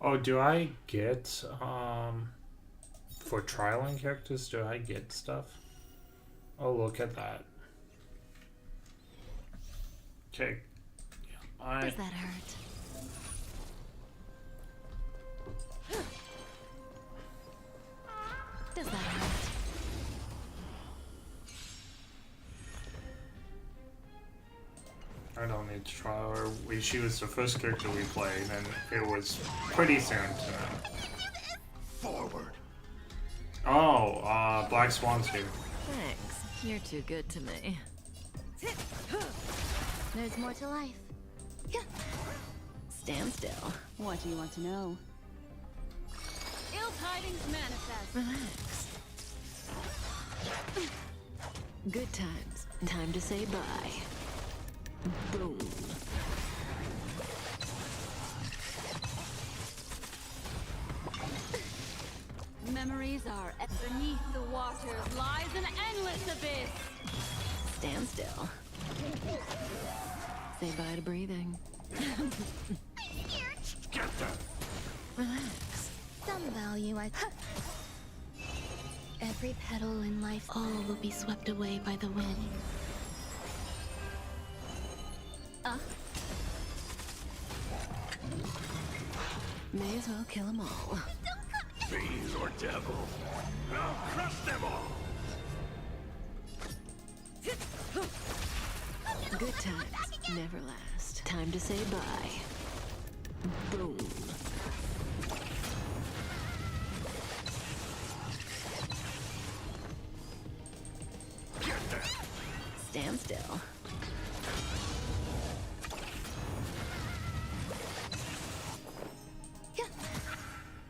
Oh, do I get, for trialing characters, do I get stuff? Oh, look at that. Okay. Does that hurt? Does that hurt? I don't need to try her. She was the first character we played, and it was pretty soon to know. Forward. Oh, Black Swan's here. Thanks. You're too good to me. There's more to life. Stand still. What do you want to know? Ill tidings manifest. Relax. Good times. Time to say bye. Boom. Memories are beneath the waters lies an endless abyss. Stand still. Say bye to breathing. Get them. Relax. Some value I. Every petal in life. All will be swept away by the wind. May as well kill them all. Fiend or devil, I'll crush them all. Good times never last. Time to say bye. Boom. Get them. Stand still.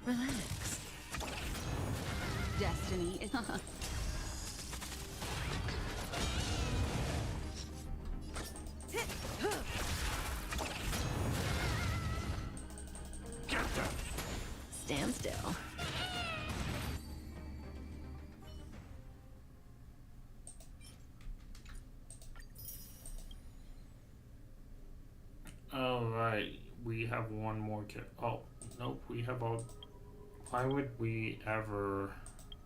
Relax. Destiny is. Get them. Stand still. Alright, we have one more oh, nope, we have all. Why would we ever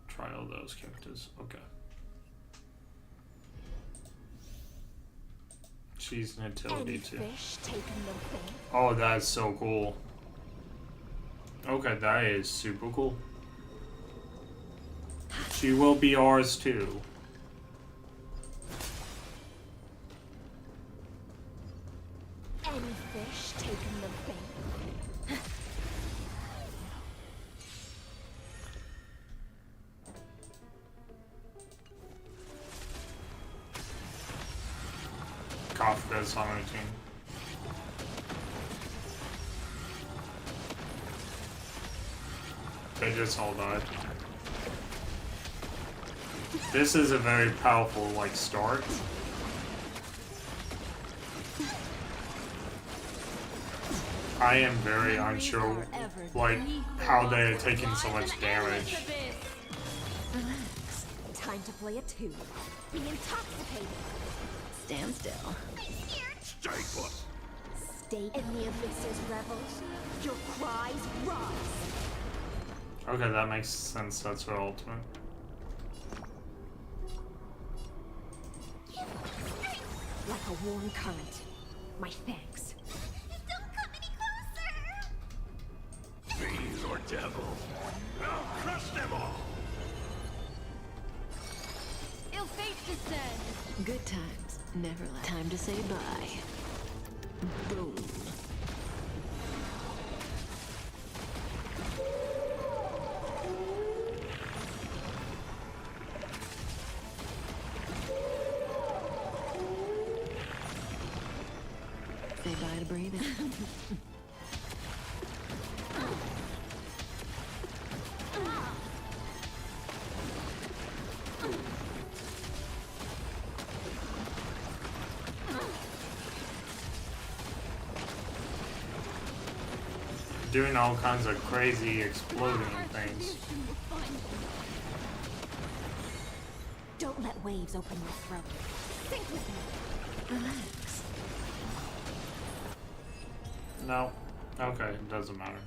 trial those characters? Okay. She's an utility too. Oh, that's so cool. Okay, that is super cool. She will be ours too. Any fish taken the bait. Kafka's on our team. They just all died. This is a very powerful, like, start. I am very unsure, like, how they are taking so much damage. Relax. Time to play a tune. Be intoxicated. Stand still. Stay put. Stay in the abyss's revels. Your cries rise. Okay, that makes sense. That's her ultimate. Like a warm current. My thanks. Don't come any closer! Fiend or devil, I'll crush them all. Good times never last. Time to say bye. Boom. Say bye to breathing. Doing all kinds of crazy exploding things. Don't let waves open your throat. Think with me. Relax. No. Okay, it doesn't matter.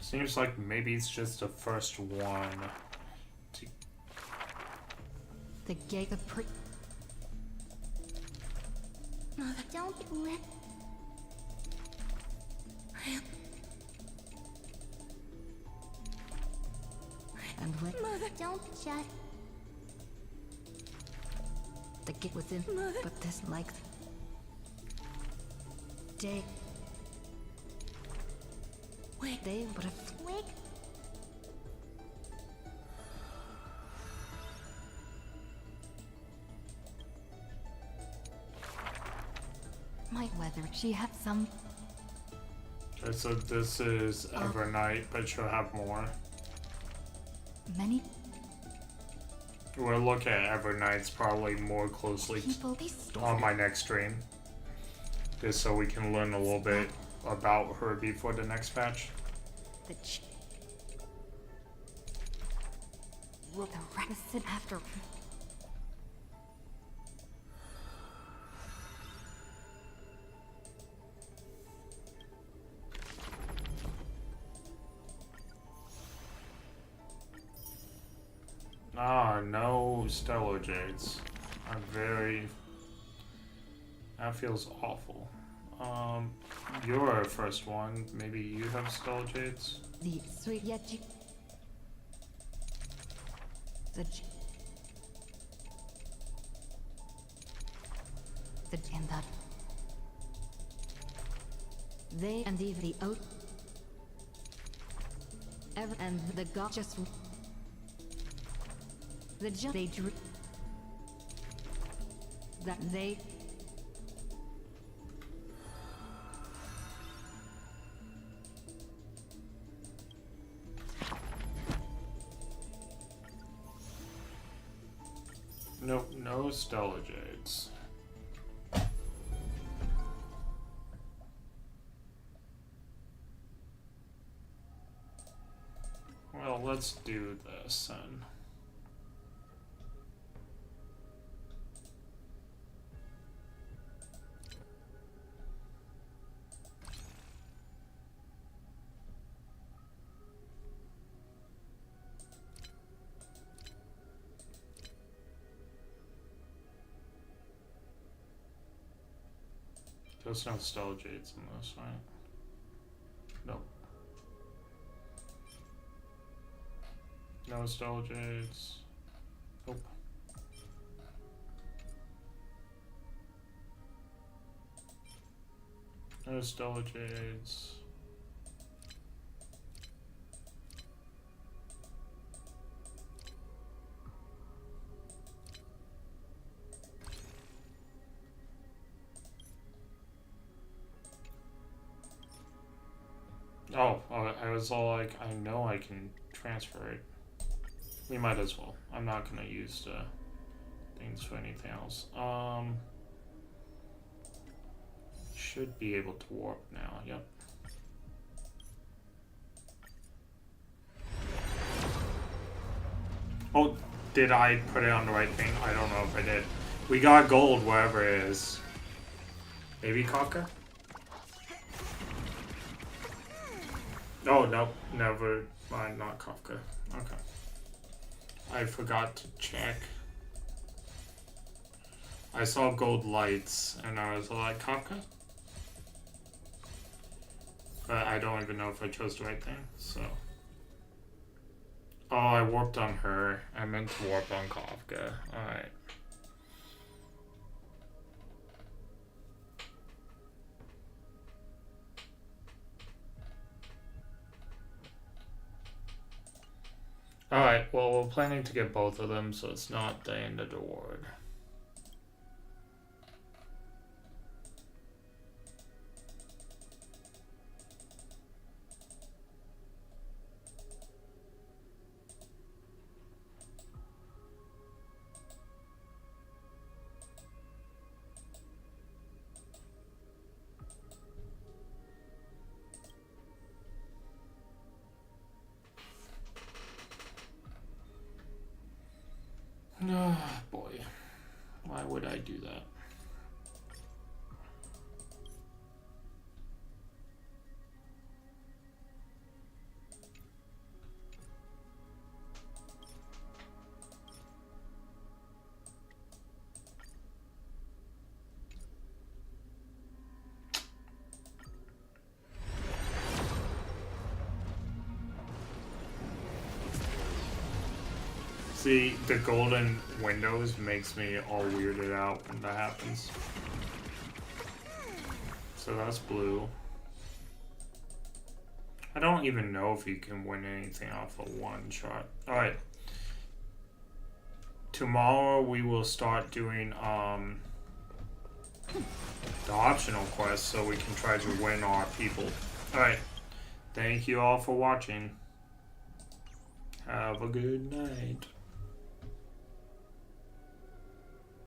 Seems like maybe it's just the first one. The gate of Mother, don't let... And when Mother, don't shut. the gate was in, Mother. but this like... Day. Wait. They would have... Wait. My weather, she had some... Okay, so this is Evernight, but she'll have more. Many... We'll look at Evernights probably more closely on my next stream. Just so we can learn a little bit about her before the next patch. The reticent after... Ah, no Stellar Jades. I'm very... That feels awful. You're our first one. Maybe you have Stellar Jades? The sweet yet... The... And that... They and the oat... Ever and the god just... The they drew... That they... Nope, no Stellar Jades. Well, let's do this then. There's no Stellar Jades in this, right? Nope. No Stellar Jades. Nope. No Stellar Jades. Oh, I was all like, I know I can transfer it. We might as well. I'm not gonna use the things for anything else. Should be able to warp now, yep. Oh, did I put it on the right thing? I don't know if I did. We got gold wherever it is. Maybe Kafka? Oh, no. Never mind. Not Kafka. Okay. I forgot to check. I saw gold lights and I was like, Kafka? But I don't even know if I chose the right thing, so. Oh, I warped on her. I meant to warp on Kafka. Alright. Alright, well, we're planning to get both of them, so it's not the end of the world. Oh, boy. Why would I do that? See, the golden windows makes me all weirded out when that happens. So that's blue. I don't even know if you can win anything off of one shot. Alright. Tomorrow we will start doing the optional quests so we can try to win our people. Alright. Thank you all for watching. Have a good night.